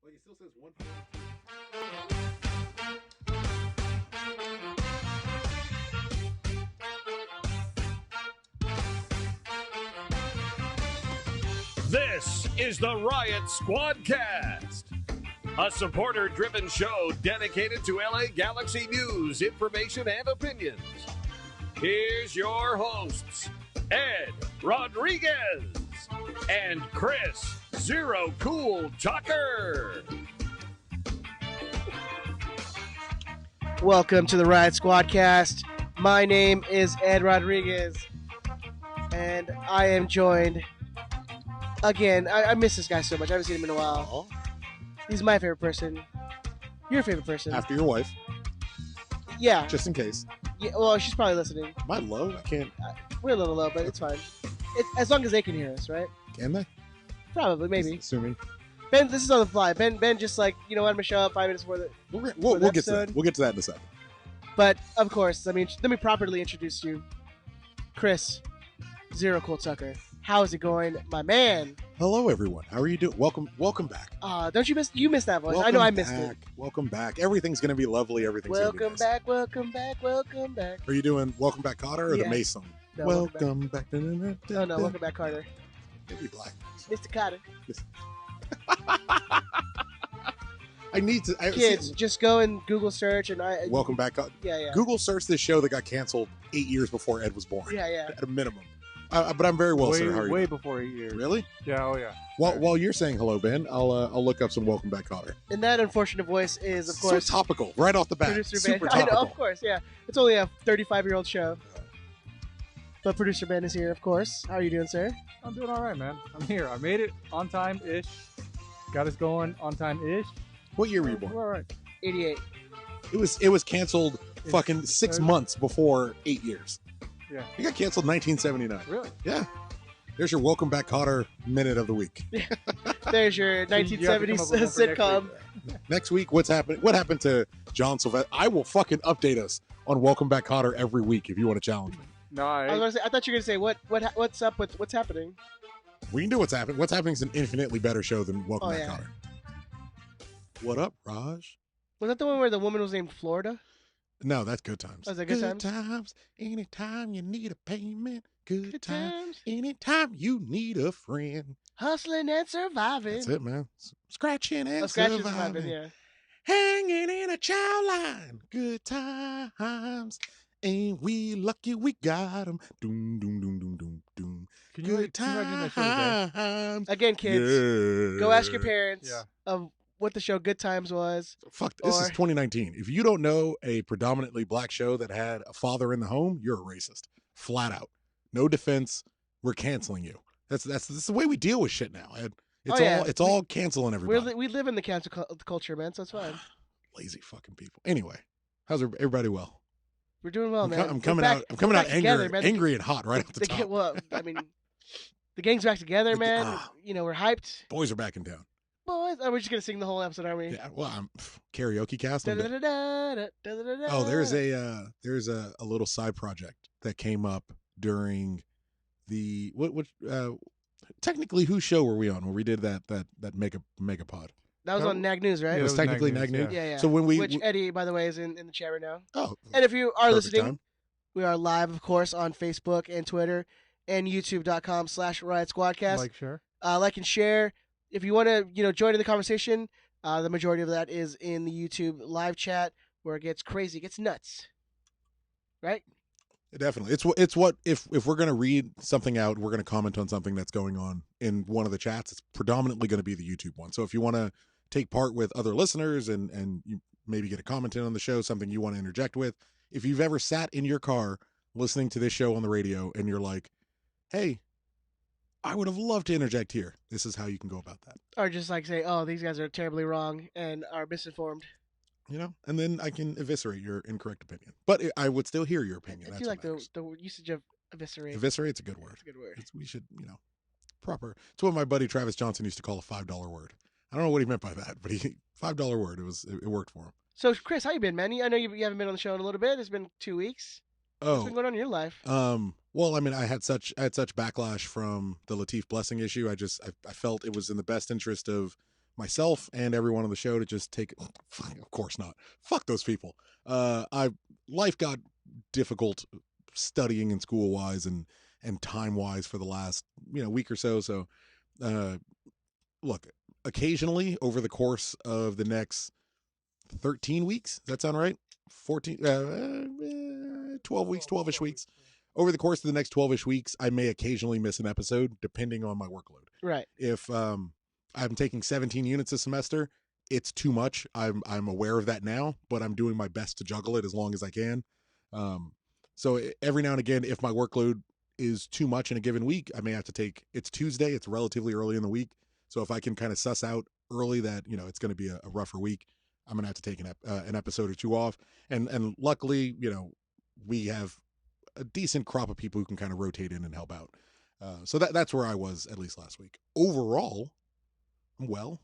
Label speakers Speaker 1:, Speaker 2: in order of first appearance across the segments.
Speaker 1: But he still says 1.
Speaker 2: This is the Riot Squadcast, a supporter-driven show dedicated to LA Galaxy news, information, and opinions. Here's your hosts, Ed Rodriguez and Chris Zero Cool Tucker.
Speaker 3: Welcome to the Riot Squadcast. My name is Ed Rodriguez, and I am joined again. I miss this guy so much. I haven't seen him in a while. He's my favorite person. Your favorite person.
Speaker 1: After your wife,
Speaker 3: Yeah.
Speaker 1: just in case.
Speaker 3: Yeah. Well, she's probably listening.
Speaker 1: Am I low? I can't.
Speaker 3: We're a little low, but it's fine. As long as they can hear us, right?
Speaker 1: Can they?
Speaker 3: Probably, maybe.
Speaker 1: Assuming.
Speaker 3: Ben, this is on the fly. Ben just like, I'm going to show up 5 minutes before the...
Speaker 1: We'll get to
Speaker 3: episode.
Speaker 1: that. We'll get to that in a second.
Speaker 3: But, of course, let me properly introduce you. Chris, Zero Cool Tucker. How is it going, my man?
Speaker 1: Hello, everyone. How are you doing? Welcome back.
Speaker 3: Don't you miss that voice? I know I missed it.
Speaker 1: Welcome back. Everything's going to be lovely. Everything's going to be nice.
Speaker 3: Welcome back.
Speaker 1: Are you doing Welcome Back, Cotter, or
Speaker 3: Yeah.
Speaker 1: the Mace song?
Speaker 3: No,
Speaker 1: welcome back.
Speaker 3: Oh, no, Welcome Back, Carter.
Speaker 1: Maybe black.
Speaker 3: Mr. Carter.
Speaker 1: I need to.
Speaker 3: Kids, just go and Google search and
Speaker 1: Welcome Back, Cotter.
Speaker 3: Yeah.
Speaker 1: Google search this show that got canceled 8 years before Ed was born.
Speaker 3: Yeah.
Speaker 1: At a minimum. But I'm very well, sir. How are you?
Speaker 4: Way before 8 years.
Speaker 1: Really?
Speaker 4: Yeah, oh yeah.
Speaker 1: While you're saying hello, Ben, I'll look up some Welcome Back, Cotter.
Speaker 3: And that unfortunate voice is, of course,
Speaker 1: So topical, right off the bat.
Speaker 3: producer
Speaker 1: Super
Speaker 3: Ben. I
Speaker 1: topical.
Speaker 3: know, of course, yeah. It's only a 35-year-old show. But producer Ben is here, of course. How are you doing, sir?
Speaker 4: I'm doing all right, man. I'm here. I made it on time-ish. Got us going on time-ish.
Speaker 1: What year were you born?
Speaker 4: We're all right.
Speaker 3: 88.
Speaker 1: It was canceled fucking 6 months before 8 years.
Speaker 4: Yeah.
Speaker 1: It got canceled 1979.
Speaker 4: Really?
Speaker 1: Yeah. There's your Welcome Back, Cotter minute of the week.
Speaker 3: There's your
Speaker 4: So you have to come
Speaker 3: 1970s
Speaker 4: up with one for next
Speaker 3: sitcom.
Speaker 4: week.
Speaker 1: Next week, what's happening? What happened to John Sylvester? I will fucking update us on Welcome Back, Cotter every week if you want to challenge me.
Speaker 4: No,
Speaker 3: I was gonna say, I thought you were gonna say what's up with what's happening.
Speaker 1: We can do what's happening. What's happening is an infinitely better show than Welcome
Speaker 3: Oh,
Speaker 1: Back,
Speaker 3: yeah.
Speaker 1: Cotter. What up, Raj?
Speaker 3: Was that the one where the woman was named Florida?
Speaker 1: No, that's Good Times.
Speaker 3: Was that Good Times?
Speaker 1: Times. Anytime you need a payment. Good,
Speaker 3: Good
Speaker 1: times.
Speaker 3: times.
Speaker 1: Anytime you need a friend.
Speaker 3: Hustling and surviving.
Speaker 1: That's it, man. Scratching and
Speaker 3: Scratching
Speaker 1: surviving.
Speaker 3: surviving, yeah.
Speaker 1: Hanging in a chow line. Good times. Ain't we lucky we got 'em. Doom, doom, doom, doom, doom, doom.
Speaker 4: Can you
Speaker 1: Good
Speaker 4: imagine that show today?
Speaker 1: times.
Speaker 3: Again, kids,
Speaker 1: Yeah.
Speaker 3: go ask your parents
Speaker 4: Yeah.
Speaker 3: of what the show Good Times was.
Speaker 1: Fuck, this is
Speaker 3: Or-
Speaker 1: 2019. If you don't know a predominantly black show that had a father in the home, you're a racist. Flat out. No defense. We're canceling you. That's the way we deal with shit now. It's all canceling everybody.
Speaker 3: We live in the cancel culture, man, so it's fine.
Speaker 1: Lazy fucking people. Anyway, how's everybody well?
Speaker 3: We're doing well, man.
Speaker 1: I'm coming out
Speaker 3: we're back
Speaker 1: angry,
Speaker 3: together, man.
Speaker 1: angry and hot right off the top.
Speaker 3: Well, I mean, the gang's back together, man.
Speaker 1: Ah.
Speaker 3: We're hyped.
Speaker 1: Boys are back in town.
Speaker 3: Boys, we're just gonna sing the whole episode, aren't we?
Speaker 1: Yeah, well, I'm karaoke cast.
Speaker 3: Da-da-da-da-da-da-da-da.
Speaker 1: Oh, there's a little side project that came up during the technically whose show were we on when we did that mega pod?
Speaker 3: That was on Nag News, right?
Speaker 1: It
Speaker 4: Yeah,
Speaker 1: was technically Nag
Speaker 4: News,
Speaker 1: News.
Speaker 3: Yeah.
Speaker 1: So when
Speaker 3: Which Eddie, by the way, is in the chat right now.
Speaker 1: oh,
Speaker 3: And if you are
Speaker 1: perfect
Speaker 3: listening,
Speaker 1: time.
Speaker 3: we are live, of course, on Facebook and Twitter and YouTube.com/Riot Squadcast.
Speaker 4: Like,
Speaker 3: And share. If you want to, join in the conversation, the majority of that is in the YouTube live chat where it gets crazy, it gets nuts. Right?
Speaker 1: Definitely. It's what if we're going to read something out, we're going to comment on something that's going on in one of the chats, it's predominantly going to be the YouTube one. So if you want to take part with other listeners and you maybe get a comment in on the show, something you want to interject with, if you've ever sat in your car listening to this show on the radio and you're like, hey, I would have loved to interject here, this is how you can go about that.
Speaker 3: Or just like say, oh, these guys are terribly wrong and are misinformed.
Speaker 1: And then I can eviscerate your incorrect opinion. But I would still hear your opinion.
Speaker 3: I
Speaker 1: That's
Speaker 3: do
Speaker 1: what
Speaker 3: like
Speaker 1: matters.
Speaker 3: the usage of eviscerate.
Speaker 1: Eviscerate's a good word.
Speaker 3: That's a good word.
Speaker 1: We should, proper. It's what my buddy Travis Johnson used to call a $5 word. I don't know what he meant by that, but $5 word. It worked for him.
Speaker 3: So, Chris, how you been, man? I know you haven't been on the show in a little bit. It's been 2 weeks. What's been going on in your life?
Speaker 1: Well, I mean, I had such backlash from the Latif Blessing issue. I felt it was in the best interest of myself and everyone on the show to just take. Of course not. Fuck those people. Life got difficult studying and school wise and time wise for the last week or so. So, look, occasionally over the course of the next 13 weeks, does that sound right? 12 weeks, 12ish weeks. Over the course of the next 12ish weeks, I may occasionally miss an episode depending on my workload.
Speaker 3: Right.
Speaker 1: If I'm taking 17 units a semester, it's too much. I'm aware of that now, but I'm doing my best to juggle it as long as I can. So every now and again, if my workload is too much in a given week, I may have to take. It's Tuesday. It's relatively early in the week, so if I can kind of suss out early that it's going to be a rougher week, I'm going to have to take an episode or two off. And luckily, we have a decent crop of people who can kind of rotate in and help out. So that's where I was at least last week. Overall, I'm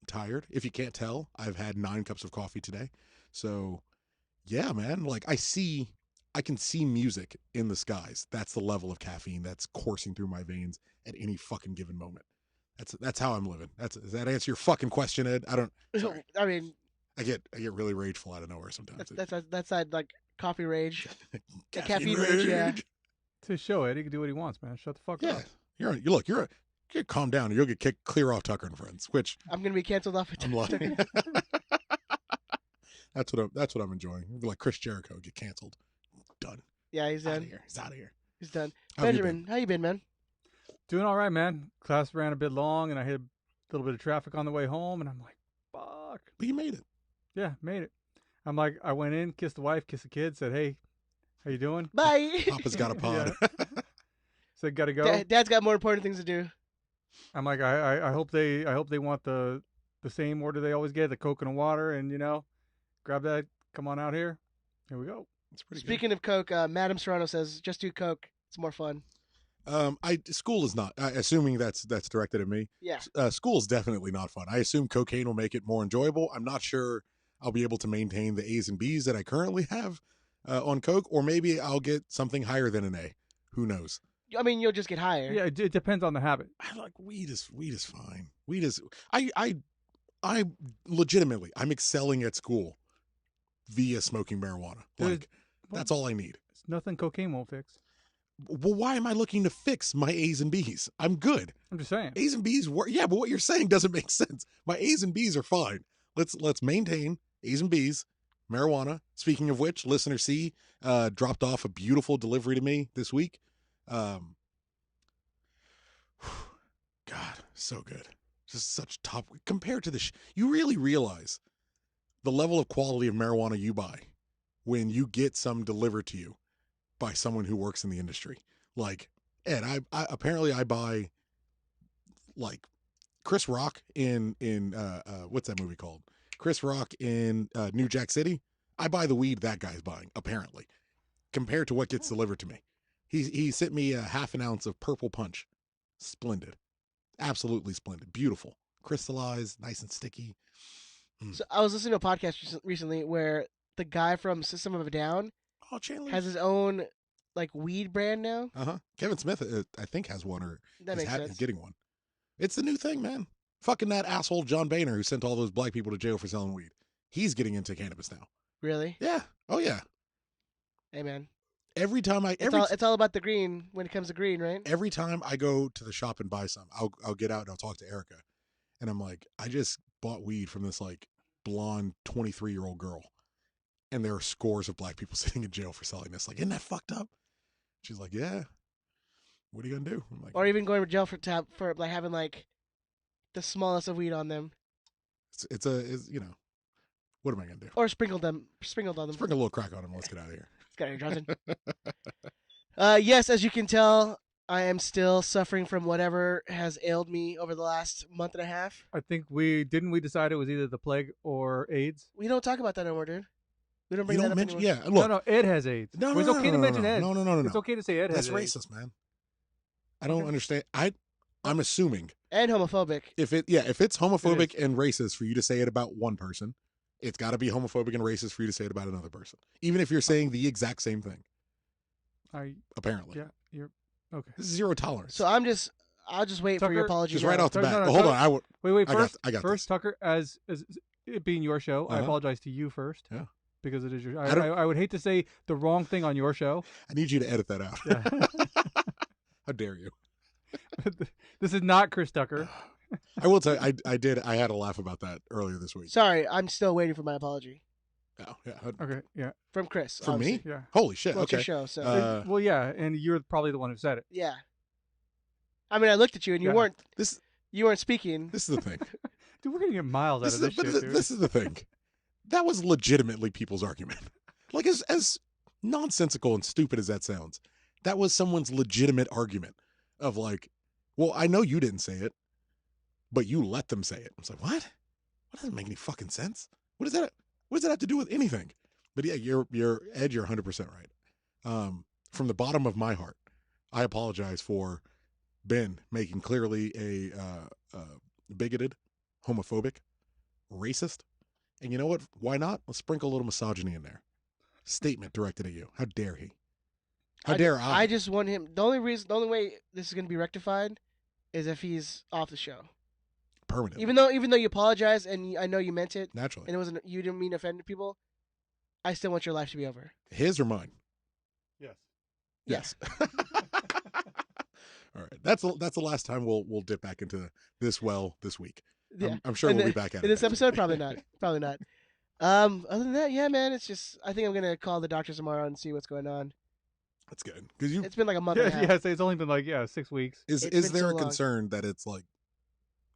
Speaker 1: tired. If you can't tell, I've had 9 cups of coffee today. So yeah, man, like I can see music in the skies. That's the level of caffeine that's coursing through my veins at any fucking given moment. That's how I'm living. Does that answer your fucking question, Ed? Sorry.
Speaker 3: I mean,
Speaker 1: I get really rageful out of nowhere sometimes.
Speaker 3: That's like coffee rage.
Speaker 1: Caffeine
Speaker 3: rage, yeah.
Speaker 4: It's his show, Ed. He can do what he wants, man. Shut the fuck up.
Speaker 1: You're calm down. You'll get kicked clear off Tucker and Friends. Which
Speaker 3: I'm gonna be canceled off.
Speaker 1: I'm lying. That's what I'm enjoying. Like Chris Jericho, get canceled. Done.
Speaker 3: Yeah, he's done.
Speaker 1: He's out of here.
Speaker 3: He's done.
Speaker 1: How have you
Speaker 3: Benjamin, how you been, man?
Speaker 4: Doing all right, man. Class ran a bit long, and I hit a little bit of traffic on the way home, and I'm like, fuck.
Speaker 1: But you made it.
Speaker 4: Yeah, made it. I'm like, I went in, kissed the wife, kissed the kid, said, hey, how you doing?
Speaker 3: Bye.
Speaker 1: Papa's got a pod.
Speaker 4: Said, gotta go.
Speaker 3: Dad's got more important things to do.
Speaker 4: I'm like, I hope they want the same order they always get, the Coke and water, and grab that. Come on out here. Here we go.
Speaker 1: It's pretty
Speaker 3: Speaking of Coke, Madam Serrano says, just do Coke. It's more fun.
Speaker 1: School is not. Assuming that's directed at me.
Speaker 3: Yeah.
Speaker 1: School is definitely not fun. I assume cocaine will make it more enjoyable. I'm not sure I'll be able to maintain the A's and B's that I currently have on Coke, or maybe I'll get something higher than an A. Who knows?
Speaker 3: I mean, you'll just get higher.
Speaker 4: Yeah, it depends on the habit.
Speaker 1: I like weed is fine. Weed is I legitimately I'm excelling at school via smoking marijuana. Like that's all I need.
Speaker 4: It's nothing cocaine won't fix.
Speaker 1: Well, why am I looking to fix my A's and B's? I'm good.
Speaker 4: I'm just saying.
Speaker 1: A's and B's work. Yeah, but what you're saying doesn't make sense. My A's and B's are fine. Let's maintain A's and B's. Marijuana. Speaking of which, listener C dropped off a beautiful delivery to me this week. God, so good. Just such top compared to the. You really realize the level of quality of marijuana you buy when you get some delivered to you by someone who works in the industry. Like, Ed, I apparently I buy like Chris Rock in what's that movie called? Chris Rock in New Jack City. I buy the weed that guy's buying, apparently, compared to what gets delivered to me. He sent me a half an ounce of Purple Punch. Splendid. Absolutely splendid. Beautiful. Crystallized, nice and sticky.
Speaker 3: So I was listening to a podcast recently where the guy from System of a Down has his own like weed brand now.
Speaker 1: Kevin Smith, I think, has one or
Speaker 3: that makes sense.
Speaker 1: Is getting one. It's the new thing, man. Fucking that asshole John Boehner who sent all those black people to jail for selling weed. He's getting into cannabis now.
Speaker 3: Really?
Speaker 1: Yeah. Oh yeah.
Speaker 3: Hey man.
Speaker 1: Every time
Speaker 3: it's all about the green when it comes to green, right?
Speaker 1: Every time I go to the shop and buy some, I'll get out and I'll talk to Erica, and I'm like, I just bought weed from this like blonde 23-year-old girl, and there are scores of black people sitting in jail for selling this. Like, isn't that fucked up? She's like, yeah. What are you gonna do? I'm like,
Speaker 3: or even going to jail for like having like the smallest of weed on them.
Speaker 1: It's what am I gonna do?
Speaker 3: Or sprinkled on them.
Speaker 1: Sprinkle a little crack on them. Let's get out of here.
Speaker 3: Got it, Johnson. Yes, as you can tell, I am still suffering from whatever has ailed me over the last month and a half.
Speaker 4: I think we decided it was either the plague or AIDS.
Speaker 3: We don't talk about that anymore, dude. We don't bring that up anymore.
Speaker 1: Yeah, look.
Speaker 4: No, Ed has AIDS.
Speaker 1: No,
Speaker 4: it's okay to mention Ed.
Speaker 1: No.
Speaker 4: It's okay to say Ed has AIDS.
Speaker 1: That's racist, man. I don't understand. I'm assuming.
Speaker 3: And homophobic.
Speaker 1: If it's homophobic and racist for you to say it about one person, it's got to be homophobic and racist for you to say it about another person, even if you're saying the exact same thing. Apparently.
Speaker 4: Yeah, you're okay.
Speaker 1: This is zero tolerance.
Speaker 3: So I'll just wait for your
Speaker 4: Tucker,
Speaker 3: apology.
Speaker 1: Just
Speaker 3: now.
Speaker 1: right off the
Speaker 4: No,
Speaker 1: bat.
Speaker 4: no, no,
Speaker 1: Hold
Speaker 4: no.
Speaker 1: on. I would.
Speaker 4: Wait. First,
Speaker 1: I got
Speaker 4: first
Speaker 1: this.
Speaker 4: Tucker, as it being your show, I
Speaker 1: Uh-huh.
Speaker 4: apologize to you first.
Speaker 1: Yeah.
Speaker 4: Because it is your.
Speaker 1: I don't-
Speaker 4: I would hate to say the wrong thing on your show.
Speaker 1: I need you to edit that out.
Speaker 4: Yeah.
Speaker 1: How dare you?
Speaker 4: This is not Chris Tucker.
Speaker 1: I will tell you, I had a laugh about that earlier this week.
Speaker 3: Sorry, I'm still waiting for my apology
Speaker 1: Oh, yeah.
Speaker 4: Okay. Yeah.
Speaker 3: from Chris.
Speaker 1: For me?
Speaker 3: obviously.
Speaker 4: Yeah.
Speaker 1: Holy shit.
Speaker 3: Well, it's
Speaker 1: Okay.
Speaker 3: your show, so
Speaker 4: Well, yeah, and you're probably the one who said it.
Speaker 3: yeah. I mean, I looked at you and you
Speaker 4: Yeah.
Speaker 3: weren't
Speaker 1: This
Speaker 3: speaking.
Speaker 1: is the thing.
Speaker 4: Dude, we're gonna get miles out
Speaker 1: This
Speaker 4: of this
Speaker 1: is,
Speaker 4: shit,
Speaker 1: but
Speaker 4: dude.
Speaker 1: this is the thing. That was legitimately people's argument. Like as nonsensical and stupid as that sounds, that was someone's legitimate argument of like, well, I know you didn't say it, but you let them say it. I was like, what? That doesn't make any fucking sense. What does that have to do with anything? But yeah, you're Ed, you're 100% right. From the bottom of my heart, I apologize for Ben making clearly a bigoted, homophobic, racist. And you know what? Why not? Let's sprinkle a little misogyny in there. Statement directed at you. How dare he? How dare I?
Speaker 3: I just want him. The only way this is going to be rectified is if he's off the show.
Speaker 1: Permanently.
Speaker 3: Even though you apologize and I know you meant it
Speaker 1: Naturally.
Speaker 3: and you didn't mean to offend people, I still want your life to be over.
Speaker 1: His or mine?
Speaker 4: Yes.
Speaker 3: Yes.
Speaker 1: All right. That's the last time we'll dip back into this well this week.
Speaker 3: Yeah.
Speaker 1: I'm sure we'll be back at it
Speaker 3: in this
Speaker 1: next
Speaker 3: episode.
Speaker 1: week.
Speaker 3: Probably not. Probably not. Other than that, yeah, man. It's just I think I'm gonna call the doctors tomorrow and see what's going on.
Speaker 1: That's good. Because you
Speaker 3: It's been like a month and a half.
Speaker 4: Yeah, so it's only been like 6 weeks.
Speaker 1: is
Speaker 3: It's been
Speaker 1: there
Speaker 3: so
Speaker 1: a
Speaker 3: long.
Speaker 1: concern that it's like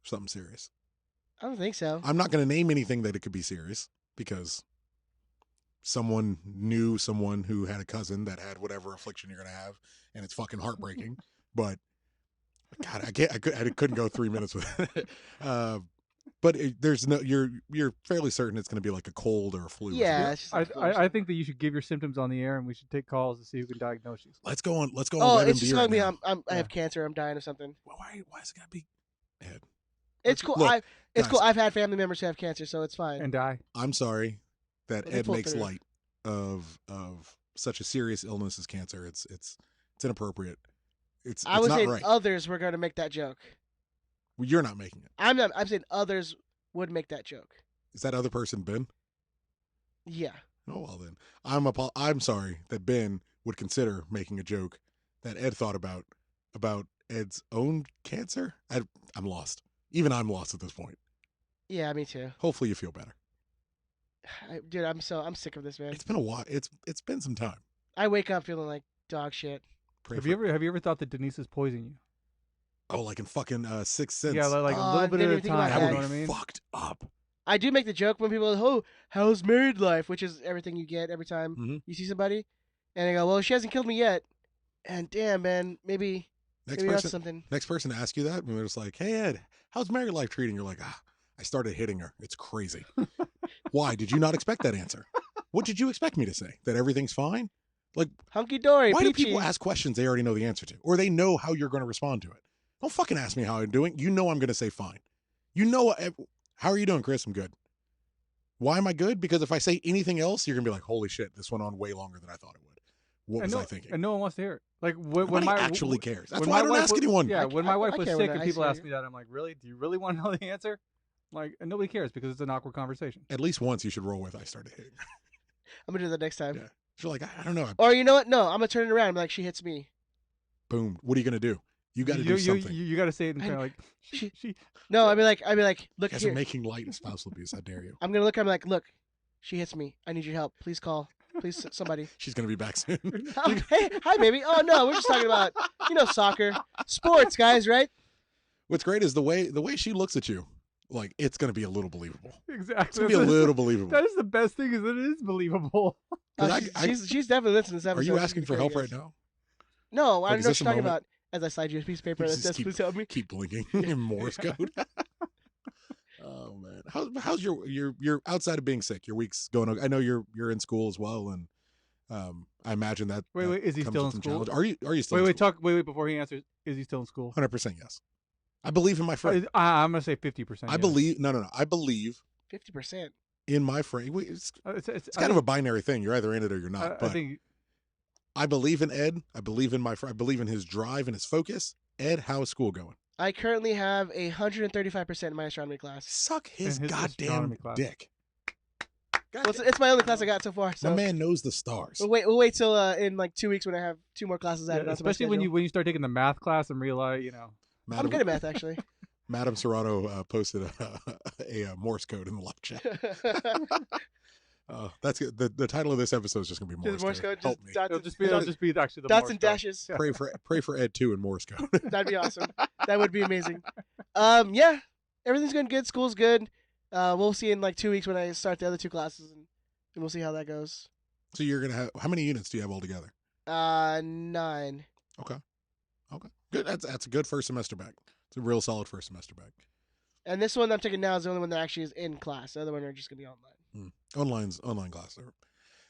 Speaker 1: something serious?
Speaker 3: I don't think so.
Speaker 1: I'm not going to name anything that it could be serious because someone knew someone who had a cousin that had whatever affliction you're going to have, and it's fucking heartbreaking. But God, I couldn't go 3 minutes with it. But there's no, you're fairly certain it's going to be like a cold or a flu. or
Speaker 3: Yeah.
Speaker 1: something.
Speaker 3: It's just like flu or
Speaker 4: I think that you should give your symptoms on the air, and we should take calls to see who can diagnose you.
Speaker 1: Let's go on.
Speaker 3: Oh,
Speaker 1: WebMD
Speaker 3: it's just
Speaker 1: right
Speaker 3: telling me
Speaker 1: now.
Speaker 3: I have cancer. I'm dying of something.
Speaker 1: Well, why is it got to be Ed?
Speaker 3: It's cool.
Speaker 1: Look,
Speaker 3: It's
Speaker 1: guys.
Speaker 3: cool. I've had family members who have cancer, so it's fine.
Speaker 4: And die.
Speaker 1: I'm sorry that
Speaker 3: Well, they
Speaker 1: Ed
Speaker 3: pulled
Speaker 1: makes
Speaker 3: through.
Speaker 1: light of such a serious illness as cancer. It's inappropriate. It's
Speaker 3: I was
Speaker 1: not
Speaker 3: saying
Speaker 1: right.
Speaker 3: others were going to make that joke.
Speaker 1: Well, you're not making it.
Speaker 3: I'm not. I'm saying others would make that joke.
Speaker 1: Is that other person Ben?
Speaker 3: Yeah.
Speaker 1: Oh well, then I'm sorry that Ben would consider making a joke that Ed thought about Ed's own cancer. I'm lost. Even I'm lost at this point.
Speaker 3: Yeah, me too.
Speaker 1: Hopefully, you feel better.
Speaker 3: Dude, I'm sick of this, man.
Speaker 1: It's been a while. It's been some time.
Speaker 3: I wake up feeling like dog shit.
Speaker 1: Pray
Speaker 4: Have
Speaker 1: for-
Speaker 4: you ever thought that Denise is poisoning you?
Speaker 1: Oh, like in fucking Sixth Sense.
Speaker 4: Yeah, like
Speaker 3: Oh,
Speaker 4: a
Speaker 3: I
Speaker 4: little bit
Speaker 3: didn't
Speaker 4: at a
Speaker 3: even think about
Speaker 4: time.
Speaker 1: that
Speaker 4: You know
Speaker 1: would
Speaker 4: what I
Speaker 1: be
Speaker 4: mean?
Speaker 1: fucked up.
Speaker 3: I do make the joke when people are like, oh, how's married life? Which is everything you get every time
Speaker 1: Mhm.
Speaker 3: you see somebody. And I go, well, she hasn't killed me yet. And damn, man, maybe
Speaker 1: Next
Speaker 3: that's
Speaker 1: person,
Speaker 3: something.
Speaker 1: next person to ask you that, and they're just like, "Hey Ed, how's married life treating?" You're like, I started hitting her. It's crazy. Why did you not expect that answer? What did you expect me to say? That everything's fine? Like,
Speaker 3: Hunky dory,
Speaker 1: why do
Speaker 3: peachy.
Speaker 1: people ask questions they already know the answer to, or they know how you're going to respond to it? Don't fucking ask me how I'm doing. You know I'm going to say fine. You know, how are you doing, Chris? I'm good. Why am I good? Because if I say anything else, you're going to be like, holy shit, this went on way longer than I thought it would. What was I thinking?
Speaker 4: And no one wants to hear it. Like when
Speaker 1: Nobody
Speaker 4: my
Speaker 1: actually cares. That's
Speaker 4: when
Speaker 1: why I
Speaker 4: my
Speaker 1: don't
Speaker 4: wife
Speaker 1: ask
Speaker 4: was-
Speaker 1: anyone.
Speaker 4: Yeah, when my wife
Speaker 3: I
Speaker 4: was
Speaker 3: care
Speaker 4: sick
Speaker 3: when
Speaker 4: and
Speaker 3: I
Speaker 4: people
Speaker 3: say
Speaker 4: ask
Speaker 3: it.
Speaker 4: me that, I'm like, really? Do you really want to know the answer? Like, and nobody cares because it's an awkward conversation.
Speaker 1: At least once you should roll with I started hitting.
Speaker 3: I'm going to do that next time.
Speaker 1: Yeah. You're like, I don't know.
Speaker 3: Or you know what? No, I'm going to turn it around and be like, she hits me.
Speaker 1: Boom. What are you going to do? You got to do something.
Speaker 4: You got to say it and
Speaker 3: I-
Speaker 4: kind of like,
Speaker 3: she-
Speaker 4: she.
Speaker 3: No, I'd be like, look
Speaker 1: You guys
Speaker 3: here.
Speaker 1: are making light of spousal abuse. How dare you?
Speaker 3: I'm going to look at her. I'm like, look, she hits me. I need your help. Please call. Please, somebody.
Speaker 1: She's going to be back soon.
Speaker 3: Oh, hey, hi, baby. Oh, no, we're just talking about, soccer. Sports, guys, right?
Speaker 1: What's great is the way she looks at you. Like, it's going to be a little believable. It's
Speaker 4: Exactly.
Speaker 1: going to be a little believable.
Speaker 4: That is the best thing. Is that it is believable.
Speaker 1: 'Cause
Speaker 3: She's definitely listening to this episode.
Speaker 1: Are you
Speaker 3: She's
Speaker 1: asking for
Speaker 3: very
Speaker 1: help
Speaker 3: good.
Speaker 1: right now?
Speaker 3: No,
Speaker 1: Like,
Speaker 3: I
Speaker 1: is
Speaker 3: know what
Speaker 1: this
Speaker 3: you're
Speaker 1: a
Speaker 3: talking
Speaker 1: moment?
Speaker 3: about. As I slide you a piece of paper,
Speaker 1: Just
Speaker 3: that's
Speaker 1: keep-
Speaker 3: please help me.
Speaker 1: Keep blinking in Morse code. Oh man, how's your outside of being sick? Your week's going. I know you're in school as well, and I imagine that.
Speaker 4: Wait, is he
Speaker 1: comes
Speaker 4: still
Speaker 1: with
Speaker 4: in
Speaker 1: some
Speaker 4: school?
Speaker 1: challenge. Are you still?
Speaker 4: Wait, before he answers, is he still in school?
Speaker 1: 100% yes. I believe in my friend.
Speaker 4: I'm gonna say 50%.
Speaker 1: I believe no. I believe
Speaker 3: 50%.
Speaker 1: in my friend. It's
Speaker 4: It's
Speaker 1: kind of a binary thing. You're either in it or you're not.
Speaker 4: I
Speaker 1: But
Speaker 4: think
Speaker 1: I believe in Ed. I believe in my friend. I believe in his drive and his focus. Ed, how is school going?
Speaker 3: I currently have 135% in my astronomy class.
Speaker 1: Suck his,
Speaker 4: In his
Speaker 1: goddamn
Speaker 4: astronomy class.
Speaker 1: dick.
Speaker 3: Well, it's my only class I got so far. So
Speaker 1: My man knows the stars.
Speaker 3: we'll wait till in like 2 weeks when I have 2 more classes added onto my
Speaker 4: Especially when
Speaker 3: schedule.
Speaker 4: you start taking the math class and realize,
Speaker 3: I'm good at math, actually.
Speaker 1: Madam Serrano posted a Morse code in the live chat. That's it. The title of this episode is just gonna be Morse,
Speaker 3: Morse code.
Speaker 1: Help me.
Speaker 4: it'll just be actually the
Speaker 3: dots
Speaker 4: Morse
Speaker 3: and
Speaker 4: code.
Speaker 3: dashes.
Speaker 1: Pray for Ed 2 in Morse code.
Speaker 3: That'd be awesome. That would be amazing. Yeah, everything's going good. School's good. We'll see in like 2 weeks when I start the other 2 classes, and we'll see how that goes.
Speaker 1: So you're gonna have how many units do you have altogether?
Speaker 3: 9.
Speaker 1: Okay, good. That's a good first semester back. It's a real solid first semester back.
Speaker 3: And this one I'm taking now is the only one that actually is in class. The other one are just gonna be online.
Speaker 1: Online class.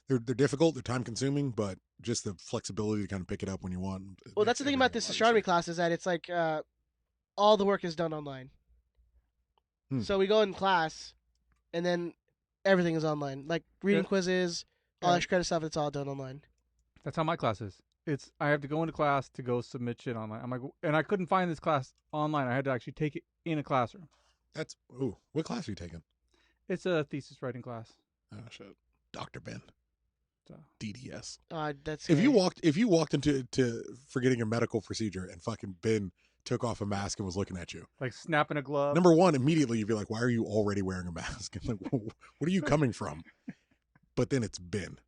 Speaker 1: They're difficult. They're time consuming, but just the flexibility to kind of pick it up when you want.
Speaker 3: Well, that's the thing about this astronomy class is that it's like all the work is done online. So we go in class, and then everything is online, like reading quizzes, all extra credit stuff. It's all done online.
Speaker 4: That's how my class is. I have to go into class to go submit shit online. I'm like, and I couldn't find this class online. I had to actually take it in a classroom.
Speaker 1: What class are you taking?
Speaker 4: It's a thesis writing class.
Speaker 1: Oh shit, Dr. Ben.
Speaker 4: So.
Speaker 1: DDS.
Speaker 3: That's
Speaker 1: if you walked into forgetting a medical procedure and fucking Ben took off a mask and was looking at you,
Speaker 4: like snapping a glove.
Speaker 1: Number one, immediately you'd be like, "Why are you already wearing a mask?" Like, what are you coming from? But then it's Ben.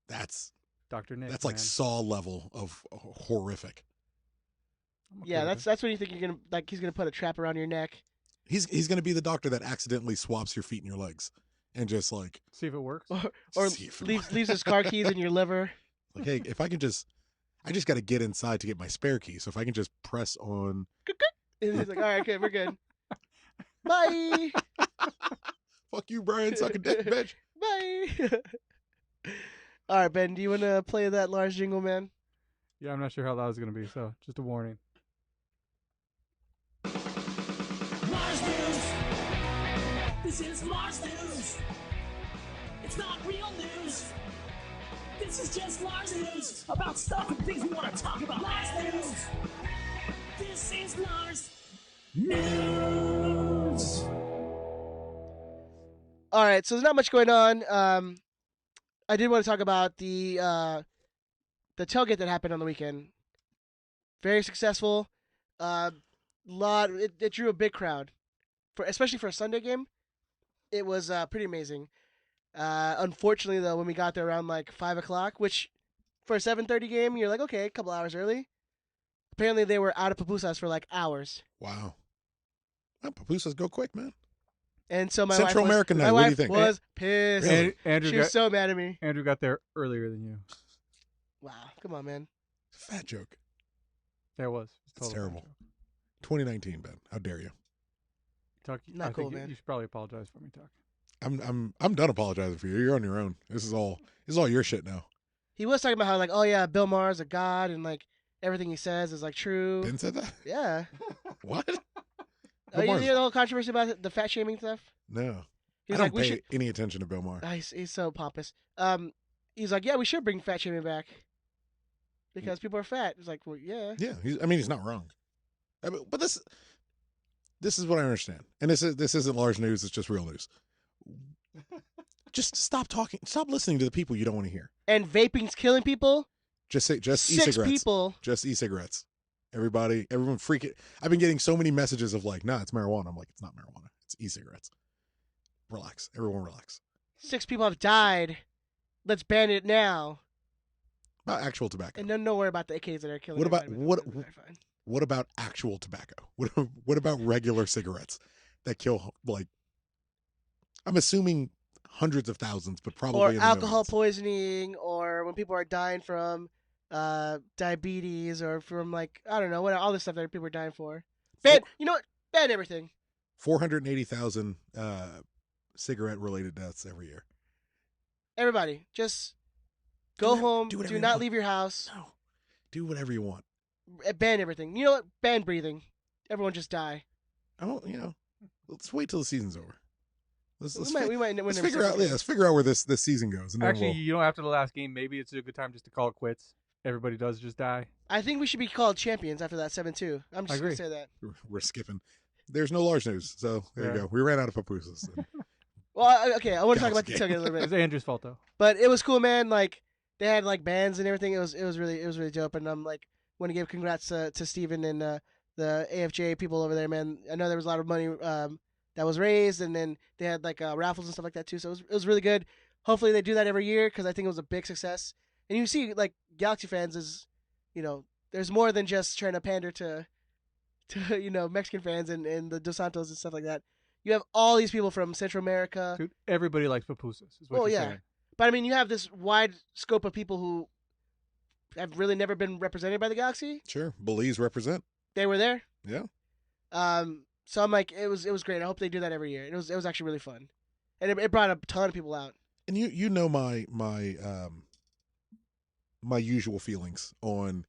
Speaker 1: That's
Speaker 4: Dr. Nick.
Speaker 1: That's like Saw level of horrific.
Speaker 3: Yeah, that's when you think you're gonna he's gonna put a trap around your neck.
Speaker 1: He's gonna be the doctor that accidentally swaps your feet and your legs, and just like
Speaker 4: see if it works,
Speaker 3: or leaves his car keys in your liver.
Speaker 1: Like, hey, if I can I just got to get inside to get my spare key, so if I can just press on.
Speaker 3: And he's like, all right, okay, we're good. Bye.
Speaker 1: Fuck you, Brian. Suck a dick, bitch.
Speaker 3: Bye. All right, Ben, do you want to play that Lars jingle, man?
Speaker 4: Yeah, I'm not sure how that was going to be, so just a warning.
Speaker 5: Mars News. This is Mars News. It's not real news. This is just Mars News about stuff and things we want to talk about. Mars News. This is Mars News.
Speaker 3: All right, so there's not much going on. I did want to talk about the tailgate that happened on the weekend. Very successful. It drew a big crowd, especially for a Sunday game. It was pretty amazing. Unfortunately, though, when we got there around like 5 o'clock, which for a 7:30 game, you're like, okay, a couple hours early. Apparently, they were out of pupusas for like hours.
Speaker 1: Wow. Well, pupusas go quick, man.
Speaker 3: And so my
Speaker 1: Central
Speaker 3: wife
Speaker 1: American night.
Speaker 3: My
Speaker 1: What do you
Speaker 3: wife
Speaker 1: think?
Speaker 3: was pissed.
Speaker 1: Really?
Speaker 4: Andrew
Speaker 3: she was so mad at me.
Speaker 4: Andrew got there earlier than you.
Speaker 3: Wow, come on, man.
Speaker 1: Fat joke.
Speaker 4: Yeah, it was.
Speaker 1: It's terrible. 2019, Ben. How dare you?
Speaker 4: Tuck,
Speaker 3: Not
Speaker 4: I
Speaker 3: cool,
Speaker 4: think
Speaker 3: man.
Speaker 4: You should probably apologize for me, Tuck.
Speaker 1: I'm done apologizing for you. You're on your own. This is all your shit now.
Speaker 3: He was talking about how like, oh yeah, Bill Maher's a god, and like everything he says is like true.
Speaker 1: Ben said that?
Speaker 3: Yeah.
Speaker 1: What?
Speaker 3: You hear the whole controversy about the fat shaming stuff?
Speaker 1: No.
Speaker 3: He's
Speaker 1: I
Speaker 3: like,
Speaker 1: don't pay any attention to Bill Maher.
Speaker 3: He's so pompous. He's like, yeah, we should bring fat shaming back because people are fat. It's like, well, yeah.
Speaker 1: Yeah, he's not wrong. But this is what I understand, and this isn't large news. It's just real news. Just stop talking. Stop listening to the people you don't want to hear.
Speaker 3: And vaping's killing people.
Speaker 1: Just
Speaker 3: 6
Speaker 1: e-cigarettes.
Speaker 3: people.
Speaker 1: Just e-cigarettes. Everyone freaking. I've been getting so many messages of like, nah, it's marijuana. I'm like, it's not marijuana. It's e-cigarettes. Relax. Everyone relax.
Speaker 3: 6 people have died. Let's ban it now.
Speaker 1: About actual tobacco.
Speaker 3: And don't worry about the AKs that are killing.
Speaker 1: What about
Speaker 3: everybody.
Speaker 1: what about actual tobacco? What about regular cigarettes that kill, like, I'm assuming hundreds of thousands, but probably
Speaker 3: or
Speaker 1: in the
Speaker 3: alcohol
Speaker 1: millions.
Speaker 3: poisoning, or when people are dying from diabetes, or from like, I don't know, what all this stuff that people are dying for. Ban, you know what? Ban everything.
Speaker 1: 480,000 cigarette related deaths every year.
Speaker 3: Everybody, just go home. Do
Speaker 1: you
Speaker 3: not
Speaker 1: want.
Speaker 3: leave your house.
Speaker 1: No. Do whatever you want.
Speaker 3: Ban everything. You know what? Ban breathing. Everyone just die.
Speaker 1: I don't, let's wait till the season's over. Let's
Speaker 3: We might win.
Speaker 1: let's figure out. Yeah, let's figure out where this season goes. And then
Speaker 4: Actually, you know, after the last game, maybe it's a good time just to call it quits. everybody does just die.
Speaker 3: I think we should be called champions after that 7-2. I'm just going to say that.
Speaker 1: We're skipping. There's no large news, so there you go. We ran out of pupusas.
Speaker 3: Well, okay, I want to talk about the tailgate a little bit.
Speaker 4: It's Andrew's fault though.
Speaker 3: But it was cool, man. Like they had like bands and everything. It was really dope. And I'm like, want to give congrats to Steven and the AFJ people over there, man. I know there was a lot of money that was raised, and then they had like raffles and stuff like that too. So it was really good. Hopefully they do that every year because I think it was a big success. And you see, like Galaxy fans is, there's more than just trying to pander to Mexican fans and the Dos Santos and stuff like that. You have all these people from Central America.
Speaker 4: Dude, everybody likes pupusas. Is what you're saying.
Speaker 3: But I mean, you have this wide scope of people who have really never been represented by the Galaxy.
Speaker 1: Sure, Belize represent.
Speaker 3: They were there.
Speaker 1: Yeah.
Speaker 3: So I'm like, it was great. I hope they do that every year. It was actually really fun, and it brought a ton of people out.
Speaker 1: And you know my usual feelings on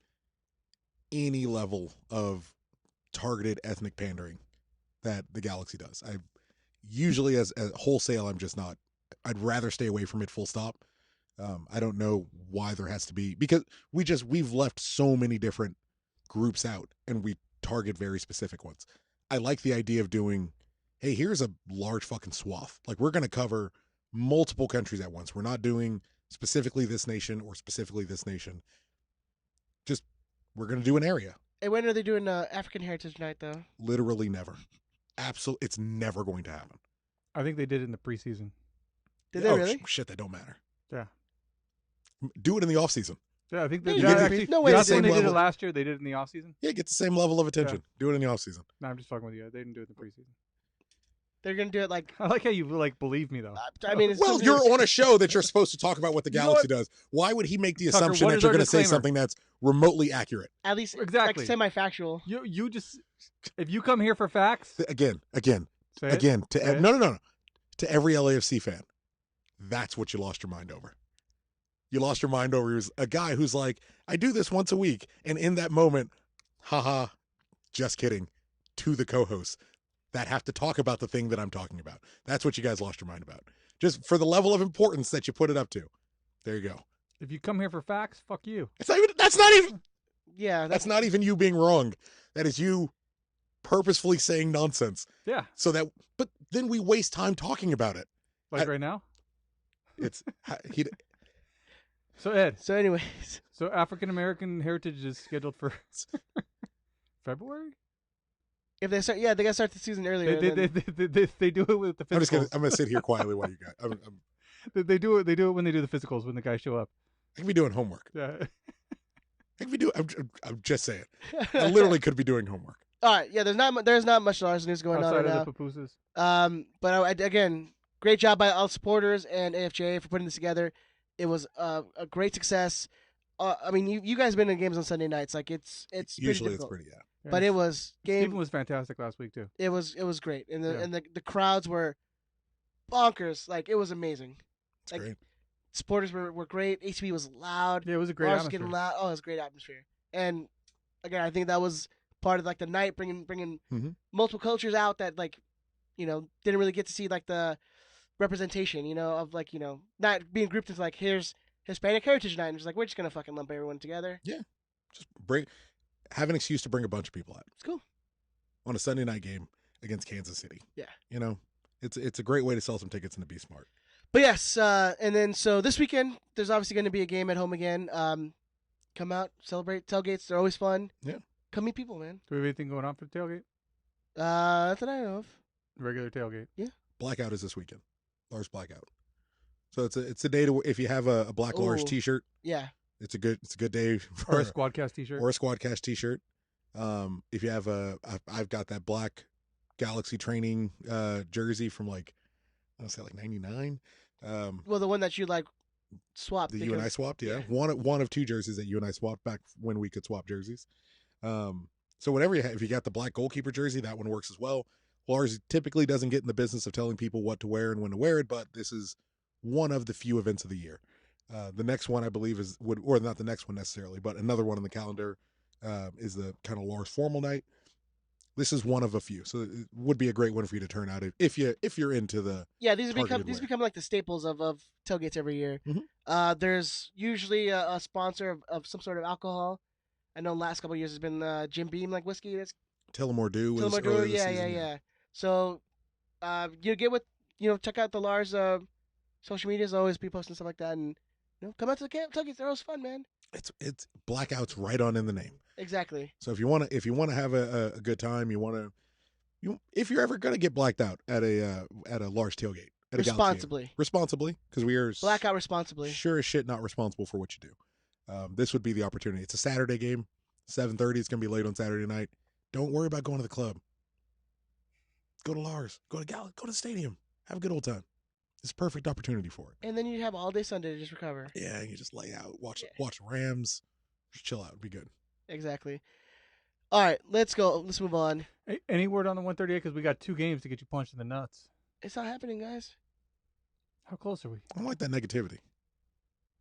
Speaker 1: any level of targeted ethnic pandering that the Galaxy does. I usually as wholesale, I'm just not. I'd rather stay away from it full stop. I don't know why there has to be, because we've left so many different groups out and we target very specific ones. I like the idea of doing, hey, here's a large fucking swath. Like we're going to cover multiple countries at once. We're not doing specifically this nation or specifically this nation. Just, we're going to do an area.
Speaker 3: Hey, when are they doing African Heritage Night though? Literally
Speaker 1: never. Absolutely, it's never going to happen.
Speaker 4: I think they did it in the preseason.
Speaker 3: Did they really?
Speaker 1: Shit, that don't matter.
Speaker 4: Yeah.
Speaker 1: Do it in the off season.
Speaker 4: Yeah, I think
Speaker 1: Yeah,
Speaker 4: they
Speaker 1: you get the-
Speaker 4: actually.
Speaker 3: no way
Speaker 4: That's
Speaker 3: they
Speaker 4: when
Speaker 3: did
Speaker 4: they did it
Speaker 1: level.
Speaker 4: last year. They did it in the off season.
Speaker 1: Yeah, get the same level of attention. Do it in the off season.
Speaker 4: No, I'm just fucking with you. They didn't do it in the preseason.
Speaker 3: They're gonna do it like.
Speaker 4: I like how you believe me though.
Speaker 3: I mean, it's
Speaker 1: Well,
Speaker 3: something
Speaker 1: you're
Speaker 3: that's-
Speaker 1: on a show that you're supposed to talk about what the
Speaker 4: You know
Speaker 1: Galaxy does. Why would he make the
Speaker 4: Tucker,
Speaker 1: assumption
Speaker 4: what
Speaker 1: that
Speaker 4: is
Speaker 1: you're
Speaker 4: our
Speaker 1: going to say
Speaker 4: disclaimer?
Speaker 1: something that's remotely accurate?
Speaker 3: at least
Speaker 4: Exactly.
Speaker 3: like semi-factual.
Speaker 4: You just if you come here for facts,
Speaker 1: Again,
Speaker 4: say it.
Speaker 1: to
Speaker 4: Say it.
Speaker 1: no. To every LAFC fan, that's what you lost your mind over. You lost your mind over a guy who's like, I do this once a week, and in that moment, haha, just kidding, to the co-hosts that have to talk about the thing that I'm talking about. That's what you guys lost your mind about. Just for the level of importance that you put it up to. There you go.
Speaker 4: If you come here for facts, fuck you.
Speaker 1: That's not even
Speaker 3: Yeah,
Speaker 1: that's not even you being wrong. That is you purposefully saying nonsense.
Speaker 4: Yeah,
Speaker 1: But then we waste time talking about it.
Speaker 4: like right now.
Speaker 1: It's
Speaker 4: So Ed,
Speaker 3: So, anyways,
Speaker 4: so African American Heritage is scheduled for February.
Speaker 3: if they start, they gotta start the season earlier.
Speaker 4: They do it with the physicals.
Speaker 1: I'm gonna sit here quietly while you guys.
Speaker 4: They do it when they do the physicals when the guys show up.
Speaker 1: I could be doing homework.
Speaker 4: Yeah.
Speaker 1: I could be doing. I'm just saying. I literally could be doing homework.
Speaker 3: All right, yeah. There's not much Lars news going on
Speaker 4: Outside
Speaker 3: right
Speaker 4: of
Speaker 3: now.
Speaker 4: the pupusas.
Speaker 3: But again, great job by all supporters and AFJ for putting this together. It was a great success. I mean, you guys have been in games on Sunday nights. Like it's pretty
Speaker 1: Usually
Speaker 3: difficult.
Speaker 1: it's pretty
Speaker 3: But it was
Speaker 4: Stephen was fantastic last week too.
Speaker 3: It was great, and
Speaker 4: Yeah.
Speaker 3: and the crowds were bonkers. Like it was amazing.
Speaker 1: It's
Speaker 3: Like,
Speaker 1: great.
Speaker 3: Supporters were great. HB was loud.
Speaker 4: Yeah, it was a great
Speaker 3: Lars was
Speaker 4: atmosphere.
Speaker 3: getting loud. Oh, it was a great atmosphere. And again, I think that was part of like the night, bringing
Speaker 1: Mhm.
Speaker 3: multiple cultures out that like, didn't really get to see like the representation, of like not being grouped into like here's Hispanic Heritage Night, and it's like we're just gonna fucking lump everyone together.
Speaker 1: Just have an excuse to bring a bunch of people out
Speaker 3: It's cool.
Speaker 1: on a Sunday night game against Kansas City.
Speaker 3: Yeah.
Speaker 1: It's a great way to sell some tickets and to be smart.
Speaker 3: But yes, and then so this weekend there's obviously going to be a game at home again. Come out, celebrate, tailgates. They're always fun.
Speaker 1: Yeah.
Speaker 3: Come meet people, man.
Speaker 4: Do we have anything going on for the tailgate?
Speaker 3: That I know of.
Speaker 4: Regular tailgate.
Speaker 1: Blackout is this weekend. Lars Blackout. So it's a day to, if you have a Black Lars
Speaker 3: Ooh.
Speaker 1: T-shirt,
Speaker 3: Yeah.
Speaker 1: it's a good day for
Speaker 4: Or a Squadcast t-shirt.
Speaker 1: or a Squadcast T-shirt. If you have I've got that black Galaxy training jersey from like I want to say like '99.
Speaker 3: Well, the one that you like swapped.
Speaker 1: The you and I swapped, yeah. One of two jerseys that you and I swapped back when we could swap jerseys. So whatever you have, if you got the black goalkeeper jersey, that one works as well. Lars typically doesn't get in the business of telling people what to wear and when to wear it, but this is one of the few events of the year. The next one I believe or not the next one necessarily, but another one on the calendar is the kind of Lars formal night. This is one of a few, so it would be a great one for you to turn out if you're into the.
Speaker 3: Yeah, these
Speaker 1: Targeted
Speaker 3: become like the staples of tailgates every year. There's usually a sponsor of some sort of alcohol. I know the last couple of years has been Jim Beam like whiskey. That's
Speaker 1: Tullamore Dew was
Speaker 3: Tullamore Dew,
Speaker 1: earlier this
Speaker 3: yeah,
Speaker 1: season.
Speaker 3: yeah. So you get with check out the Lars social medias. Always be posting stuff like that, and come out to the tailgates. They're always fun, man.
Speaker 1: It's blackouts right on in the name.
Speaker 3: Exactly.
Speaker 1: So if you want to have a good time, if you're ever gonna get blacked out at a large tailgate at responsibly, because we are
Speaker 3: blackout responsibly.
Speaker 1: Sure as shit not responsible for what you do. This would be the opportunity. It's a Saturday game, 7:30. It's gonna be late on Saturday night. Don't worry about going to the club. Go to Lars. Go to the stadium. Have a good old time. It's a perfect opportunity for it.
Speaker 3: And then you have all day Sunday to just recover.
Speaker 1: Yeah, you just lay out, watch Rams, just chill out, be good.
Speaker 3: Exactly. All right, let's go. Let's move on.
Speaker 4: Hey, any word on the 138? Because we got 2 games to get you punched in the nuts.
Speaker 3: It's not happening, guys.
Speaker 4: How close are we?
Speaker 1: I don't like that negativity.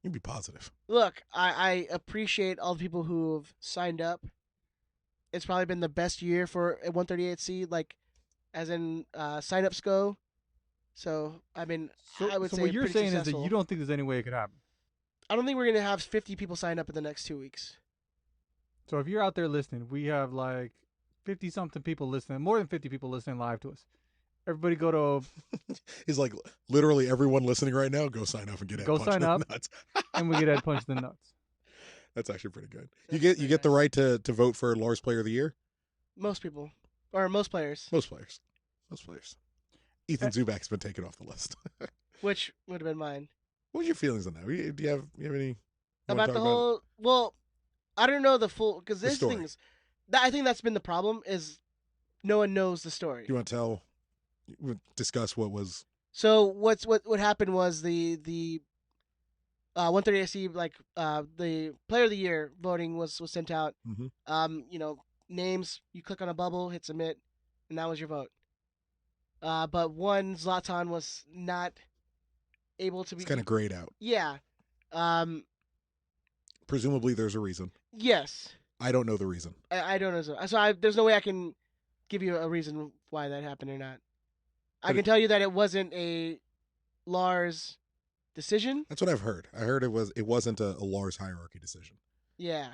Speaker 1: You be positive.
Speaker 3: Look, I appreciate all the people who have signed up. It's probably been the best year for a 138C, like as in sign-ups go. So, I mean, I would say
Speaker 4: what you're
Speaker 3: pretty
Speaker 4: saying
Speaker 3: successful.
Speaker 4: is that you don't think there's any way it could happen.
Speaker 3: I don't think we're going to have 50 people sign up in the next 2 weeks.
Speaker 4: So if you're out there listening, we have like 50-something people listening, more than 50 people listening live to us. Everybody go to...
Speaker 1: He's like, literally everyone listening right now, go sign up and get Ed punched in the nuts.
Speaker 4: And we get Ed punched in the nuts.
Speaker 1: That's actually pretty good. You get the right to vote for Lars Player of the Year?
Speaker 3: Most people. Or most players.
Speaker 1: Most players. Ethan Zubak's been taken off the list.
Speaker 3: Which would have been mine.
Speaker 1: What are your feelings on that? Do you have any...
Speaker 3: About the whole... Well, I don't know the full... Because this thing is... I think that's been the problem, is no one knows the story.
Speaker 1: You want to discuss what was...
Speaker 3: So what happened was the 138C, like the Player of the Year voting was sent out.
Speaker 1: Mm-hmm.
Speaker 3: Names, you click on a bubble, hit submit, and that was your vote. But one, Zlatan was not able to be...
Speaker 1: It's kind of grayed out.
Speaker 3: Yeah.
Speaker 1: Presumably there's a reason.
Speaker 3: Yes.
Speaker 1: I don't know the reason.
Speaker 3: I don't know. So there's no way I can give you a reason why that happened or not. I can tell you that it wasn't a Lars decision.
Speaker 1: That's what I've heard. I heard it wasn't a Lars hierarchy decision.
Speaker 3: Yeah.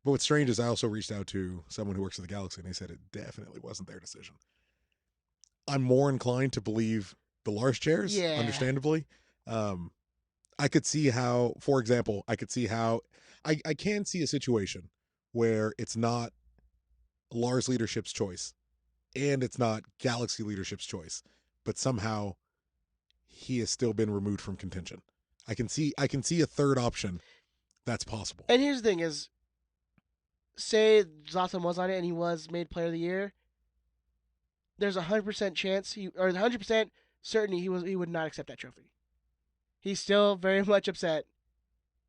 Speaker 1: But what's strange is I also reached out to someone who works at the Galaxy, and they said it definitely wasn't their decision. I'm more inclined to believe the Lars chairs, understandably. I could see how, for example, I can see a situation where it's not Lars leadership's choice and it's not Galaxy leadership's choice, but somehow he has still been removed from contention. I can see a third option that's possible.
Speaker 3: And here's the thing is, say Zlatan was on it and he was made Player of the Year, there's 100% chance 100% certainty he would not accept that trophy. He's still very much upset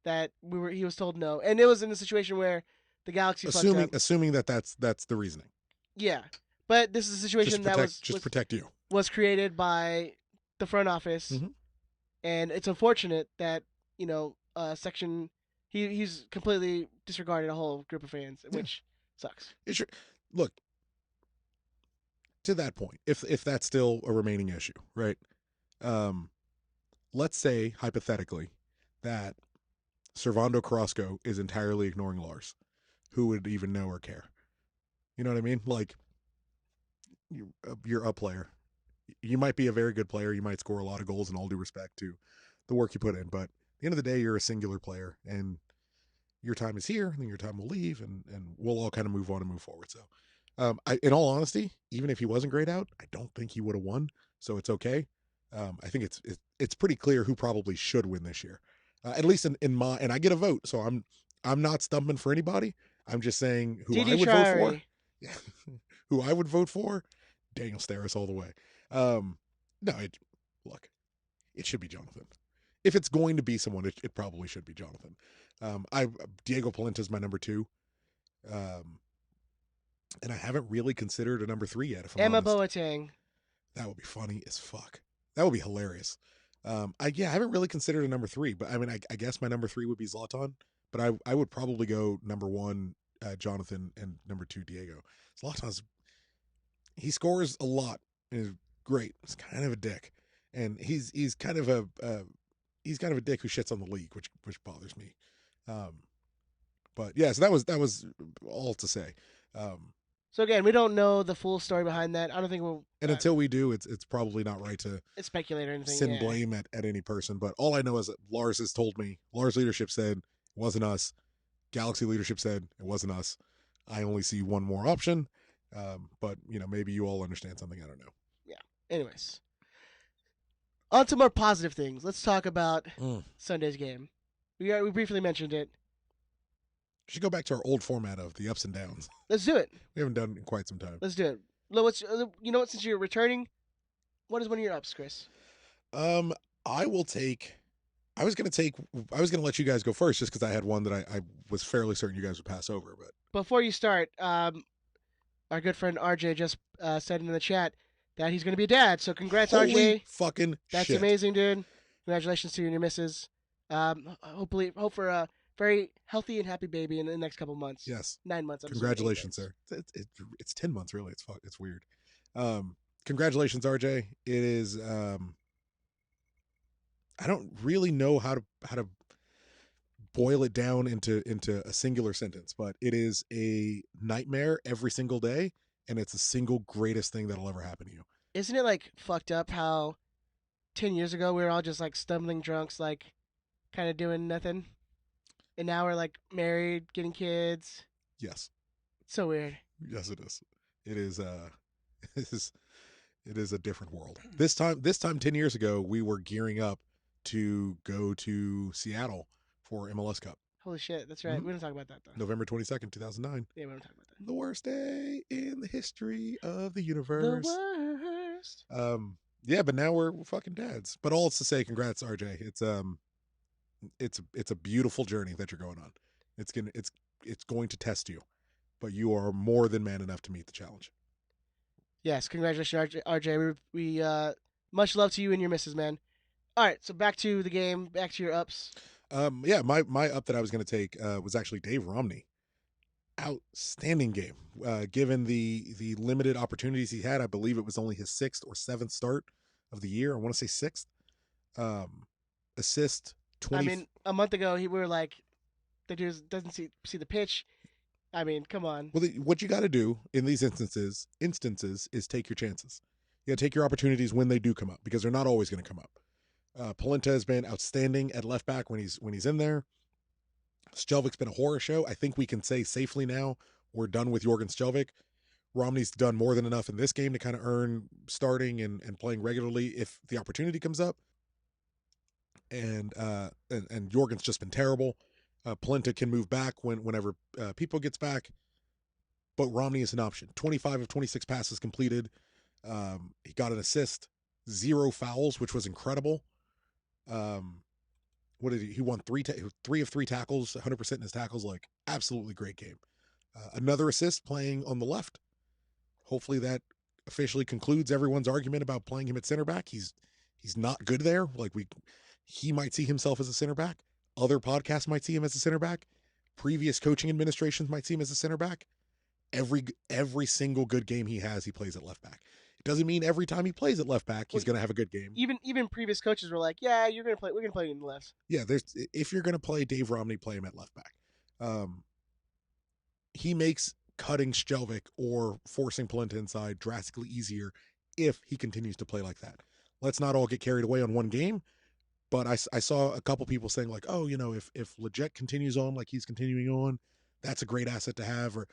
Speaker 3: that he was told no, and it was in a situation where the Galaxy
Speaker 1: assuming that's the reasoning.
Speaker 3: Yeah, but this is a situation
Speaker 1: protect you.
Speaker 3: Was created by the front office, and it's unfortunate that section he's completely disregarded a whole group of fans, which sucks.
Speaker 1: Look, to that point, if that's still a remaining issue, right? Let's say hypothetically that Servando Carrasco is entirely ignoring Lars. Who would even know or care? You know what I mean? Like, you're a player. You might be a very good player. You might score a lot of goals, in all due respect to the work you put in. But at the end of the day, you're a singular player, and your time is here, and then your time will leave, and we'll all kind of move on and move forward. So, in all honesty, even if he wasn't grayed out, I don't think he would have won. So it's okay. I think it's pretty clear who probably should win this year, at least in my, and I get a vote, so I'm not stumping for anybody. I'm just saying who I would vote for. Yeah. Who I would vote for, Daniel Steris all the way. Look, it should be Jonathan. If it's going to be someone, it probably should be Jonathan. Diego Polenta's my number 2. And I haven't really considered a number 3 yet. If I'm
Speaker 3: Emma
Speaker 1: honest.
Speaker 3: Boateng.
Speaker 1: That would be funny as fuck. That would be hilarious. I haven't really considered a number 3, but I mean, I guess my number 3 would be Zlatan, but I would probably go number 1, Jonathan, and number 2, Diego. Zlatan's he scores a lot and is great. He's kind of a dick, and he's kind of a dick who shits on the league, which bothers me. But yeah, so that was all to say.
Speaker 3: So again, we don't know the full story behind that. I don't think we'll.
Speaker 1: And until we do, it's probably not right to
Speaker 3: speculate or anything.
Speaker 1: Send blame at any person. But all I know is that Lars has told me. Lars leadership said it wasn't us. Galaxy leadership said it wasn't us. I only see one more option. But maybe you all understand something I don't know.
Speaker 3: Yeah. Anyways, on to more positive things. Let's talk about Sunday's game. We briefly mentioned it.
Speaker 1: We should go back to our old format of the ups and downs.
Speaker 3: Let's do it.
Speaker 1: We haven't done it in quite some time.
Speaker 3: Let's do it. You know what? Since you're returning, what is one of your ups, Chris?
Speaker 1: I will take. I was gonna let you guys go first, just because I had one that I was fairly certain you guys would pass over. But
Speaker 3: before you start, our good friend RJ just said in the chat that he's gonna be a dad. So congrats,
Speaker 1: Holy
Speaker 3: RJ!
Speaker 1: Fucking
Speaker 3: that's
Speaker 1: shit.
Speaker 3: Amazing, dude. Congratulations to you and your missus. Hope for a very healthy and happy baby in the next couple months.
Speaker 1: Yes.
Speaker 3: 9 months.
Speaker 1: Congratulations, sir. It's 10 months, really. It's weird. Congratulations, RJ. It is. I don't really know how to boil it down into a singular sentence, but it is a nightmare every single day, and it's the single greatest thing that'll ever happen to you.
Speaker 3: Isn't it like fucked up how 10 years ago we were all just like stumbling drunks, like kind of doing nothing? And now we're like married, getting kids.
Speaker 1: Yes.
Speaker 3: It's so weird.
Speaker 1: Yes, it is. It is. It is a different world. This time 10 years ago, we were gearing up to go to Seattle for MLS Cup.
Speaker 3: Holy shit, that's right. Mm-hmm. We don't talk about that though.
Speaker 1: November 22nd, 2009.
Speaker 3: Yeah, we don't talk about that.
Speaker 1: The worst day in the history of the universe.
Speaker 3: The worst.
Speaker 1: Yeah, but now we're fucking dads. But all it's to say, congrats, RJ. It's a beautiful journey that you're going on. It's going to test you, but you are more than man enough to meet the challenge.
Speaker 3: Yes, congratulations, RJ. We much love to you and your missus, man. All right, so back to the game, back to your ups.
Speaker 1: Yeah, my up that I was going to take was actually Dave Romney. Outstanding game. Given the limited opportunities he had, I believe it was only his 6th or 7th start of the year. I want to say 6th. Assist. 20.
Speaker 3: I mean, a month ago we were like, the dude doesn't see the pitch. I mean, come on.
Speaker 1: Well, what you got to do in these instances is take your chances. You got to take your opportunities when they do come up, because they're not always going to come up. Polenta has been outstanding at left back when he's in there. Skjelvik's been a horror show. I think we can say safely now we're done with Jorgen Skjelvik. Romney's done more than enough in this game to kind of earn starting and playing regularly if the opportunity comes up. And Jorgen's just been terrible. Polenta can move back whenever Pipo gets back, but Romney is an option. 25 of 26 passes completed. He got an assist, 0 fouls, which was incredible. What did he won 3 of 3 tackles, 100% in his tackles. Like, absolutely great game. Another assist playing on the left. Hopefully that officially concludes everyone's argument about playing him at center back. He's not good there. Like, he might see himself as a center back. Other podcasts might see him as a center back. Previous coaching administrations might see him as a center back. Every single good game he has, he plays at left back. It doesn't mean every time he plays at left back, he's going to have a good game.
Speaker 3: Even previous coaches were like, yeah, we're going to play in the left.
Speaker 1: Yeah, if you're going to play Dave Romney, play him at left back. He makes cutting Skjelvik or forcing Polenta inside drastically easier if he continues to play like that. Let's not all get carried away on one game. But I saw a couple people saying like, oh, if Leggett continues on like he's continuing on, that's a great asset to have. Or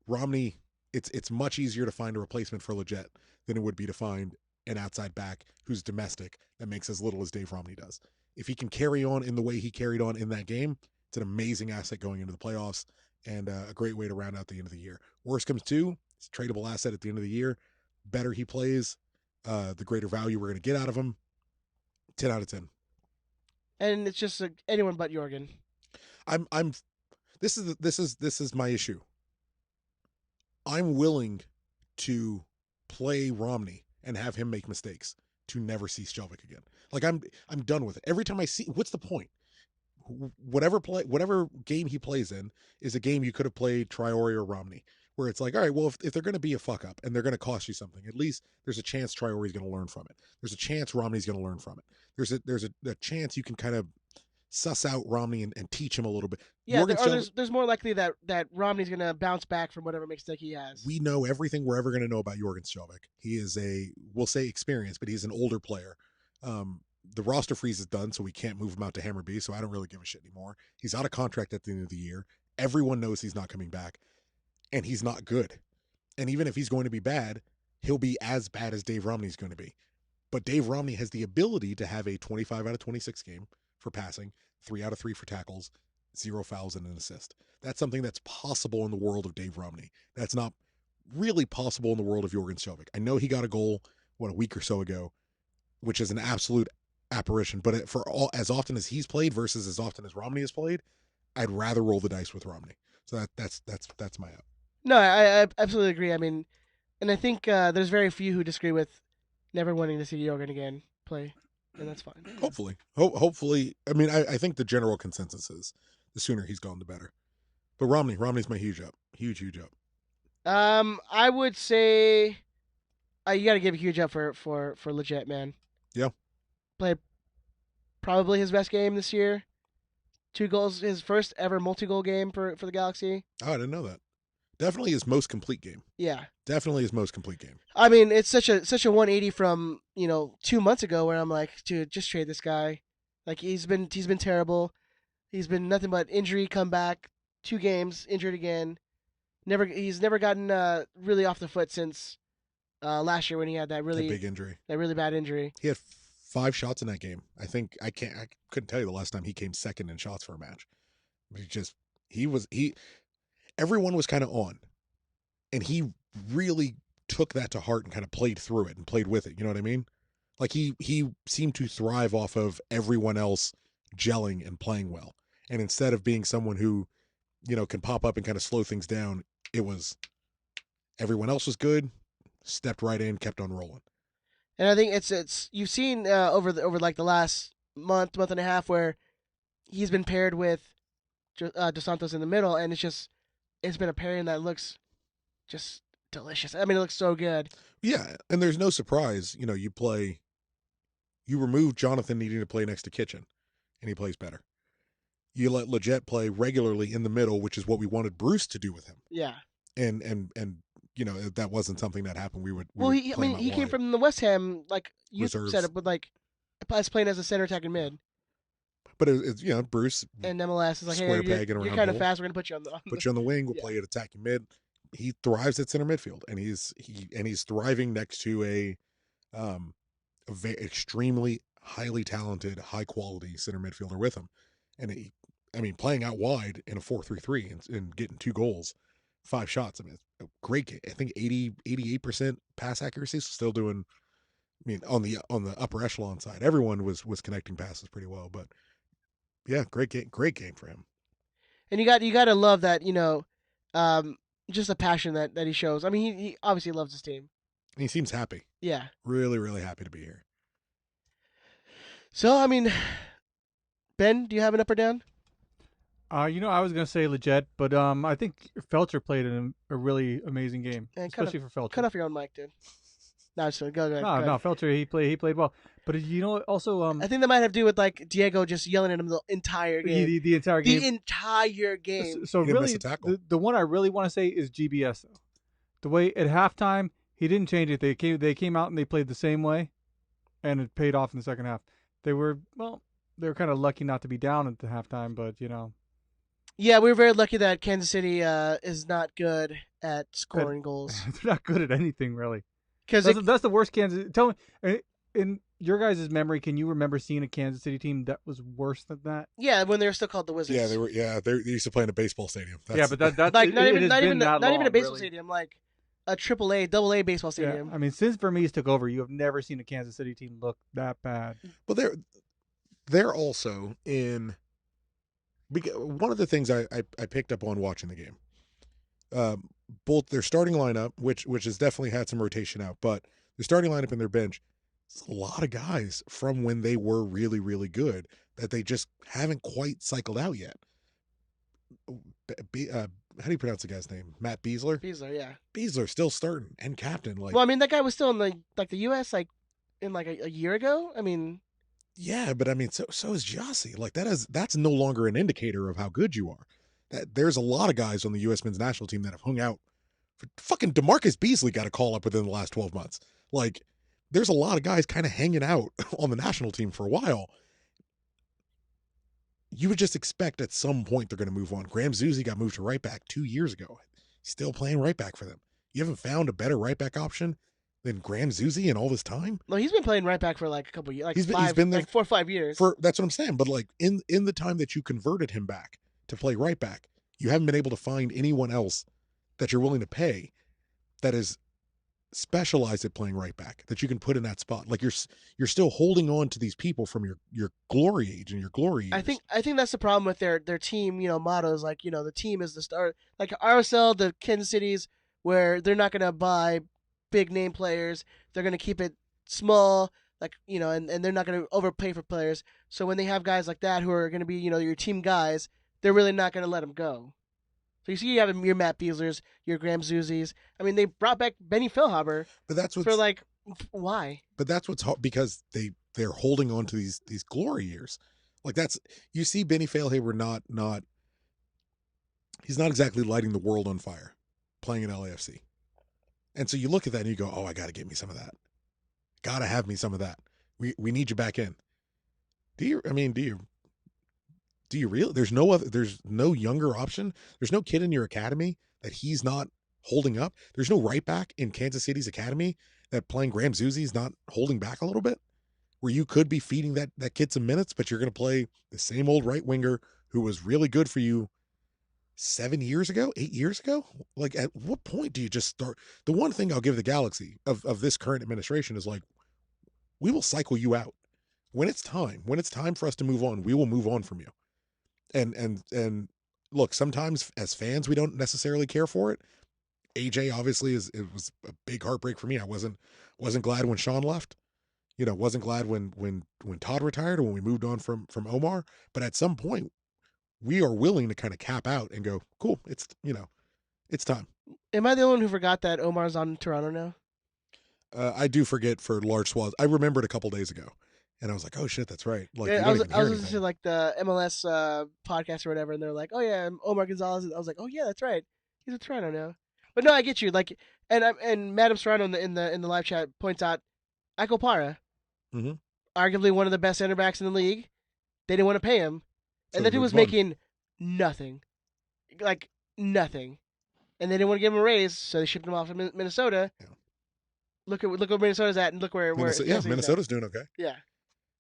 Speaker 1: Romney, it's much easier to find a replacement for Leggett than it would be to find an outside back who's domestic that makes as little as Dave Romney does. If he can carry on in the way he carried on in that game, it's an amazing asset going into the playoffs and a great way to round out the end of the year. Worst comes to, it's a tradable asset at the end of the year. Better he plays, the greater value we're going to get out of him. 10 out of 10.
Speaker 3: And it's just anyone but Jorgen.
Speaker 1: This is my issue. I'm willing to play Romney and have him make mistakes to never see Skjelvik again. Like I'm done with it. Every time I see, what's the point? Whatever game he plays in is a game you could have played Traore or Romney. where it's like, all right, well, if they're going to be a fuck up and they're going to cost you something, at least there's a chance Traore's going to learn from it. There's a chance Romney's going to learn from it. There's a chance you can kind of suss out Romney and teach him a little bit.
Speaker 3: Yeah, there's more likely that Romney's going to bounce back from whatever mistake he has.
Speaker 1: We know everything we're ever going to know about Jorgen Stovik. He is we'll say experienced, but he's an older player. The roster freeze is done, so we can't move him out to Hammer B, so I don't really give a shit anymore. He's out of contract at the end of the year. Everyone knows he's not coming back, and he's not good. And even if he's going to be bad, he'll be as bad as Dave Romney's going to be. But Dave Romney has the ability to have a 25 out of 26 game for passing, 3 out of 3 for tackles, 0 fouls, and an assist. That's something that's possible in the world of Dave Romney. That's not really possible in the world of Jorgen Stovik. I know he got a goal, a week or so ago, which is an absolute apparition, but for all as often as he's played versus as often as Romney has played, I'd rather roll the dice with Romney. So that's my out.
Speaker 3: No, I absolutely agree. I mean, and I think there's very few who disagree with never wanting to see Jorgen again play, and that's fine.
Speaker 1: Hopefully. I mean, I think the general consensus is the sooner he's gone, the better. But Romney's my huge up. Huge up.
Speaker 3: I would say you got to give a huge up for Legit, man.
Speaker 1: Yeah.
Speaker 3: Played probably his best game this year. 2 goals, his first ever multi-goal game for the Galaxy.
Speaker 1: Oh, I didn't know that. Definitely his most complete game.
Speaker 3: Yeah.
Speaker 1: Definitely his most complete game.
Speaker 3: I mean, it's such a 180 from, 2 months ago where I'm like, dude, just trade this guy. Like he's been terrible. He's been nothing but injury, comeback, 2 games, injured again. He's never gotten really off the foot since last year when he had that
Speaker 1: big injury.
Speaker 3: That really bad injury.
Speaker 1: He had 5 shots in that game. I couldn't tell you the last time he came second in shots for a match. Everyone was kind of on, and he really took that to heart and kind of played through it and played with it. You know what I mean? Like he seemed to thrive off of everyone else gelling and playing well. And instead of being someone who, can pop up and kind of slow things down, it was everyone else was good, stepped right in, kept on rolling.
Speaker 3: And I think it's you've seen over like the last month and a half where he's been paired with Dos Santos in the middle, and it's been a pairing that looks just delicious. I mean, it looks so good.
Speaker 1: Yeah, and there's no surprise. You remove Jonathan needing to play next to Kitchen, and he plays better. You let Legit play regularly in the middle, which is what we wanted Bruce to do with him.
Speaker 3: Yeah.
Speaker 1: And that wasn't something that happened.
Speaker 3: He came from the West Ham youth
Speaker 1: Reserves.
Speaker 3: setup with us playing as a center attacking mid.
Speaker 1: But it's Bruce
Speaker 3: and MLS is like,
Speaker 1: square
Speaker 3: hey,
Speaker 1: peg and
Speaker 3: you're
Speaker 1: around
Speaker 3: kind of
Speaker 1: goal.
Speaker 3: fast. We're gonna put you on the
Speaker 1: wing. We'll play you at attacking mid. He thrives at center midfield, and he's thriving next to a extremely highly talented, high quality center midfielder with him. And playing out wide in a 4-3-3 and getting 2 goals, 5 shots. I mean, it's a great game. I think 88% pass accuracy. So still doing. On the upper echelon side, everyone was connecting passes pretty well. But yeah, great game for him.
Speaker 3: And you got to love that, just the passion that he shows. I mean, he obviously loves his team.
Speaker 1: And he seems happy.
Speaker 3: Yeah.
Speaker 1: Really, really happy to be here.
Speaker 3: So, I mean, Ben, do you have an up or down?
Speaker 4: I was going to say Legit, but I think Felcher played a really amazing game, especially for Felcher.
Speaker 3: Cut off your own mic, dude. No, just go ahead.
Speaker 4: No, Felcher, he played well. But also
Speaker 3: I think that might have to do with Diego just yelling at him the entire game.
Speaker 4: The entire game.
Speaker 3: The entire game.
Speaker 4: So really, the one I really want to say is GBS though. The way at halftime he didn't change it. They came out and they played the same way, and it paid off in the second half. They were kind of lucky not to be down at the halftime, but
Speaker 3: Yeah, we were very lucky that Kansas City is not good at scoring goals.
Speaker 4: They're not good at anything really.
Speaker 3: Because
Speaker 4: that's the worst Kansas. Tell me, in your guys' memory, can you remember seeing a Kansas City team that was worse than that?
Speaker 3: Yeah, when they were still called the Wizards.
Speaker 1: Yeah, they were. Yeah, they used to play in a baseball stadium.
Speaker 4: But that's
Speaker 3: not even a baseball
Speaker 4: really.
Speaker 3: stadium, like a AAA, AA baseball stadium.
Speaker 4: Yeah, I mean, since Vermees took over, you have never seen a Kansas City team look that bad.
Speaker 1: Well, they're also in. One of the things I picked up on watching the game, both their starting lineup, which has definitely had some rotation out, but their starting lineup and their bench, it's a lot of guys from when they were really, really good that they just haven't quite cycled out yet. how do you pronounce the guy's name? Matt Beasler.
Speaker 3: Yeah.
Speaker 1: Beasler still starting and captain. Like,
Speaker 3: Well, I mean, that guy was still in the U.S. in a year ago. I mean,
Speaker 1: yeah, but I mean, so is Jossie. Like that's no longer an indicator of how good you are. There's a lot of guys on the U.S. men's national team that have hung out. Fucking DeMarcus Beasley got a call up within the last 12 months. Like, there's a lot of guys kind of hanging out on the national team for a while. You would just expect at some point they're going to move on. Graham Zusi got moved to right back 2 years ago. He's still playing right back for them. You haven't found a better right back option than Graham Zusi in all this time?
Speaker 3: No, he's been playing right back for like a couple years. Like
Speaker 1: He's been there
Speaker 3: like 4 or 5 years.
Speaker 1: That's what I'm saying. But like in the time that you converted him back to play right back, you haven't been able to find anyone else that you're willing to pay that is specialized at playing right back that you can put in that spot. Like you're still holding on to these people from your glory age and your glory years.
Speaker 3: I think that's the problem with their team, mottos. Like, the team is the star. Like RSL, the Kansas Cities, where they're not going to buy big name players. They're going to keep it small, like, and they're not going to overpay for players. So when they have guys like that who are going to be, your team guys, they're really not going to let them go. So you see, you have your Matt Beaslers, your Graham Zuzis. I mean, they brought back Benny Feilhaber,
Speaker 1: but that's
Speaker 3: for like, why?
Speaker 1: But that's what's hard, because they're holding on to these glory years. Like you see Benny Feilhaber not he's not exactly lighting the world on fire playing in LAFC. And so you look at that and you go, oh, I got to get me some of that. Got to have me some of that. We need you back in. Do you really? There's no younger option. There's no kid in your academy that he's not holding up. There's no right back in Kansas City's academy that playing Graham Zusi's not holding back a little bit, where you could be feeding that kid some minutes, but you're going to play the same old right winger who was really good for you 8 years ago. Like, at what point do you just start? The one thing I'll give the Galaxy of this current administration is like, we will cycle you out when it's time for us to move on. We will move on from you. And look, sometimes as fans, we don't necessarily care for it. AJ obviously it was a big heartbreak for me. I wasn't glad when Sean left, wasn't glad when Todd retired or when we moved on from Omar. But at some point we are willing to kind of cap out and go, cool. It's time.
Speaker 3: Am I the only one who forgot that Omar's on Toronto now?
Speaker 1: I do forget for large swaths. I remembered a couple days ago. And I was like, oh shit, that's right. Like,
Speaker 3: yeah, I was listening to like the MLS podcast or whatever, and they're like, oh yeah, Omar Gonzalez. I was like, oh yeah, that's right, he's in Toronto now. But no, I get you. Like, and Madam Serrano in the live chat points out, Iko Para, arguably one of the best center backs in the league. They didn't want to pay him, and that dude was making nothing, like nothing, and they didn't want to give him a raise, so they shipped him off to Minnesota. Yeah. Look where Minnesota's at, and look where
Speaker 1: Minnesota's doing okay.
Speaker 3: Yeah.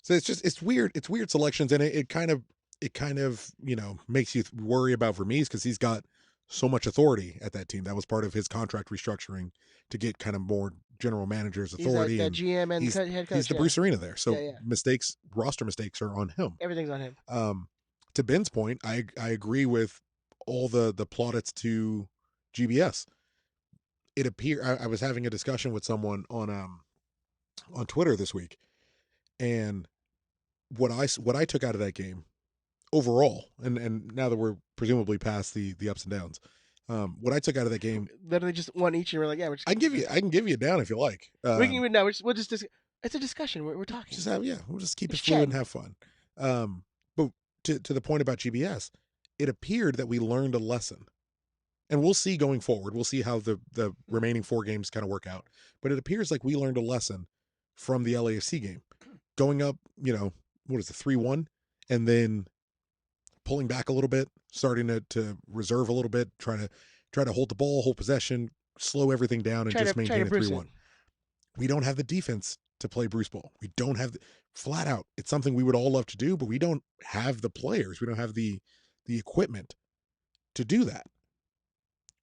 Speaker 1: So it's weird. It's weird selections, and it kind of makes you worry about Vermees because he's got so much authority at that team. That was part of his contract restructuring to get kind of more general managers authority.
Speaker 3: He's like the GM and head coach.
Speaker 1: He's the Bruce Arena there. So roster mistakes are on him.
Speaker 3: Everything's on him.
Speaker 1: To Ben's point, I agree with all the plaudits to GBS. It appeared I was having a discussion with someone on Twitter this week, and what I took out of that game overall, and now that we're presumably past the ups and downs, what I took out of that game,
Speaker 3: literally just one each, and we're like, yeah,
Speaker 1: I can give you a down if you like.
Speaker 3: We can no, we'll just it's a discussion. We're talking.
Speaker 1: We'll just keep it fluid and have fun. But to the point about GBS, it appeared that we learned a lesson, and we'll see going forward. We'll see how the remaining 4 games kind of work out. But it appears like we learned a lesson from the LAFC game, going up, what is it, 3-1, and then pulling back a little bit, starting to reserve a little bit, try to hold the ball, hold possession, slow everything down, and just maintain a 3-1. We don't have the defense to play Bruce ball. We don't have flat out. It's something we would all love to do, but we don't have the players. We don't have the equipment to do that.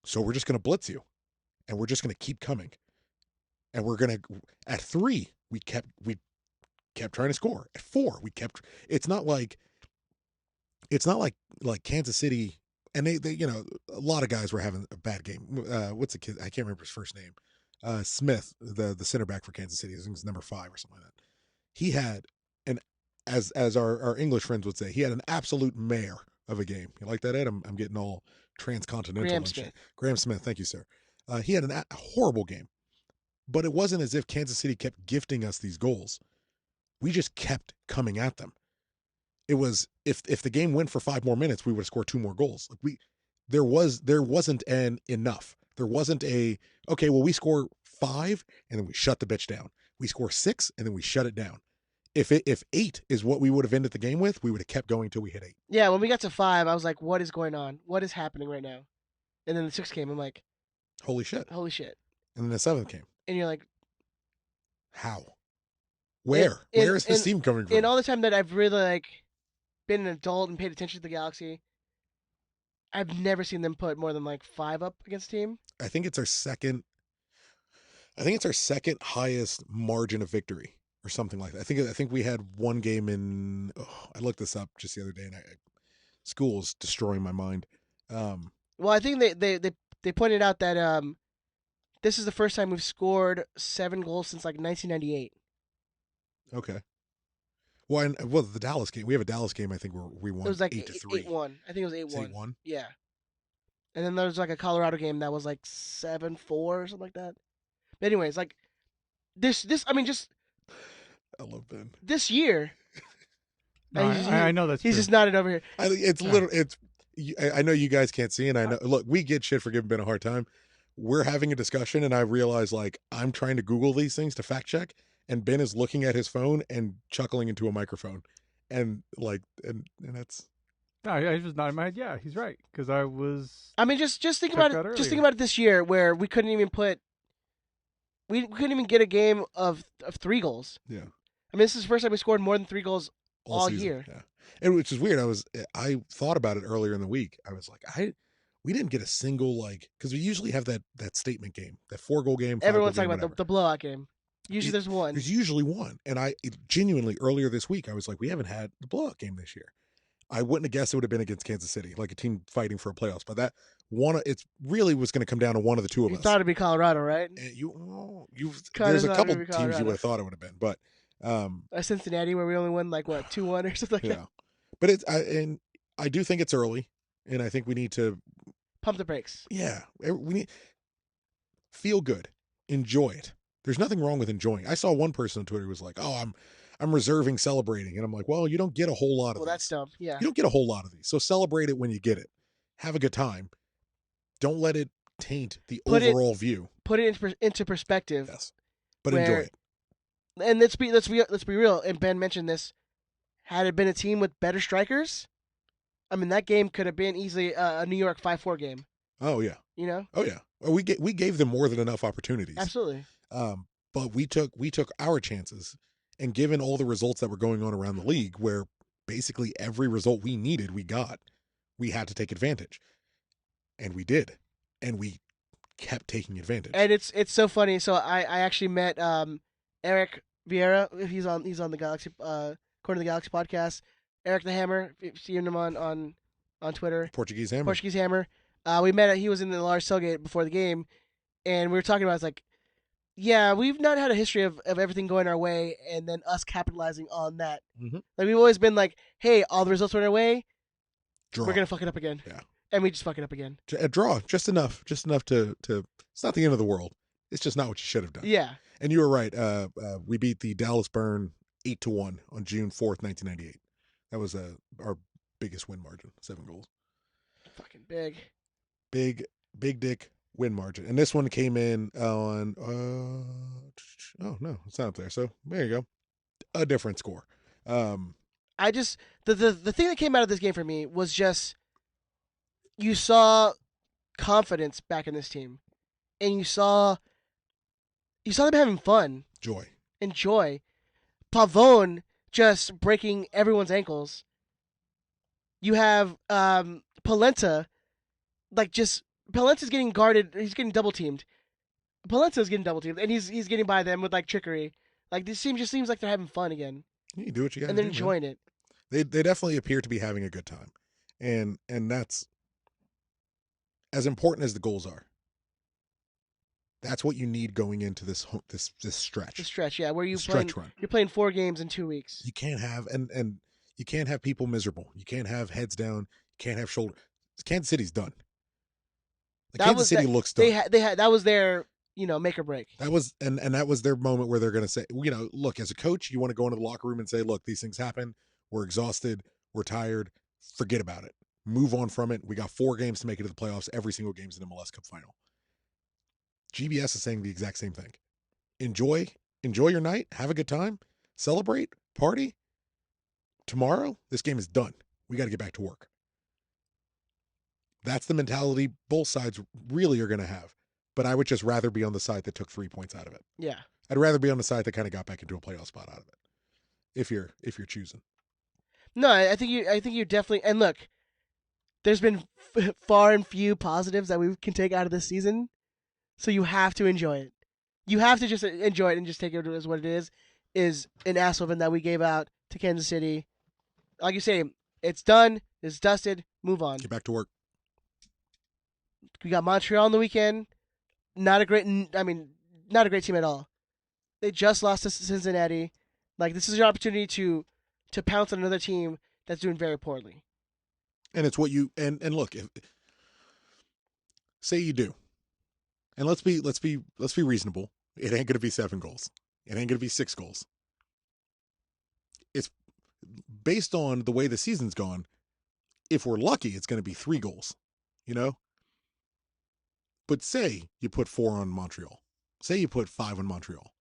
Speaker 1: So we're just going to blitz you, and we're just going to keep coming. And we're going to, at 3, we kept trying to score. At 4, it's not like Kansas City, and they a lot of guys were having a bad game. What's the kid? I can't remember his first name. Smith, the center back for Kansas City. I think it's number 5 or something like that. He had as our English friends would say, he had an absolute mare of a game. You like that, Ed? I'm getting all transcontinental
Speaker 3: Graham
Speaker 1: and
Speaker 3: Smith.
Speaker 1: shit. Graham Smith, thank you, sir. He had a horrible game, but it wasn't as if Kansas City kept gifting us these goals. We just kept coming at them. It was if the game went for 5 more minutes, we would have scored 2 more goals. Like there wasn't an enough. There wasn't a okay. Well, we score 5 and then we shut the bitch down. We score 6 and then we shut it down. If 8 is what we would have ended the game with, we would have kept going till we hit 8.
Speaker 3: Yeah, when we got to 5, I was like, "What is going on? What is happening right now?" And then the 6 came. I'm like,
Speaker 1: Holy shit!
Speaker 3: "Holy shit!"
Speaker 1: And then the 7th came.
Speaker 3: And you're like,
Speaker 1: How? Where is this team coming from?
Speaker 3: in all the time that I've really like been an adult and paid attention to the Galaxy, I've never seen them put more than like 5 up against a team.
Speaker 1: I think it's our second highest margin of victory or something like that. I think we had one game in. I looked this up just the other day, and school is destroying my mind.
Speaker 3: Well, I think they pointed out that this is the first time we've scored 7 goals since like 1998.
Speaker 1: Okay. Well, the Dallas game. We have a Dallas game. I think where we won.
Speaker 3: It was like
Speaker 1: 8-3.
Speaker 3: 8-1. I think it was 8-1.
Speaker 1: 8-1.
Speaker 3: Yeah. And then there was like a Colorado game that was like 7-4 or something like that. But anyways, like this I mean just
Speaker 1: I love Ben.
Speaker 3: this year.
Speaker 4: No, I know that's
Speaker 3: he's
Speaker 4: true.
Speaker 3: just nodded over here.
Speaker 1: I know you guys can't see, and I know. Look, we get shit for giving Ben a hard time. We're having a discussion, and I realize like I'm trying to Google these things to fact check, and Ben is looking at his phone and chuckling into a microphone, and that's.
Speaker 4: No, I was nodding my head. Yeah, he's right because I was.
Speaker 3: I mean, just think about it. Just think about it this year, where we couldn't even get a game of 3 goals.
Speaker 1: Yeah.
Speaker 3: I mean, this is the first time we scored more than 3 goals all
Speaker 1: season.
Speaker 3: year.
Speaker 1: Yeah. And which is weird. I thought about it earlier in the week. I was like, we didn't get a single because we usually have that statement game, that 4-goal game.
Speaker 3: Everyone's
Speaker 1: game,
Speaker 3: talking about the blowout game. Usually there's one.
Speaker 1: There's usually one. And genuinely earlier this week, I was like, we haven't had the blowout game this year. I wouldn't have guessed it would have been against Kansas City, like a team fighting for a playoffs. But that it really was going to come down to one of the two of us.
Speaker 3: You thought it'd be Colorado, right?
Speaker 1: There's a couple teams you would have thought it would have been, but
Speaker 3: Cincinnati, where we only won like 2-1 or something like that.
Speaker 1: But I do think it's early, and I think we need to
Speaker 3: pump the brakes.
Speaker 1: Yeah, we need feel good, enjoy it. There's nothing wrong with enjoying. I saw one person on Twitter who was like, "Oh, I'm reserving celebrating," and I'm like, "Well, you don't get a whole lot of
Speaker 3: Well, that's dumb. Yeah,
Speaker 1: you don't get a whole lot of these. So celebrate it when you get it. Have a good time. Don't let it taint the overall view.
Speaker 3: Put it into perspective.
Speaker 1: Yes, but enjoy it.
Speaker 3: And let's be real. And Ben mentioned this. Had it been a team with better strikers, I mean, that game could have been easily a New York 5-4 game.
Speaker 1: Oh yeah.
Speaker 3: You know.
Speaker 1: Oh yeah. We gave them more than enough opportunities.
Speaker 3: Absolutely.
Speaker 1: But we took our chances, and given all the results that were going on around the league, where basically every result we needed, we got, we had to take advantage, and we did, and we kept taking advantage.
Speaker 3: And it's so funny. So I actually met Eric Vieira. He's on the Galaxy Corner of the Galaxy podcast. Eric the Hammer. If you've seen him on Twitter.
Speaker 1: Portuguese Hammer.
Speaker 3: Portuguese Hammer. We met. He was in the large tailgate before the game, and we were talking about. It's like, yeah, we've not had a history of everything going our way, and then us capitalizing on that.
Speaker 1: Mm-hmm.
Speaker 3: Like we've always been like, hey, all the results went our way.
Speaker 1: Draw.
Speaker 3: We're gonna fuck it up again.
Speaker 1: Yeah.
Speaker 3: And we just fuck it up again.
Speaker 1: A draw, just enough to. It's not the end of the world. It's just not what you should have done.
Speaker 3: Yeah.
Speaker 1: And you were right. We beat the Dallas Burn 8-1 on June 4th, 1998. That was our biggest win margin, 7 goals.
Speaker 3: Fucking big.
Speaker 1: Big dick win margin. And this one came in on oh no, it's not up there. So there you go. A different score.
Speaker 3: I just the thing that came out of this game for me was just you saw confidence back in this team. And you saw them having fun. Joy. Pavone just breaking everyone's ankles. You have Polenta, Polenta's getting guarded. He's getting double teamed. Polenta's getting double teamed, and he's getting by them with like trickery. Like this team just seems like they're having fun again.
Speaker 1: You do what you got,
Speaker 3: and they're enjoying it.
Speaker 1: They definitely appear to be having a good time, and that's as important as the goals are. That's what you need going into this stretch.
Speaker 3: The stretch, yeah, where you're playing 4 games in 2 weeks.
Speaker 1: You can't have and you can't have people miserable. You can't have heads down. Can't have shoulder. Kansas City's done.
Speaker 3: That
Speaker 1: Kansas
Speaker 3: was
Speaker 1: City
Speaker 3: that-
Speaker 1: looks done.
Speaker 3: They had that was their make or break.
Speaker 1: That was and that was their moment where they're going to say, look, as a coach, you want to go into the locker room and say, look, these things happen. We're exhausted. We're tired. Forget about it. Move on from it. We got 4 games to make it to the playoffs. Every single game's an MLS Cup final. GBS is saying the exact same thing. Enjoy your night. Have a good time. Celebrate. Party. Tomorrow, this game is done. We got to get back to work. That's the mentality both sides really are going to have. But I would just rather be on the side that took 3 points out of it.
Speaker 3: Yeah.
Speaker 1: I'd rather be on the side that kind of got back into a playoff spot out of it. If you're choosing.
Speaker 3: No, I think you definitely. And look, there's been far and few positives that we can take out of this season, so you have to enjoy it. You have to just enjoy it and just take it as what it is an ass whooping that we gave out to Kansas City. Like you say, it's done. It's dusted. Move on.
Speaker 1: Get back to work.
Speaker 3: We got Montreal on the weekend. Not a great team at all. They just lost to Cincinnati. Like, this is your opportunity to pounce on another team that's doing very poorly.
Speaker 1: And it's what you and look, if say you do. And let's be reasonable. It ain't going to be 7 goals. It ain't going to be 6 goals. It's based on the way the season's gone. If we're lucky, it's going to be 3 goals, But say you put 4 on Montreal. Say you put 5 on Montreal.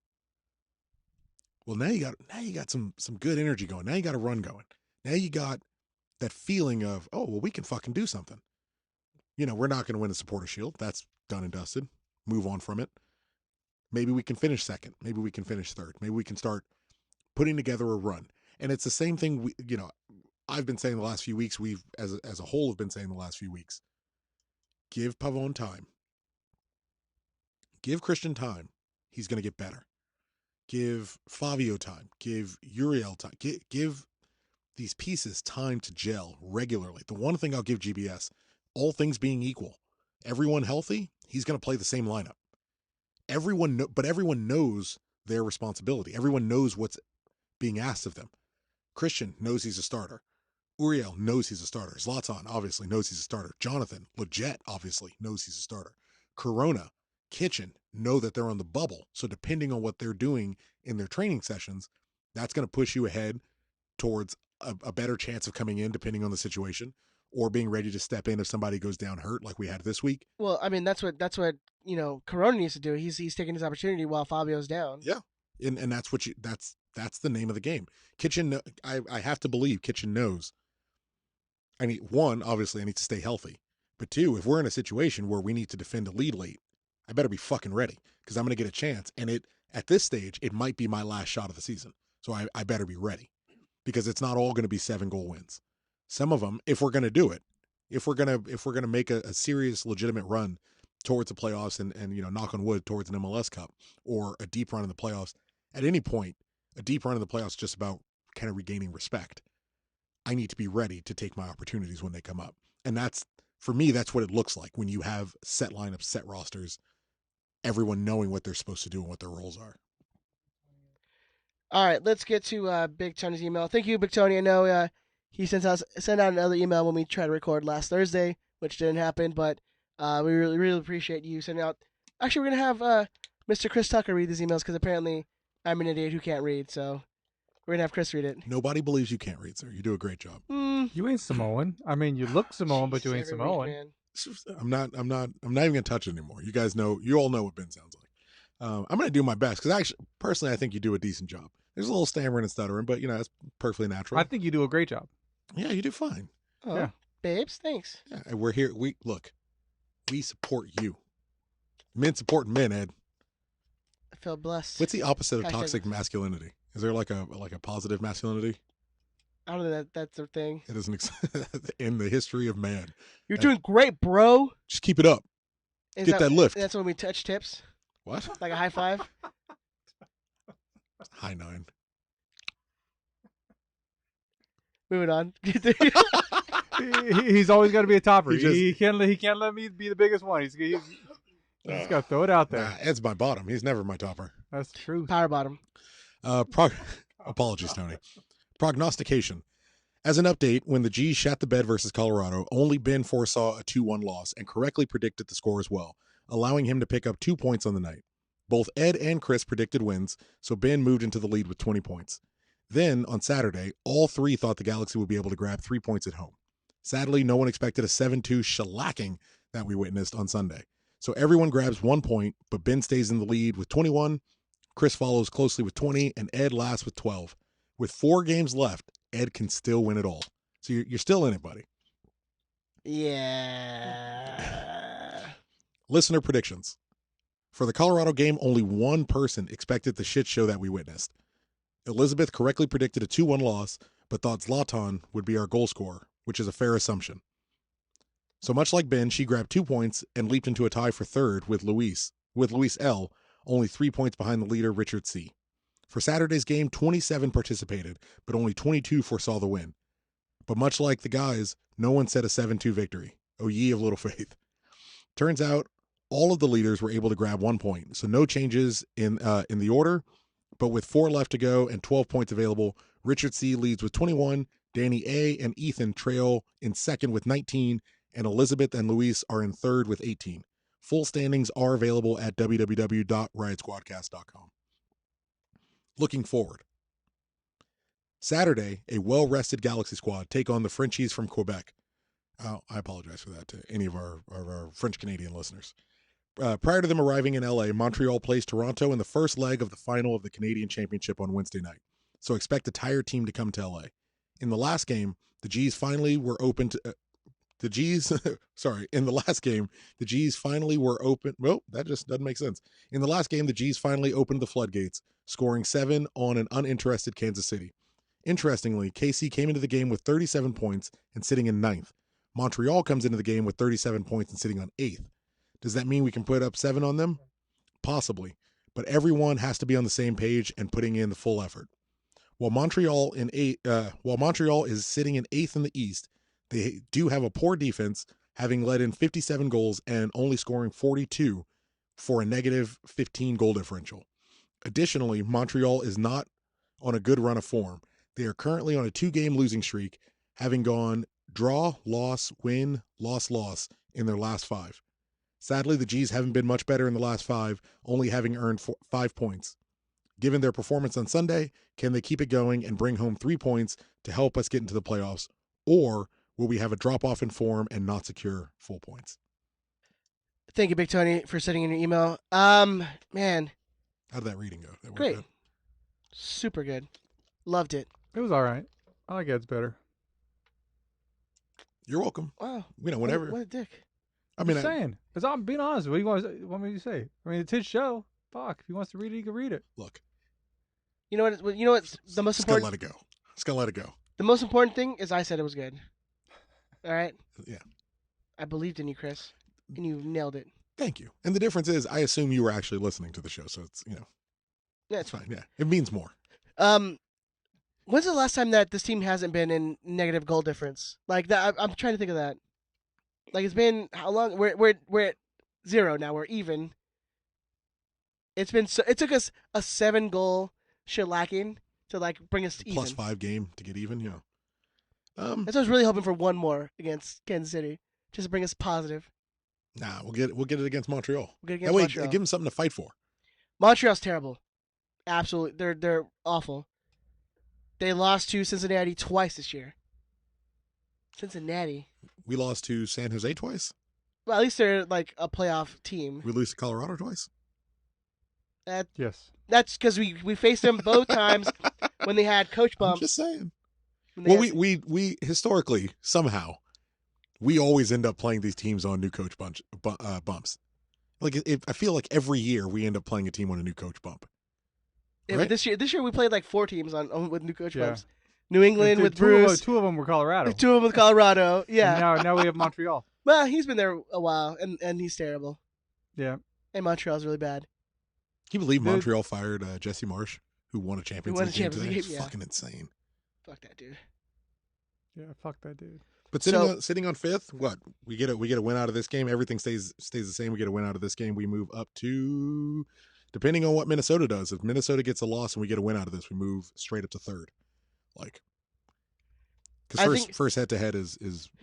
Speaker 1: Well, now you got some good energy going. Now you got a run going. Now you got that feeling of, oh, well, we can fucking do something. We're not going to win the Supporter Shield. That's done and dusted. Move on from it. Maybe we can finish second. Maybe we can finish third. Maybe we can start putting together a run. And it's the same thing I've been saying the last few weeks. We've as a whole have been saying the last few weeks. Give Pavone time. Give Christian time. He's going to get better. Give Fabio time. Give Uriel time. Give these pieces time to gel regularly. The one thing I'll give GBS, all things being equal, everyone healthy, he's going to play the same lineup. But everyone knows their responsibility. Everyone knows what's being asked of them. Christian knows he's a starter. Uriel knows he's a starter. Zlatan obviously knows he's a starter. Jonathan, legit, obviously knows he's a starter. Corona, Kitchen know that they're on the bubble. So depending on what they're doing in their training sessions, that's going to push you ahead towards a better chance of coming in, depending on the situation, or being ready to step in if somebody goes down hurt like we had this week.
Speaker 3: Well, I mean, that's what Corona needs to do. He's taking his opportunity while Fabio's down.
Speaker 1: Yeah, and that's that's the name of the game. Kitchen, I have to believe Kitchen knows. I mean, 1, obviously I need to stay healthy, but 2, if we're in a situation where we need to defend a lead late, I better be fucking ready because I'm going to get a chance. And at this stage, it might be my last shot of the season. So I better be ready because it's not all going to be 7-goal wins. Some of them, if we're going to do it, if we're going to make a serious, legitimate run towards the playoffs and knock on wood towards an MLS Cup or a deep run in the playoffs, at any point, a deep run in the playoffs is just about kind of regaining respect. I need to be ready to take my opportunities when they come up. And for me, that's what it looks like when you have set lineups, set rosters, everyone knowing what they're supposed to do and what their roles are.
Speaker 3: All right, let's get to Big Tony's email. Thank you, Big Tony. I know he sent out another email when we tried to record last Thursday, which didn't happen, but we really appreciate you sending out. Actually, we're going to have Mr. Chris Tucker read these emails because apparently I'm an idiot who can't read, so we're going to have Chris read it.
Speaker 1: Nobody believes you can't read, sir. You do a great job.
Speaker 4: You ain't Samoan. I mean, you look Samoan, but you ain't Samoan.
Speaker 3: Week,
Speaker 1: I'm not even going to touch it anymore. You guys know, you all know what Ben sounds like. I'm going to do my best because personally, I think you do a decent job. There's a little stammering and stuttering, but it's perfectly natural.
Speaker 4: I think you do a great job.
Speaker 1: Yeah, you do fine.
Speaker 3: Oh,
Speaker 4: Yeah.
Speaker 3: Babes, thanks.
Speaker 1: Yeah, we're here. We support you. Men support men, Ed.
Speaker 3: I feel blessed.
Speaker 1: What's the opposite of
Speaker 3: Hashtag-
Speaker 1: toxic masculinity? Is there like a positive masculinity?
Speaker 3: I don't know that's the thing.
Speaker 1: It isn't in the history of man.
Speaker 3: You're doing great, bro.
Speaker 1: Just keep it up.
Speaker 3: Is
Speaker 1: Get that lift.
Speaker 3: That's when we touch tips,
Speaker 1: What?
Speaker 3: like a high five.
Speaker 1: High 9.
Speaker 3: Moving on.
Speaker 4: He's always got to be a topper.
Speaker 1: He
Speaker 4: He can't let me be the biggest one. He's got to throw it out there.
Speaker 1: Nah, Ed's my bottom. He's never my topper.
Speaker 4: That's true.
Speaker 3: Power bottom.
Speaker 1: Apologies, Tony. Prognostication. As an update, when the G's shat the bed versus Colorado, only Ben foresaw a 2-1 loss and correctly predicted the score as well, allowing him to pick up 2 points on the night. Both Ed and Chris predicted wins, so Ben moved into the lead with 20 points. Then, on Saturday, all three thought the Galaxy would be able to grab 3 points at home. Sadly, no one expected a 7-2 shellacking that we witnessed on Sunday. So everyone grabs 1 point, but Ben stays in the lead with 21, Chris follows closely with 20, and Ed last with 12. With 4 games left, Ed can still win it all. So you're still in it, buddy.
Speaker 3: Yeah.
Speaker 1: Listener predictions. For the Colorado game, only one person expected the shit show that we witnessed. Elizabeth correctly predicted a 2-1 loss, but thought Zlatan would be our goal scorer, which is a fair assumption. So much like Ben, she grabbed 2 points and leaped into a tie for third with Luis L., only 3 points behind the leader, Richard C. For Saturday's game, 27 participated, but only 22 foresaw the win. But much like the guys, no one said a 7-2 victory. Oh, ye of little faith. Turns out, all of the leaders were able to grab 1 point, so no changes in the order. But with 4 left to go and 12 points available, Richard C. leads with 21, Danny A. and Ethan trail in second with 19, and Elizabeth and Luis are in third with 18. Full standings are available at www.riotsquadcast.com. Looking forward. Saturday, a well-rested Galaxy squad take on the Frenchies from Quebec. I apologize for that to any of our French-Canadian listeners. Prior to them arriving in LA, Montreal plays Toronto in the first leg of the final of the Canadian Championship on Wednesday night. So expect the entire team to come to LA. In the last game, the G's finally were open to... in the last game, the G's finally were open... Well, that just doesn't make sense. In the last game, the G's finally opened the floodgates, scoring 7 on an uninterested Kansas City. Interestingly, KC came into the game with 37 points and sitting in 9th. Montreal comes into the game with 37 points and sitting on 8th. Does that mean we can put up 7 on them? Possibly, but everyone has to be on the same page and putting in the full effort. While Montreal is sitting in 8th in the East, they do have a poor defense, having led in 57 goals and only scoring 42 for a negative 15 goal differential. Additionally, Montreal is not on a good run of form. They are currently on a 2-game losing streak, having gone draw, loss, win, loss in their last 5. Sadly, the G's haven't been much better in the last 5, only having earned 5 points. Given their performance on Sunday, can they keep it going and bring home 3 points to help us get into the playoffs? Or will we have a drop-off in form and not secure full points?
Speaker 3: Thank you, Big Tony, for sending in your email. Man.
Speaker 1: How did that reading go? That
Speaker 3: Great.
Speaker 1: good?
Speaker 3: Super good. Loved it.
Speaker 4: It was all right. I like Ed's better.
Speaker 1: You're welcome.
Speaker 3: Wow.
Speaker 1: Whatever.
Speaker 3: What a dick.
Speaker 1: I mean,
Speaker 4: I'm saying. I'm being honest. What do you want me to say? I mean, it's his show. Fuck. If he wants to read it, he can read it.
Speaker 1: look.
Speaker 3: You know what? You know what's the most
Speaker 1: Just gotta
Speaker 3: important?
Speaker 1: let it go. Just gotta let it go.
Speaker 3: The most important thing is I said it was good. All right.
Speaker 1: Yeah.
Speaker 3: I believed in you, Chris, and you nailed it.
Speaker 1: Thank you. And the difference is, I assume you were actually listening to the show, so it's
Speaker 3: Yeah,
Speaker 1: it's fine. Yeah, it means more.
Speaker 3: When's the last time that this team hasn't been in negative goal difference? Like that, I'm trying to think of that. Like it's been how long? We're at 0 now. We're even. It took us a 7-goal shellacking to like bring us even.
Speaker 1: +5 game to get even. Yeah.
Speaker 3: That's what I was really hoping for, one more against Kansas City, just to bring us positive.
Speaker 1: Nah, we'll get it against Montreal.
Speaker 3: We'll get it
Speaker 1: That
Speaker 3: against
Speaker 1: way,
Speaker 3: Montreal.
Speaker 1: give them something to fight for.
Speaker 3: Montreal's terrible. Absolutely, they're awful. They lost to Cincinnati twice this year. Cincinnati.
Speaker 1: We lost to San Jose twice.
Speaker 3: Well, at least they're like a playoff team.
Speaker 1: We lose to Colorado twice.
Speaker 4: Yes.
Speaker 3: That's because we faced them both times when they had coach
Speaker 1: I'm
Speaker 3: bumps.
Speaker 1: just saying.
Speaker 3: When
Speaker 1: Well,
Speaker 3: they
Speaker 1: we historically somehow we always end up playing these teams on new coach bumps. Like I feel like every year we end up playing a team on a new coach bump.
Speaker 3: Yeah,
Speaker 1: right?
Speaker 3: but this year we played like 4 teams on with new coach
Speaker 4: Yeah.
Speaker 3: bumps. New England with
Speaker 4: two
Speaker 3: Bruce.
Speaker 4: Two of them were Colorado.
Speaker 3: 2 of them with Colorado. Yeah.
Speaker 4: And now we have Montreal.
Speaker 3: Well, he's been there a while, and he's terrible.
Speaker 4: Yeah.
Speaker 3: And Montreal's really bad.
Speaker 1: Can you believe
Speaker 4: Dude.
Speaker 1: Montreal fired Jesse Marsh, who won a Champions
Speaker 3: won a
Speaker 1: League game
Speaker 3: Champions
Speaker 1: today?
Speaker 3: League,
Speaker 1: It's
Speaker 3: yeah.
Speaker 1: fucking insane.
Speaker 3: Fuck that dude.
Speaker 4: Yeah. Fuck that dude.
Speaker 1: But
Speaker 3: So-
Speaker 1: sitting on 5th, what we get a win out of this game. Everything stays the same. We get a win out of this game. We move up to, depending on what Minnesota does. If Minnesota gets a loss and we get a win out of this, we move straight up to 3rd. Like, Because first head to head is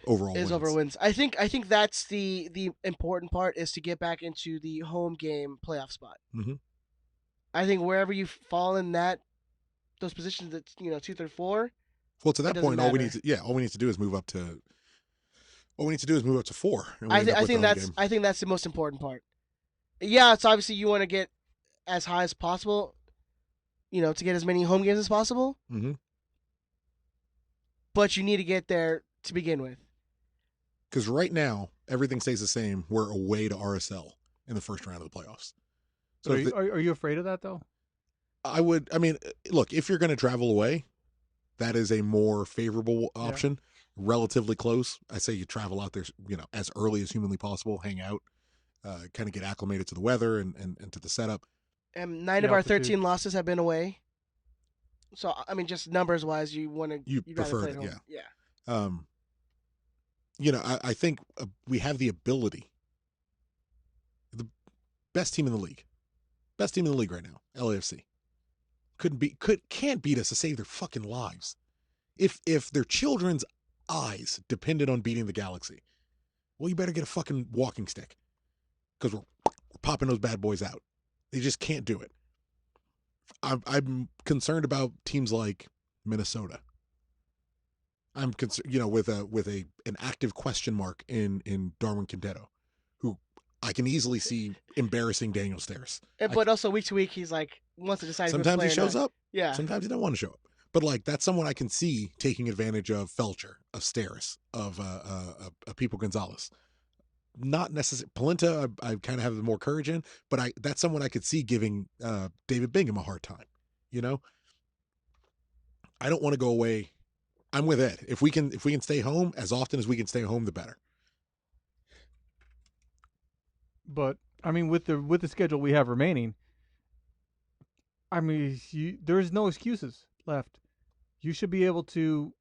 Speaker 1: overall
Speaker 3: is
Speaker 1: wins.
Speaker 3: over wins. I think that's the important part is to get back into the home game playoff spot.
Speaker 1: Mm-hmm.
Speaker 3: I think wherever you fall in those positions, that 2, 3, 4.
Speaker 1: Well, to that
Speaker 3: doesn't
Speaker 1: point, all we
Speaker 3: matter.
Speaker 1: need to do is move up to. All we need to do is move up to 4. And
Speaker 3: I think that's the most important part. Yeah, it's obviously you want to get as high as possible, to get as many home games as possible.
Speaker 1: Mm-hmm.
Speaker 3: But you need to get there to begin with.
Speaker 1: Because right now, everything stays the same. We're away to RSL in the first round of the playoffs.
Speaker 4: So are you afraid of that, though?
Speaker 1: Look, if you're going to travel away, that is a more favorable option. Yeah. Relatively close. I say you travel out there, as early as humanly possible, hang out, kind of get acclimated to the weather and to the setup.
Speaker 3: And 9 of our 13 losses have been away. So, just numbers-wise, you'd
Speaker 1: prefer
Speaker 3: play
Speaker 1: it,
Speaker 3: home.
Speaker 1: Yeah. I think we have the ability. The best team in the league right now, LAFC. Can't beat us to save their fucking lives. If their children's eyes depended on beating the Galaxy, well, you better get a fucking walking stick, because we're popping those bad boys out. They just can't do it. I'm concerned about teams like Minnesota. I'm concerned, with an active question mark in Darwin Quintero, who I can easily see embarrassing Daniel Steres.
Speaker 3: But also week to week, he's like wants to decide.
Speaker 1: Sometimes he shows up.
Speaker 3: Yeah.
Speaker 1: Sometimes he don't want to show up. But that's someone I can see taking advantage of Felcher, of Steres, of Pipo Gonzalez. Not necessarily Polenta. I kind of have more courage in, but that's someone I could see giving David Bingham a hard time. I don't want to go away. I'm with Ed. If we can stay home as often as we can stay home, the better.
Speaker 4: But with the schedule we have remaining, there's no excuses left. You should be able to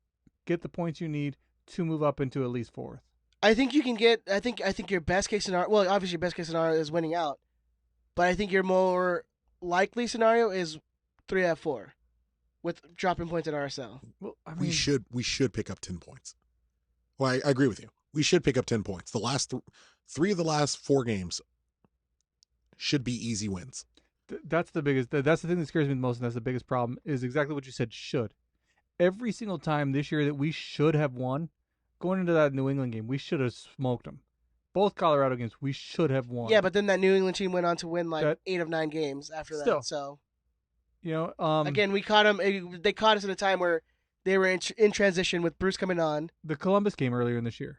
Speaker 4: get the points you need to move up into at least 4th.
Speaker 3: I think you can get. I think your best case scenario. Well, obviously your best case scenario is winning out, but I think your more likely scenario is 3 out of 4, with dropping points at RSL.
Speaker 1: Well, we should pick up 10 points. Well, I agree with you. We should pick up 10 points. The last 3 of the last 4 games should be easy wins.
Speaker 4: That's the biggest. That's the thing that scares me the most, and that's the biggest problem. Is exactly what you said. Should. Every single time this year that we should have won, going into that New England game, we should have smoked them. Both Colorado games, we should have won.
Speaker 3: Yeah, but then that New England team went on to win 8 of 9 games after that. So,
Speaker 4: again,
Speaker 3: we caught them. They caught us at a time where they were in transition with Bruce coming on.
Speaker 4: The Columbus game earlier in this year,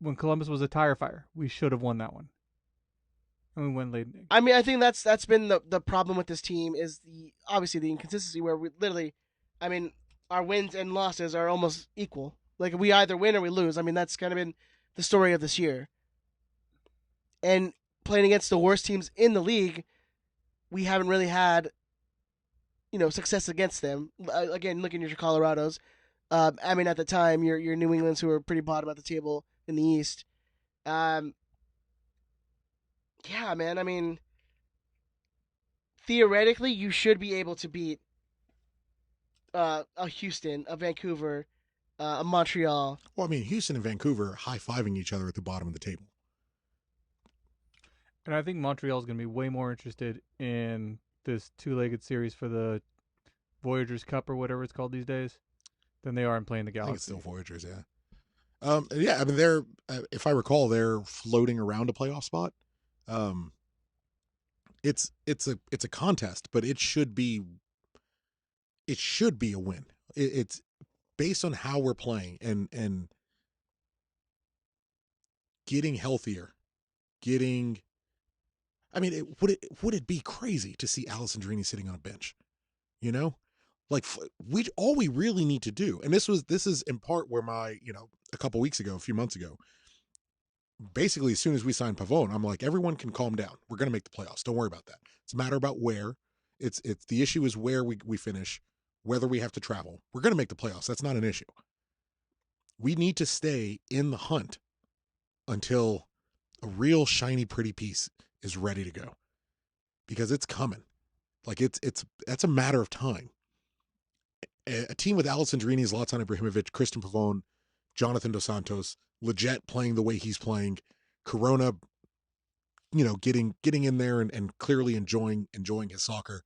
Speaker 4: when Columbus was a tire fire, we should have won that one. And we went late.
Speaker 3: I think that's been the problem with this team is obviously the inconsistency where we literally, our wins and losses are almost equal. Like we either win or we lose. That's kind of been the story of this year. And playing against the worst teams in the league, we haven't really had, success against them. Again, looking at your Colorados, at the time your New Englands who were pretty bottom at the table in the East. Yeah, man. Theoretically, you should be able to beat a Houston, a Vancouver, a Montreal.
Speaker 1: Well, Houston and Vancouver are high-fiving each other at the bottom of the table.
Speaker 4: And I think Montreal is going to be way more interested in this 2-legged series for the Voyagers Cup or whatever it's called these days than they are in playing the Galaxy.
Speaker 1: I think it's still Voyagers, yeah. They're, if I recall, they're floating around a playoff spot. It's a contest, but it should be a win. It's based on how we're playing and getting healthier, would it be crazy to see Alessandrini sitting on a bench? All we really need to do, and this is in part where a few months ago, basically as soon as we signed Pavone, I'm like, everyone can calm down. We're going to make the playoffs. Don't worry about that. It's a matter about where. It's the issue is where we finish, whether we have to travel. We're going to make the playoffs. That's not an issue. We need to stay in the hunt until a real shiny, pretty piece is ready to go, because it's coming. That's a matter of time. a team with Alisson Drini, Zlatan Ibrahimovic, Christian Pavone, Jonathan Dos Santos, Leggett playing the way he's playing, Corona, getting in there and clearly enjoying his soccer.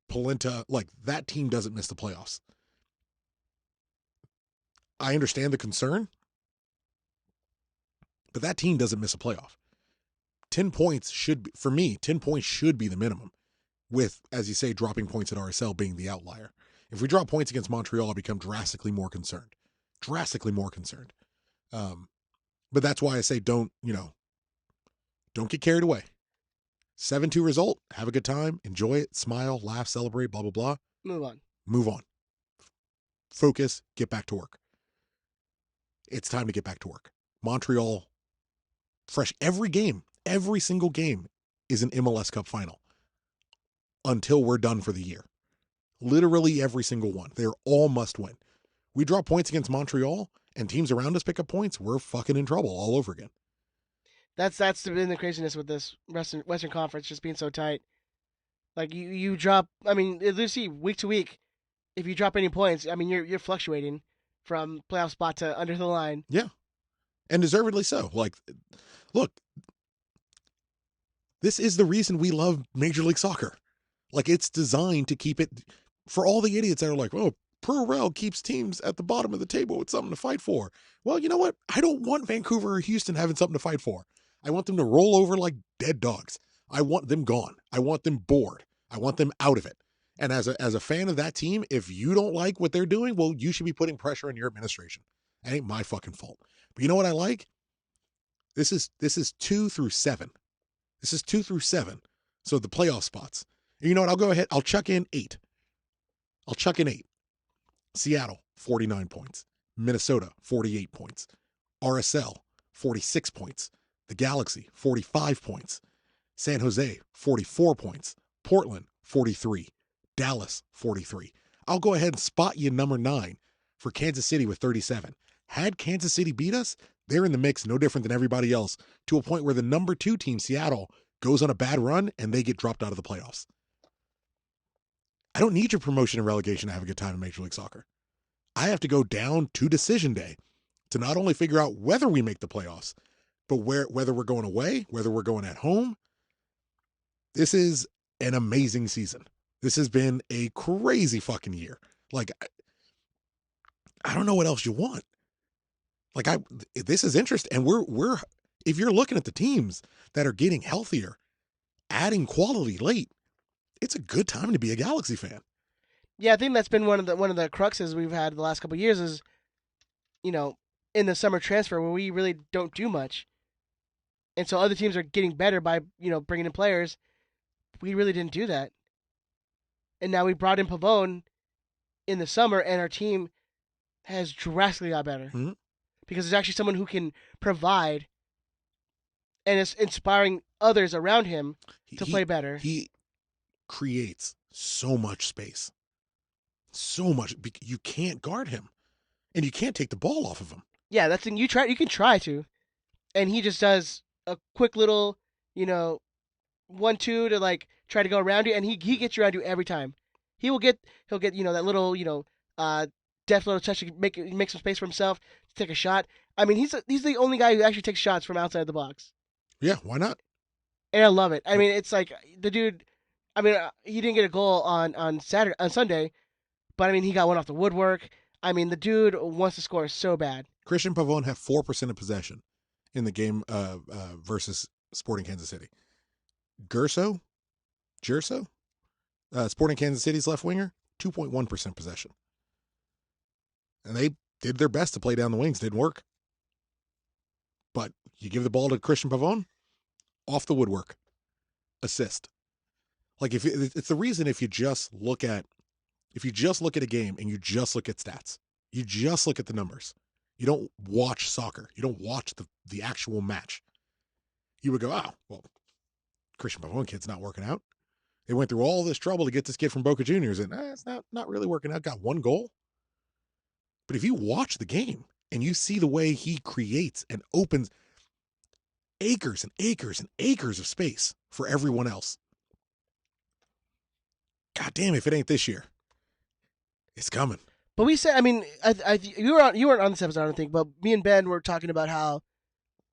Speaker 1: Polenta, like that team doesn't miss the playoffs. I understand the concern, but that team doesn't miss a playoff. 10 points should be, for me, 10 points should be the minimum, with, as you say, dropping points at RSL being the outlier. If we drop points against Montreal, I become drastically more concerned. But that's why I say don't get carried away. 7-2 result, have a good time, enjoy it, smile, laugh, celebrate, blah, blah, blah. Move on. Focus, get back to work. It's time to get back to work. Montreal, fresh. Every single game is an MLS Cup final until we're done for the year. Literally every single one. They're all must win. We drop points against Montreal and teams around us pick up points, we're fucking in trouble all over again.
Speaker 3: That's been the craziness with this Western Conference just being so tight. Like you drop, I mean, you see week to week, if you drop any points, I mean you're fluctuating from playoff spot to under the line.
Speaker 1: Yeah, and deservedly so. Like, look, this is the reason we love Major League Soccer. Like, it's designed to keep it, for all the idiots that are like, oh, Pro Rel keeps teams at the bottom of the table with something to fight for. Well, you know what? I don't want Vancouver or Houston having something to fight for. I want them to roll over like dead dogs. I want them gone. I want them bored. I want them out of it. And as a fan of that team, if you don't like what they're doing, well, you should be putting pressure on your administration. That ain't my fucking fault. But you know what I like? This is 2 through 7. This is 2 through 7. So the playoff spots. And you know what? I'll go ahead. I'll chuck in 8. Seattle, 49 points. Minnesota, 48 points. RSL, 46 points. The Galaxy, 45 points. San Jose, 44 points. Portland, 43. Dallas, 43. I'll go ahead and spot you number 9 for Kansas City with 37. Had Kansas City beat us, they're in the mix, no different than everybody else, to a point where the number 2 team, Seattle, goes on a bad run and they get dropped out of the playoffs. I don't need your promotion and relegation to have a good time in Major League Soccer. I have to go down to decision day to not only figure out whether we make the playoffs, but whether we're going away, whether we're going at home. This is an amazing season. This has been a crazy fucking year. Like, I don't know what else you want. Like, this is interesting. And we're if you're looking at the teams that are getting healthier, adding quality late, it's a good time to be a Galaxy fan.
Speaker 3: Yeah, I think that's been one of the cruxes we've had the last couple of years is, in the summer transfer where we really don't do much. And so other teams are getting better by, bringing in players. We really didn't do that. And now we brought in Pavone in the summer, and our team has drastically got better.
Speaker 1: Mm-hmm.
Speaker 3: Because there's actually someone who can provide and is inspiring others around him to play better.
Speaker 1: He creates so much space. So much. You can't guard him. And you can't take the ball off of him. Yeah,
Speaker 3: that's the thing. You can try to. And he just does a quick little, 1-2 to try to go around you, and he gets you around you every time. He'll get that little, deft little touch to make some space for himself to take a shot. I mean, he's the only guy who actually takes shots from outside the box.
Speaker 1: Yeah, why not?
Speaker 3: And I love it. I mean, it's like the dude. I mean, he didn't get a goal on Sunday, but I mean, he got one off the woodwork. I mean, the dude wants to score so bad.
Speaker 1: Christian Pavone had 4% of possession in the game versus Sporting Kansas City. Gerso, Sporting Kansas City's left winger, 2.1% possession. And they did their best to play down the wings. Didn't work. But you give the ball to Christian Pavone, off the woodwork, assist. Like, it's the reason if you just look at a game and you just look at stats, you just look at the numbers, you don't watch soccer, you don't watch the actual match, you would go, oh, well, Christian Pavone kid's not working out. They went through all this trouble to get this kid from Boca Juniors, and it's not really working out. Got one goal. But if you watch the game and you see the way he creates and opens acres and acres and acres of space for everyone else, God damn, if it ain't this year. It's coming.
Speaker 3: But we said, I mean, you weren't on this episode, I don't think, but me and Ben were talking about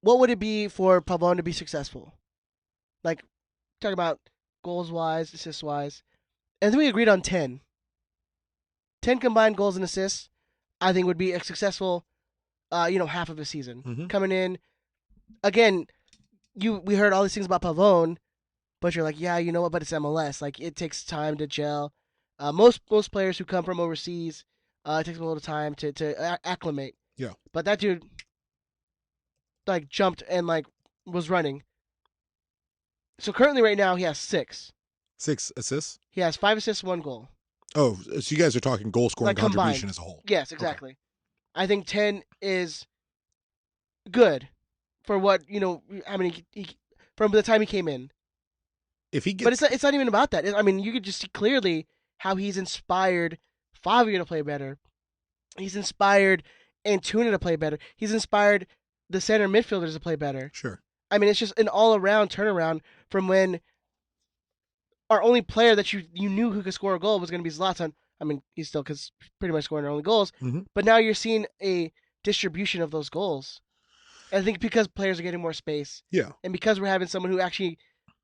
Speaker 3: what would it be for Pavon to be successful? Like, talking about goals-wise, assists-wise. And then we agreed on 10. 10 combined goals and assists, I think would be a successful, half of a season.
Speaker 1: Mm-hmm.
Speaker 3: Coming in, again, we heard all these things about Pavon, but you're like, yeah, you know what, but it's MLS. Like, it takes time to gel. Most players who come from overseas, it takes them a little time to acclimate.
Speaker 1: Yeah.
Speaker 3: But that dude, like, jumped and, like, was running. So currently right now he has 6.
Speaker 1: 6 assists?
Speaker 3: He has 5 assists, 1 goal.
Speaker 1: Oh, so you guys are talking goal scoring
Speaker 3: Like
Speaker 1: contribution
Speaker 3: combined.
Speaker 1: as a whole.
Speaker 3: Yes, exactly. Okay. I think 10 is good for what, how many from the time he came in.
Speaker 1: If he gets...
Speaker 3: But it's not even about that. I mean, you could just see clearly how he's inspired Fabio to play better. He's inspired Antuna to play better. He's inspired the center midfielders to play better.
Speaker 1: Sure.
Speaker 3: I mean, it's just an all-around turnaround from when our only player that you knew who could score a goal was going to be Zlatan. I mean, he's still pretty much scoring our only goals.
Speaker 1: Mm-hmm.
Speaker 3: But now you're seeing a distribution of those goals. And I think because players are getting more space.
Speaker 1: Yeah.
Speaker 3: And because we're having someone who actually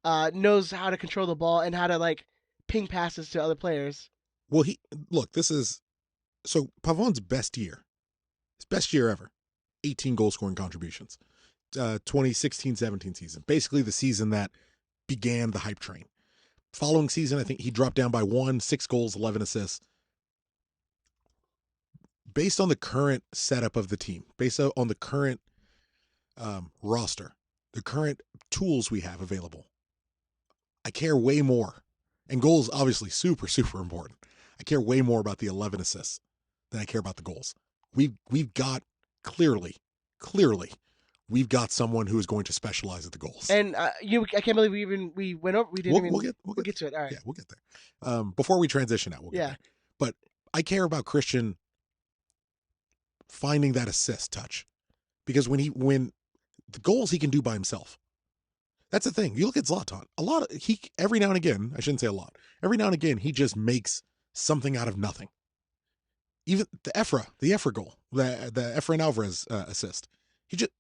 Speaker 3: knows how to control the ball and how to, like, ping passes to other players.
Speaker 1: Well, this is... So, Pavon's best year. His best year ever. 18 goal-scoring contributions. 2016-17 season. Basically the season that began the hype train. Following season, I think he dropped down by 1, 6 goals, 11 assists. Based on the current setup of the team, based on the current roster, the current tools we have available, I care way more. And goals, obviously, super, super important. I care way more about the 11 assists than I care about the goals. We've got clearly, we've got someone who is going to specialize at the goals.
Speaker 3: And I can't believe we went over. We didn't
Speaker 1: We'll
Speaker 3: get to it. All right.
Speaker 1: Yeah, we'll get there. Before we transition out, we'll get there. But I care about Christian finding that assist touch, because when the goals he can do by himself. That's the thing. You look at Zlatan. Every now and again, I shouldn't say a lot. Every now and again, he just makes something out of nothing. Even the Efra goal, the Efrain Alvarez assist. He just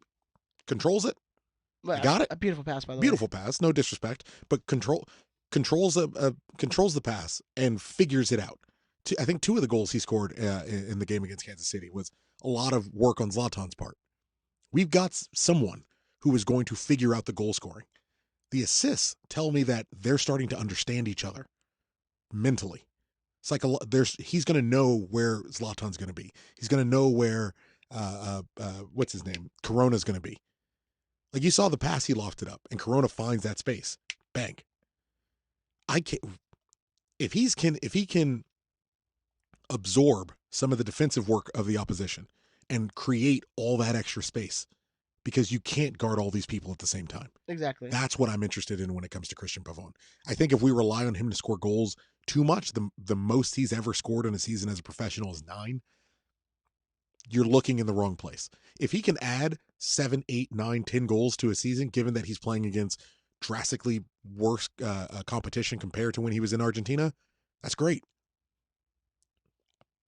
Speaker 1: controls it.
Speaker 3: Well,
Speaker 1: he got it.
Speaker 3: A beautiful pass, by the way.
Speaker 1: Beautiful pass. No disrespect, but controls the pass and figures it out. I think 2 of the goals he scored in the game against Kansas City was a lot of work on Zlatan's part. We've got someone who is going to figure out the goal scoring. The assists tell me that they're starting to understand each other mentally. It's like he's going to know where Zlatan's going to be. He's going to know where what's his name, Corona's going to be. Like, you saw the pass he lofted up, and Corona finds that space. Bang. If he can absorb some of the defensive work of the opposition and create all that extra space, because you can't guard all these people at the same time.
Speaker 3: Exactly.
Speaker 1: That's what I'm interested in when it comes to Christian Pavon. I think if we rely on him to score goals too much, the most he's ever scored in a season as a professional is 9. You're looking in the wrong place. If he can add 7, 8, 9, 10 goals to a season, given that he's playing against drastically worse competition compared to when he was in Argentina, that's great.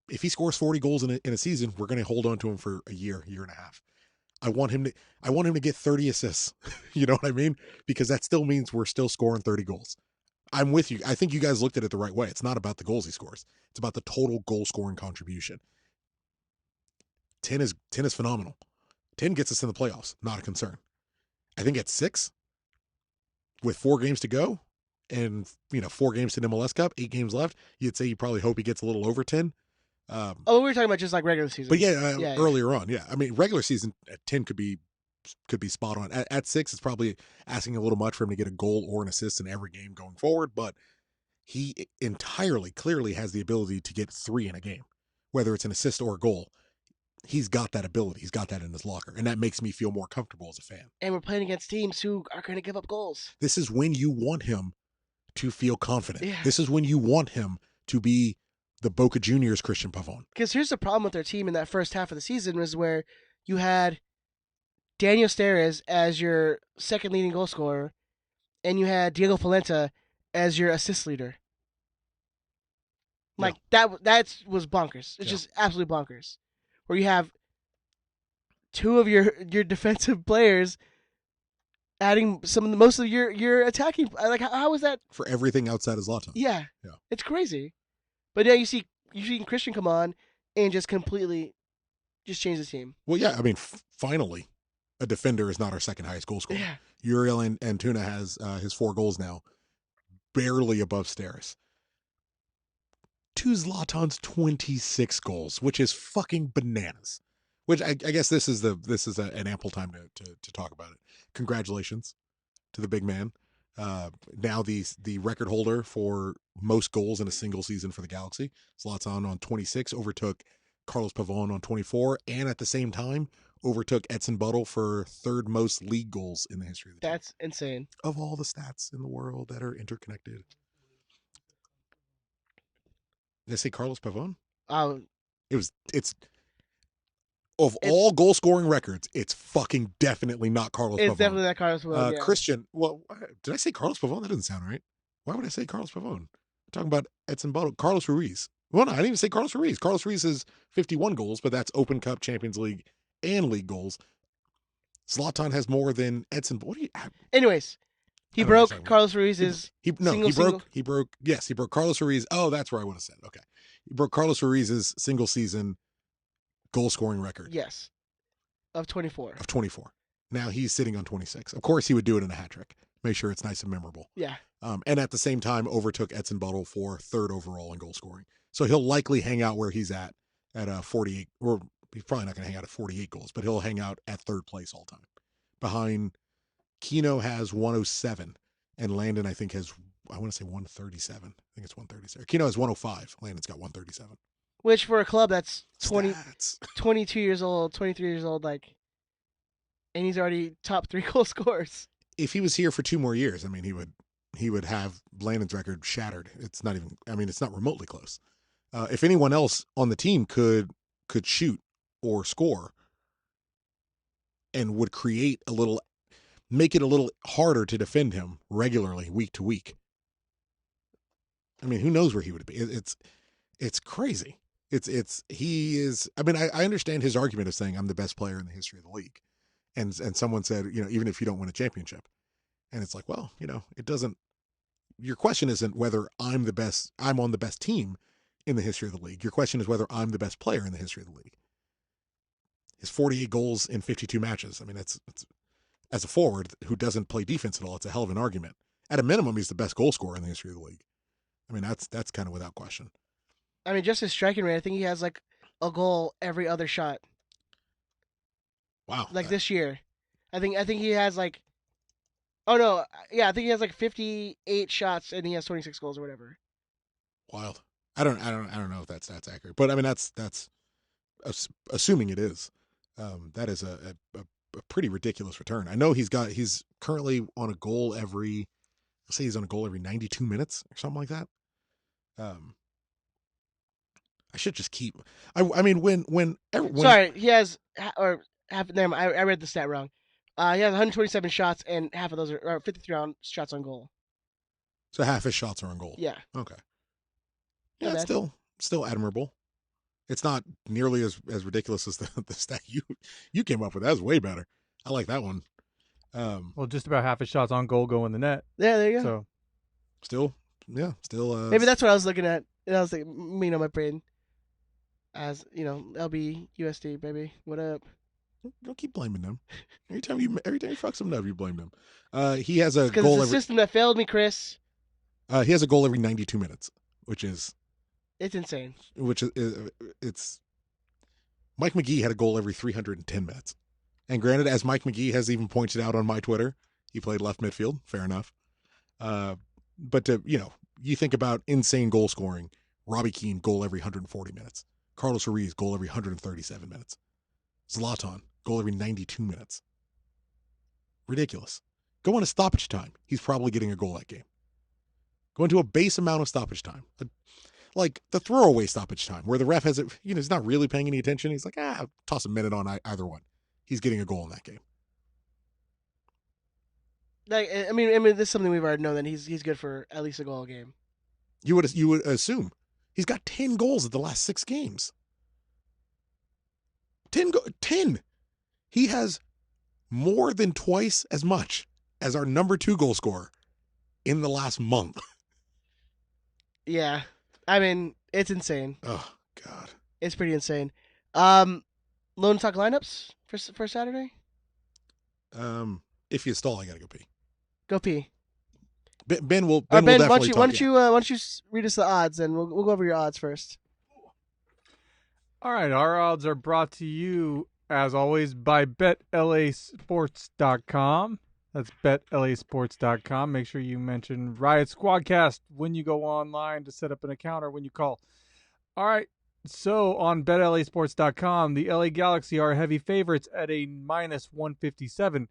Speaker 1: If he scores 40 goals in a season, we're going to hold on to him for a year and a half. I want him to get 30 assists. You know what I mean? Because that still means we're still scoring 30 goals. I'm with you. I think you guys looked at it the right way. It's not about the goals he scores. It's about the total goal scoring contribution. 10 is phenomenal. 10 gets us in the playoffs. Not a concern. I think at 6, with 4 games to go, and 4 games to the MLS Cup, 8 games left, you'd say you probably hope he gets a little over 10.
Speaker 3: We were talking about just like regular season.
Speaker 1: But earlier on, yeah. I mean, regular season at 10 could be spot on. At 6, it's probably asking a little much for him to get a goal or an assist in every game going forward, but he entirely, clearly has the ability to get 3 in a game, whether it's an assist or a goal. He's got that ability. He's got that in his locker, and that makes me feel more comfortable as a fan.
Speaker 3: And we're playing against teams who are going to give up goals.
Speaker 1: This is when you want him to feel confident.
Speaker 3: Yeah.
Speaker 1: This is when you want him to be the Boca Juniors Christian Pavon.
Speaker 3: Because here's the problem with their team in that first half of the season was where you had Daniel Steres as your second leading goal scorer, and you had Diego Polenta as your assist leader. Like that was bonkers. It's just absolutely bonkers. Where you have two of your defensive players adding most of your attacking. Like how is that
Speaker 1: for everything outside of Zlatan?
Speaker 3: Yeah, it's crazy. But now you see Christian come on and just completely just change the team.
Speaker 1: Well, yeah, I mean, finally, a defender is not our second highest goal scorer.
Speaker 3: Yeah.
Speaker 1: Uriel Antuna has his 4 goals now, barely above Steris. To Zlatan's 26 goals, which is fucking bananas. Which I guess this is an ample time to talk about it. Congratulations to the big man. Now the record holder for most goals in a single season for the Galaxy. Zlatan on 26 overtook Carlos Pavon on 24, and at the same time overtook Edson Buttle for third most league goals in the history of the team.
Speaker 3: That's insane.
Speaker 1: Of all the stats in the world that are interconnected. Did I say Carlos Pavon? It's all goal scoring records, it's fucking definitely not Carlos Pavon.
Speaker 3: It's definitely not Carlos Pavon.
Speaker 1: Christian, well, did I say Carlos Pavon? That doesn't sound right. Why would I say Carlos Pavon? I'm talking about Edson Buttle. Carlos Ruiz. Well, no, I didn't even say Carlos Ruiz. Carlos Ruiz has 51 goals, but that's Open Cup, Champions League, and league goals. Zlatan has more than Edson.
Speaker 3: Anyways, he broke Carlos Ruiz's
Speaker 1: he broke Carlos Ruiz. Oh, that's where I would have said. Okay. He broke Carlos Ruiz's single season goal scoring record.
Speaker 3: Yes. Of 24.
Speaker 1: Now he's sitting on 26. Of course he would do it in a hat trick. Make sure it's nice and memorable.
Speaker 3: Yeah.
Speaker 1: And at the same time overtook Edson Buttle for third overall in goal scoring. So he'll likely hang out where he's at 48, or he's probably not going to hang out at 48 goals, but he'll hang out at third place all time. Behind Kino has 107, and Landon, I think, has, I want to say 137. I think it's 137. Kino has 105. Landon's got 137.
Speaker 3: Which for a club that's 22 years old, 23 years old, like, and he's already top 3 goal scorers.
Speaker 1: If he was here for 2 more years, I mean, he would have Landon's record shattered. It's not even, I mean, it's not remotely close. If anyone else on the team could shoot or score and would make it a little harder to defend him regularly week to week. I mean, who knows where he would be? It's crazy. He is, I mean, I understand his argument of saying I'm the best player in the history of the league. And someone said, even if you don't win a championship. And it's like, well, it doesn't, your question isn't whether I'm on the best team in the history of the league. Your question is whether I'm the best player in the history of the league. His 48 goals in 52 matches. I mean, it's as a forward who doesn't play defense at all, it's a hell of an argument. At a minimum, he's the best goal scorer in the history of the league. I mean, that's kind of without question.
Speaker 3: I mean, just his striking rate, I think he has like a goal every other shot.
Speaker 1: Wow.
Speaker 3: Like this year. I think he has like, oh no, yeah, I think he has like 58 shots and he has 26 goals or whatever.
Speaker 1: Wild. I don't know if that's accurate, but I mean that's assuming it is. That is a pretty ridiculous return. I know he's currently on a goal every, let's say he's on a goal every 92 minutes or something like that. I should just keep. I mean when
Speaker 3: sorry, he has or half. Never mind, I read the stat wrong. He has 127 shots and half of those are 53 shots on goal.
Speaker 1: So half his shots are on goal.
Speaker 3: Yeah.
Speaker 1: Okay. Yeah, it's still admirable. It's not nearly as ridiculous as the stat you came up with. That was way better. I like that one.
Speaker 4: Well, just about half his shots on goal go in the net.
Speaker 3: Yeah, there you
Speaker 4: go.
Speaker 1: So still.
Speaker 3: Maybe that's what I was looking at. And I was like, my brain. As LB USD, baby. What up?
Speaker 1: Don't keep blaming them. Every time you fuck something up, you blame them. He has a goal
Speaker 3: every system that failed me, Chris.
Speaker 1: He has a goal every 92 minutes, which is.
Speaker 3: It's insane.
Speaker 1: It's Mike McGee had a goal every 310 minutes. And granted, as Mike McGee has even pointed out on my Twitter, he played left midfield. Fair enough. But you think about insane goal scoring. Robbie Keane, goal every 140 minutes. Carlos Ruiz, goal every 137 minutes. Zlatan, goal every 92 minutes. Ridiculous. Go on a stoppage time. He's probably getting a goal that game. Go into a base amount of stoppage time. Like the throwaway stoppage time where the ref has it, he's not really paying any attention. He's like, toss a minute on either one. He's getting a goal in that game.
Speaker 3: Like, I mean, this is something we've already known that he's good for at least a goal a game.
Speaker 1: You would assume He's got 10 goals at the last 6 games. 10. He has more than twice as much as our number 2 goal scorer in the last month.
Speaker 3: Yeah. I mean, it's insane.
Speaker 1: Oh, God.
Speaker 3: It's pretty insane. Lone Talk lineups for Saturday?
Speaker 1: If you stall, I got to go pee.
Speaker 3: Go pee.
Speaker 1: Ben will
Speaker 3: Ben, why
Speaker 1: definitely
Speaker 3: don't you read us the odds, and we'll go over your odds first.
Speaker 4: All right, our odds are brought to you, as always, by BetLASports.com. That's BetLASports.com. Make sure you mention Riot Squadcast when you go online to set up an account or when you call. All right, so on BetLASports.com, the LA Galaxy are heavy favorites at a -157.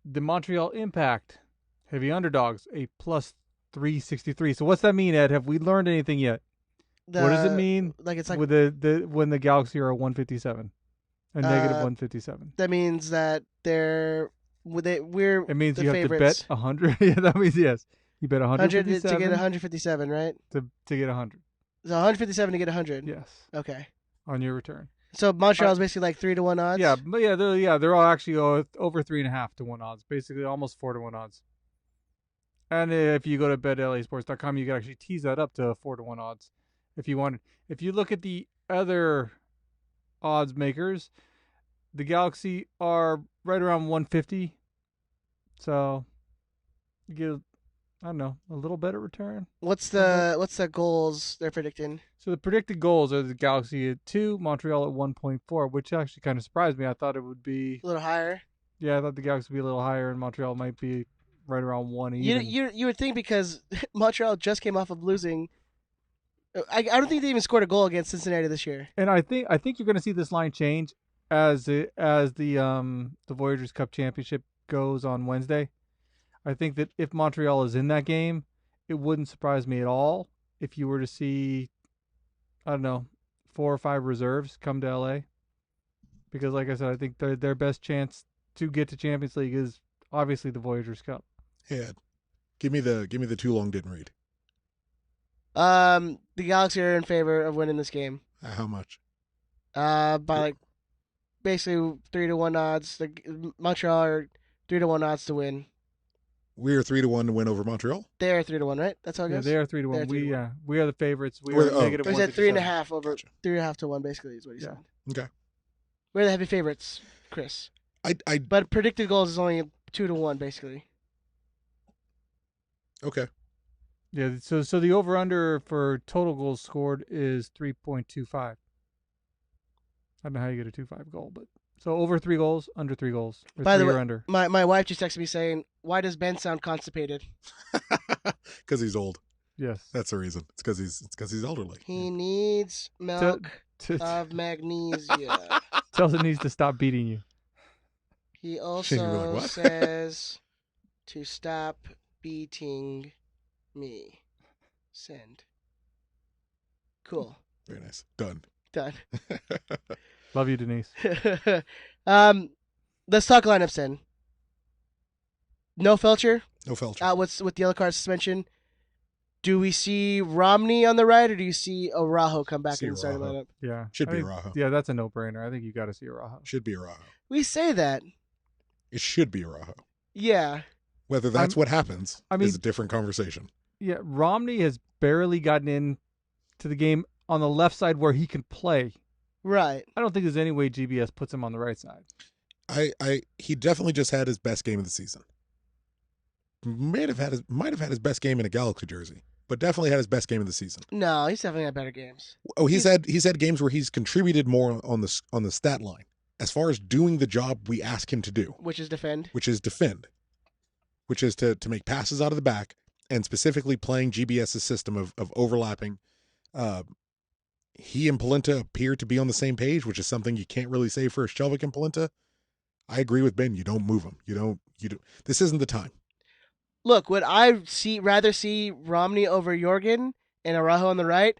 Speaker 4: The Montreal Impact, heavy underdogs, a +363. So what's that mean, Ed? Have we learned anything yet? What does it mean?
Speaker 3: It's like
Speaker 4: with when the Galaxy are a 157, a negative 157.
Speaker 3: That means that we're.
Speaker 4: It means
Speaker 3: the
Speaker 4: you
Speaker 3: favorites.
Speaker 4: have to bet 100. Yeah, that means yes, you bet 157
Speaker 3: to get 157, right?
Speaker 4: to get 100.
Speaker 3: So 157 to get 100.
Speaker 4: Yes,
Speaker 3: Okay.
Speaker 4: on your return.
Speaker 3: So Montreal's basically like 3-1 odds.
Speaker 4: Yeah, but they're all actually over 3.5 to 1 odds, basically almost 4 to 1 odds. And if you go to BetLASports.com, you can actually tease that up to 4 to 1 odds. If you wanted. If you look at the other odds makers, the Galaxy are right around 150. So you get, I don't know, a little better return.
Speaker 3: What's the goals they're predicting?
Speaker 4: So the predicted goals are the Galaxy at 2, Montreal at 1.4, which actually kind of surprised me. I thought it would be
Speaker 3: A little higher.
Speaker 4: Yeah, I thought the Galaxy would be a little higher, and Montreal might be right around 1 even.
Speaker 3: You would think because Montreal just came off of losing. I don't think they even scored a goal against Cincinnati this year.
Speaker 4: And I think you're going to see this line change as the Voyageurs Cup Championship goes on Wednesday. I think that if Montreal is in that game, it wouldn't surprise me at all if you were to see, I don't know, 4 or 5 reserves come to LA. Because like I said, I think their best chance to get to Champions League is obviously the Voyageurs Cup.
Speaker 1: Yeah. Give me the too long didn't read.
Speaker 3: The Galaxy are in favor of winning this game.
Speaker 1: How much?
Speaker 3: By basically 3-1 odds. The Montreal are 3-1 odds to win.
Speaker 1: We are 3-1 to win over Montreal.
Speaker 3: They are 3-1, right? That's how it
Speaker 4: Yeah,
Speaker 3: goes.
Speaker 4: they are 3-1. We are the favorites. We
Speaker 1: We're
Speaker 4: are
Speaker 1: the-
Speaker 4: negative
Speaker 3: Or is that
Speaker 4: 157.
Speaker 3: 3.5 over 3.5 to 1? Basically, is what he
Speaker 4: Yeah.
Speaker 3: said.
Speaker 1: Okay.
Speaker 3: We're the heavy favorites, Chris.
Speaker 1: I
Speaker 3: But predicted goals is only 2-1, basically.
Speaker 1: okay.
Speaker 4: Yeah, so the over-under for total goals scored is 3.25. I don't know how you get a 2.5 goal, but so over 3 goals, under 3 goals. Or
Speaker 3: By the
Speaker 4: 3 or
Speaker 3: way,
Speaker 4: under.
Speaker 3: my wife just texted me saying, "Why does Ben sound constipated?"
Speaker 1: Because he's old.
Speaker 4: Yes.
Speaker 1: That's the reason. It's because he's elderly.
Speaker 3: He needs milk of magnesia.
Speaker 4: Tells it needs to stop beating you.
Speaker 3: He
Speaker 1: Shane,
Speaker 3: also
Speaker 1: you're like, what?
Speaker 3: says to stop beating me. Send. Cool.
Speaker 1: Very nice. Done.
Speaker 3: Done.
Speaker 4: Love you, Denise.
Speaker 3: Let's talk lineups then. No Felcher.
Speaker 1: No Felcher.
Speaker 3: Out with the yellow card suspension. Do we see Romney on the right, or do you see Araujo come back
Speaker 1: See
Speaker 3: in the starting
Speaker 1: Araujo.
Speaker 3: lineup?
Speaker 4: Yeah.
Speaker 1: Should
Speaker 4: I
Speaker 1: be
Speaker 4: think-
Speaker 1: Araujo.
Speaker 4: Yeah, that's a no-brainer. I think you got to see Araujo.
Speaker 1: Should be Araujo.
Speaker 3: We say that.
Speaker 1: It should be Araujo.
Speaker 3: Yeah.
Speaker 1: Whether that's what happens
Speaker 4: I mean-
Speaker 1: is a different conversation.
Speaker 4: Yeah, Romney has barely gotten in to the game on the left side where he can play.
Speaker 3: Right.
Speaker 4: I don't think there's any way GBS puts him on the right side.
Speaker 1: He definitely just had his best game of the season. Might have had his best game in a Galaxy jersey, but definitely had his best game of the season.
Speaker 3: No, he's definitely had better games.
Speaker 1: Oh, he's had games where he's contributed more on the stat line as far as doing the job we ask him to do,
Speaker 3: Which is defend.
Speaker 1: which is defend, which is to make passes out of the back, and specifically playing GBS's system of overlapping. He and Polenta appear to be on the same page, which is something you can't really say for Shelvick and Polenta. I agree with Ben. You don't move him. You don't. This isn't the time.
Speaker 3: Look, would I rather see Romney over Jorgen and Araujo on the right?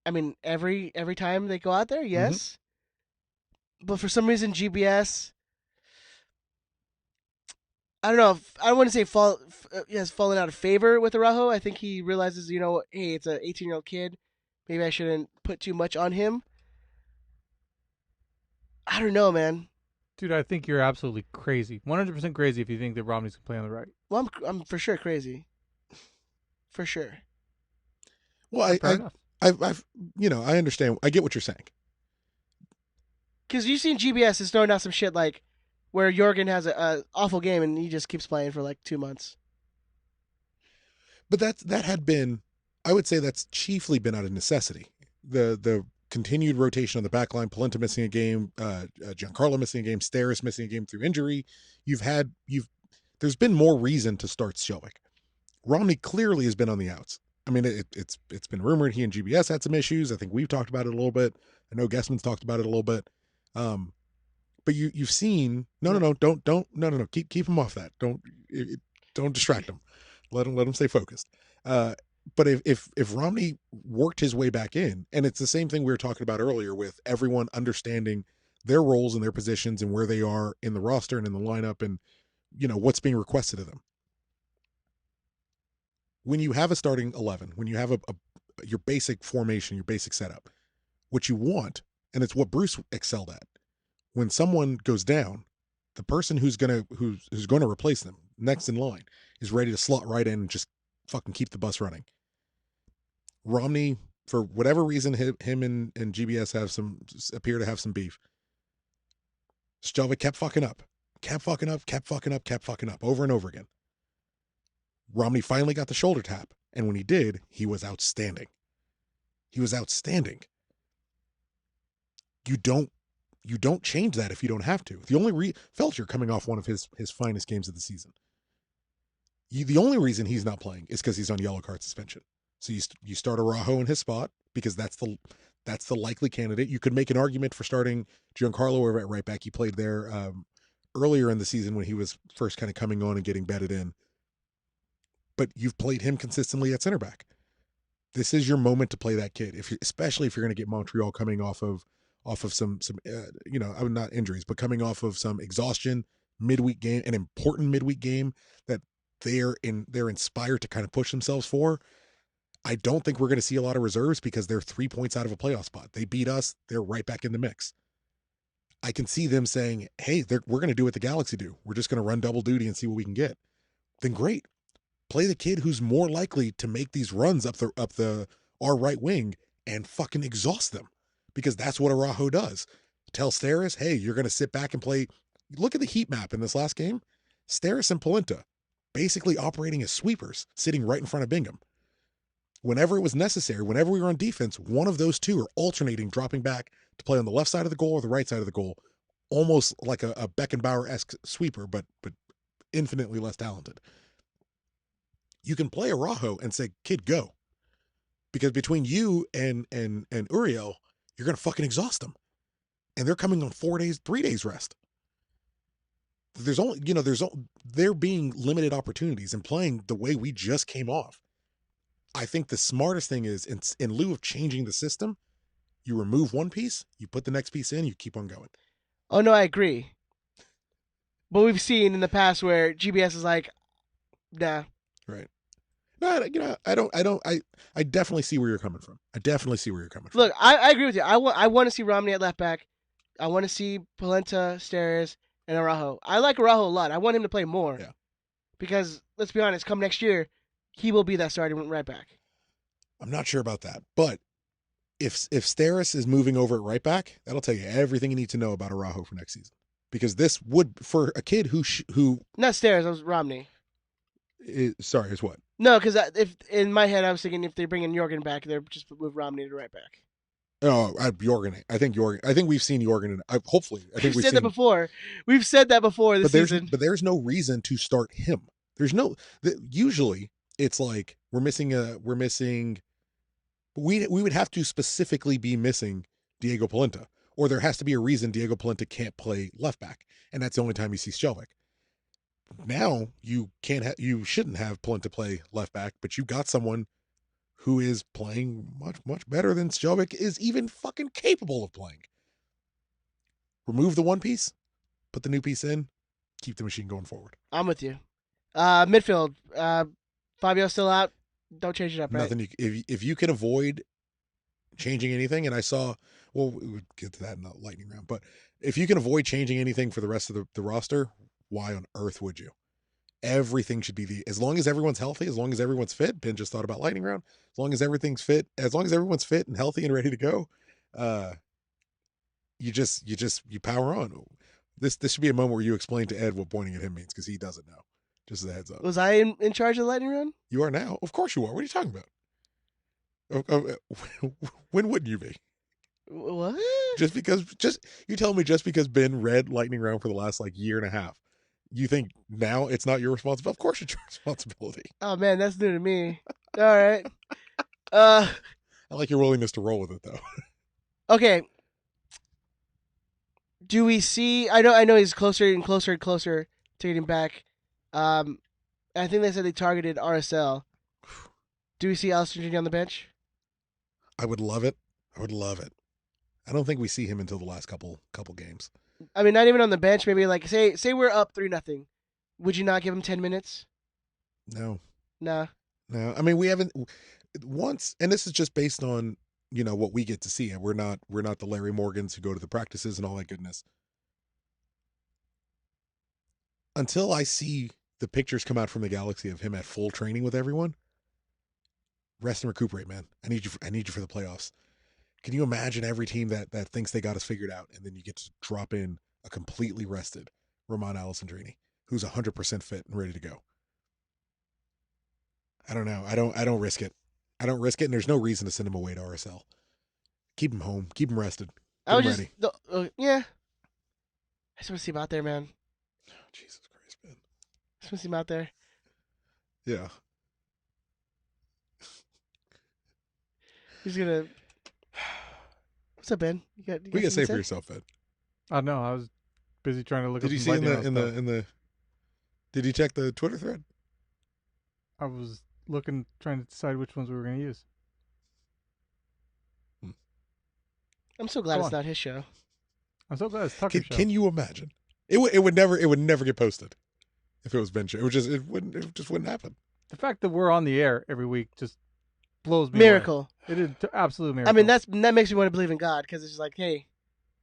Speaker 3: I mean, every time they go out there, yes. But for some reason, GBS, I don't know. I don't want to say has fallen out of favor with Araujo. I think he realizes, hey, it's an 18-year-old kid. maybe I shouldn't put too much on him. I don't know, man.
Speaker 4: Dude, I think you're absolutely crazy. 100% crazy if you think that Romney's going to play on the right.
Speaker 3: Well, I'm for sure crazy. For sure.
Speaker 1: Well,
Speaker 4: Fair enough.
Speaker 1: I've I understand. I get what you're saying.
Speaker 3: Because you've seen GBS is throwing out some shit like where Jorgen has a awful game and he just keeps playing for like 2 months.
Speaker 1: But that had been, I would say that's chiefly been out of necessity. The continued rotation on the back line, Polenta missing a game, Giancarlo missing a game, Steris missing a game through injury. There's been more reason to start Shelvick. Romney clearly has been on the outs. I mean, it's been rumored he and GBS had some issues. I think we've talked about it a little bit. I know Guessman's talked about it a little bit. But you've seen don't keep him off that. Don't distract him. Let him stay focused. But if Romney worked his way back in, and it's the same thing we were talking about earlier with everyone understanding their roles and their positions and where they are in the roster and in the lineup and what's being requested of them. When you have a starting 11, when you have your basic formation, your basic setup, what you want, and it's what Bruce excelled at, when someone goes down, the person who's gonna replace them next in line is ready to slot right in and just fucking keep the bus running. Romney, for whatever reason, him and GBS appear to have some beef. Shelvick kept fucking up over and over again. Romney finally got the shoulder tap, and when he did, he was outstanding. You don't change that if you don't have to. The only Felcher coming off one of his finest games of the season. The only reason he's not playing is because he's on yellow card suspension. So you start Araujo in his spot because that's the likely candidate. You could make an argument for starting Giancarlo over at right back. He played there earlier in the season when he was first kind of coming on and getting bedded in. But you've played him consistently at center back. This is your moment to play that kid, especially if you're going to get Montreal coming off of some not injuries, but coming off of some exhaustion, midweek game, an important midweek game that they're inspired to kind of push themselves for. I don't think we're going to see a lot of reserves because they're 3 points out of a playoff spot. They beat us. They're right back in the mix. I can see them saying, hey, we're going to do what the Galaxy do. We're just going to run double duty and see what we can get. Then great. Play the kid who's more likely to make these runs up our right wing and fucking exhaust them, because that's what Araujo does. Tell Steris, hey, you're going to sit back and play. Look at the heat map in this last game. Steris and Polenta basically operating as sweepers, sitting right in front of Bingham. Whenever it was necessary, whenever we were on defense, one of those two are alternating, dropping back to play on the left side of the goal or the right side of the goal, almost like a Beckenbauer-esque sweeper, but infinitely less talented. You can play Araujo and say, kid, go. Because between you and Uriel, you're going to fucking exhaust them. And they're coming on 3 days rest. There being limited opportunities and playing the way we just came off. I think the smartest thing is, in lieu of changing the system, you remove one piece, you put the next piece in, you keep on going.
Speaker 3: Oh, no, I agree. But we've seen in the past where GBS is like, nah.
Speaker 1: Right. No, I definitely see where you're coming from.
Speaker 3: Look, I agree with you. I want to see Romney at left back. I want to see Polenta, Steris, and Araujo. I like Araujo a lot. I want him to play more.
Speaker 1: Yeah.
Speaker 3: Because, let's be honest, come next year, he will be that starting right back.
Speaker 1: I'm not sure about that. But if Steris is moving over at right back, that'll tell you everything you need to know about Araujo for next season. Because this would, for a kid who
Speaker 3: Not Steris, it was Romney.
Speaker 1: Is what?
Speaker 3: No, because if in my head I was thinking if they're bringing Jorgen back, they're just move Romney to right back.
Speaker 1: Oh, Jorgen. I think we've seen Jorgen. Hopefully, I think we've
Speaker 3: said that before. We've said that before this season.
Speaker 1: But there's no reason to start him. Usually it's like we would have to specifically be missing Diego Polenta, or there has to be a reason Diego Polenta can't play left back, and that's the only time you see Shelvick. Now you shouldn't have Polenta play left back, but you got someone who is playing much, much better than Shelvick is even fucking capable of playing. Remove the one piece, put the new piece in, keep the machine going forward.
Speaker 3: I'm with you. Midfield, Fabio's still out. Don't change it up, right?
Speaker 1: Nothing. If you can avoid changing anything, and I saw, well, we would get to that in the lightning round, but if you can avoid changing anything for the rest of the roster, why on earth would you? Everything should be as long as everyone's healthy, as long as everyone's fit. Ben just thought about lightning round. As long as everything's fit, as long as everyone's fit and healthy and ready to go, you power on. This should be a moment where you explain to Ed what pointing at him means, because he doesn't know. Just as a heads up.
Speaker 3: Was I in charge of the lightning round?
Speaker 1: You are now. Of course you are. What are you talking about? When wouldn't you be?
Speaker 3: What?
Speaker 1: Just you tell me just because Ben read lightning round for the last year and a half, you think now it's not your responsibility? Of course it's your responsibility.
Speaker 3: Oh man, that's new to me. All right. I
Speaker 1: like your willingness to roll with it though.
Speaker 3: Okay. Do we see? I know he's closer and closer and closer to getting back. I think they said they targeted RSL. Do we see Alistair Jr. on the bench?
Speaker 1: I would love it. I don't think we see him until the last couple games.
Speaker 3: I mean, not even on the bench. Maybe say we're up 3-0. Would you not give him 10 minutes?
Speaker 1: No.
Speaker 3: Nah.
Speaker 1: No. I mean, we haven't once, and this is just based on what we get to see. We're not the Larry Morgans who go to the practices and all that goodness. Until I see the pictures come out from the Galaxy of him at full training with everyone, rest and recuperate, man. I need you for the playoffs. Can you imagine every team that thinks they got us figured out, and then you get to drop in a completely rested Ramon Alessandrini, who's 100% fit and ready to go? I don't know. I don't risk it. And there's no reason to send him away to RSL. Keep him home. Keep him rested. Get him ready.
Speaker 3: Yeah. I just want to see him out there, man.
Speaker 1: Oh, Jesus Christ, man.
Speaker 3: I just want to see him out there.
Speaker 1: Yeah.
Speaker 3: He's gonna. What's up, Ben?
Speaker 1: We can say for yourself, Ben.
Speaker 4: I know. I was busy trying to look.
Speaker 1: Did
Speaker 4: up
Speaker 1: you
Speaker 4: some
Speaker 1: see
Speaker 4: lightning round stuff.
Speaker 1: in the? Did you check the Twitter thread?
Speaker 4: I was looking, trying to decide which ones we were going to use.
Speaker 3: I'm so glad it's not his show.
Speaker 4: I'm so glad it's Tucker's show.
Speaker 1: Can you imagine? It would never get posted if it was Ben's show. It just wouldn't happen.
Speaker 4: The fact that we're on the air every week just blows me
Speaker 3: Miracle.
Speaker 4: away. It is absolute miracle.
Speaker 3: I mean, that makes me want to believe in God, because it's just like, hey,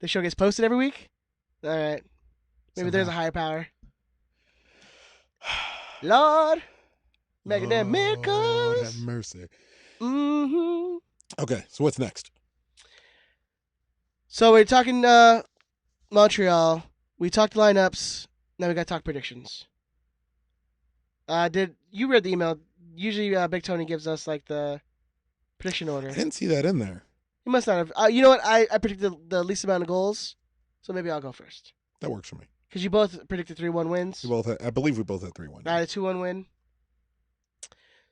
Speaker 3: the show gets posted every week. All right, maybe there's a higher power. Lord, making them miracles.
Speaker 1: Have mercy.
Speaker 3: Mm-hmm.
Speaker 1: Okay, so what's next?
Speaker 3: So we're talking Montreal. We talked lineups. Now we got to talk predictions. Did you read the email? Usually, Big Tony gives us the prediction order.
Speaker 1: I didn't see that in there.
Speaker 3: You must not have. You know what? I predicted the least amount of goals, so maybe I'll go first.
Speaker 1: That works for me.
Speaker 3: Because you both predicted 3-1 wins.
Speaker 1: I believe we both had 3-1.
Speaker 3: I had a 2-1 win.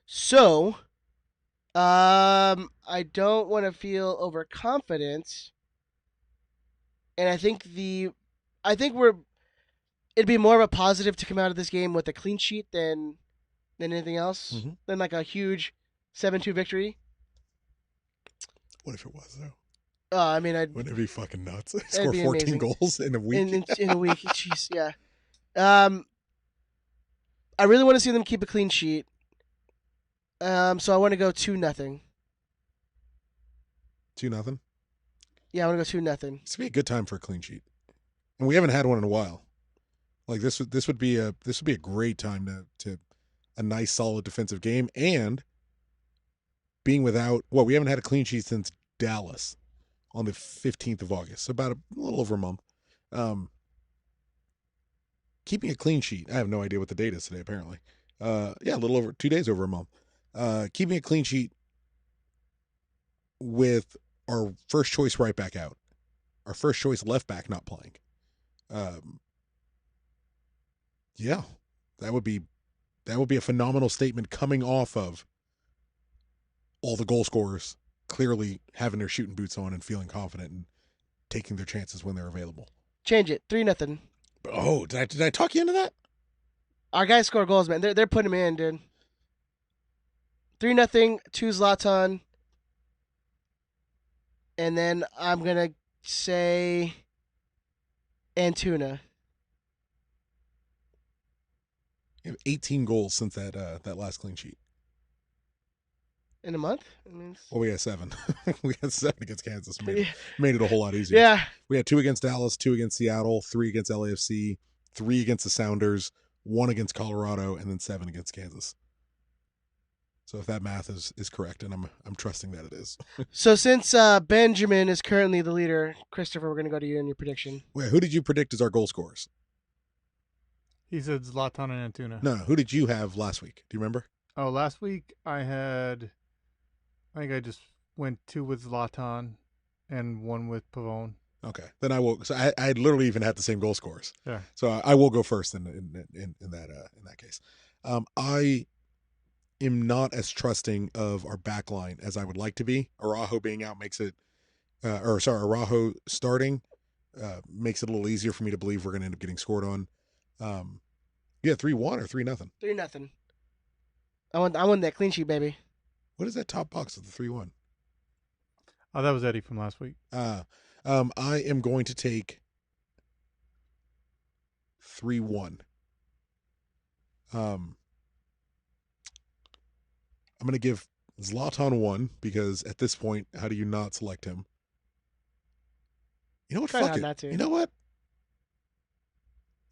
Speaker 3: So, I don't want to feel overconfident, and I think it'd be more of a positive to come out of this game with a clean sheet than anything else, than a huge 7-2 victory.
Speaker 1: What if it was though?
Speaker 3: I mean,
Speaker 1: wouldn't it be fucking nuts? Score 14 amazing. Goals in a week.
Speaker 3: In a week, jeez, yeah. I really want to see them keep a clean sheet. So I want to go 2-0.
Speaker 1: 2-0.
Speaker 3: Yeah, I want to go 2-0.
Speaker 1: This would be a good time for a clean sheet, and we haven't had one in a while. This would be a great time to a nice solid defensive game, and being without we haven't had a clean sheet since Dallas on the 15th of August, so about a little over a month. Keeping a clean sheet, I have no idea what the date is today, apparently. A little over 2 days over a month. Keeping a clean sheet with our first choice right back out, our first choice left back not playing. That would be a phenomenal statement coming off of all the goal scorers clearly having their shooting boots on and feeling confident and taking their chances when they're available.
Speaker 3: Change it. 3-0.
Speaker 1: Oh, did I talk you into that?
Speaker 3: Our guys score goals, man. They're putting them in, dude. 3-0 to Zlatan. And then I'm gonna say Antuna.
Speaker 1: You have 18 goals since that last clean sheet.
Speaker 3: In a month? I mean,
Speaker 1: Well, we had 7. We had 7 against Kansas.
Speaker 3: Yeah.
Speaker 1: Made it a whole lot easier.
Speaker 3: Yeah.
Speaker 1: We had 2 against Dallas, 2 against Seattle, 3 against LAFC, 3 against the Sounders, 1 against Colorado, and then 7 against Kansas. So if that math is correct, and I'm trusting that it is.
Speaker 3: So since Benjamin is currently the leader, Christopher, we're going to go to you in your prediction.
Speaker 1: Wait, who did you predict as our goal scorers?
Speaker 4: He said Zlatan and Antuna.
Speaker 1: No, who did you have last week? Do you remember?
Speaker 4: Oh, last week I think I just went 2 with Zlatan and 1 with Pavone.
Speaker 1: Okay, then I will. So I literally even had the same goal scorers.
Speaker 4: Yeah.
Speaker 1: So I will go first in that case. I am not as trusting of our back line as I would like to be. Araujo being out makes it, Araujo starting makes it a little easier for me to believe we're going to end up getting scored on. 3-1 or 3-0.
Speaker 3: 3-0. I want that clean sheet, baby.
Speaker 1: What is that top box of the 3-1?
Speaker 4: Oh, that was Eddie from last week.
Speaker 1: I am going to take 3-1. I'm going to give Zlatan 1 because at this point, how do you not select him? You know what?
Speaker 3: Try
Speaker 1: Fuck
Speaker 3: not
Speaker 1: it.
Speaker 3: not to.
Speaker 1: You know what?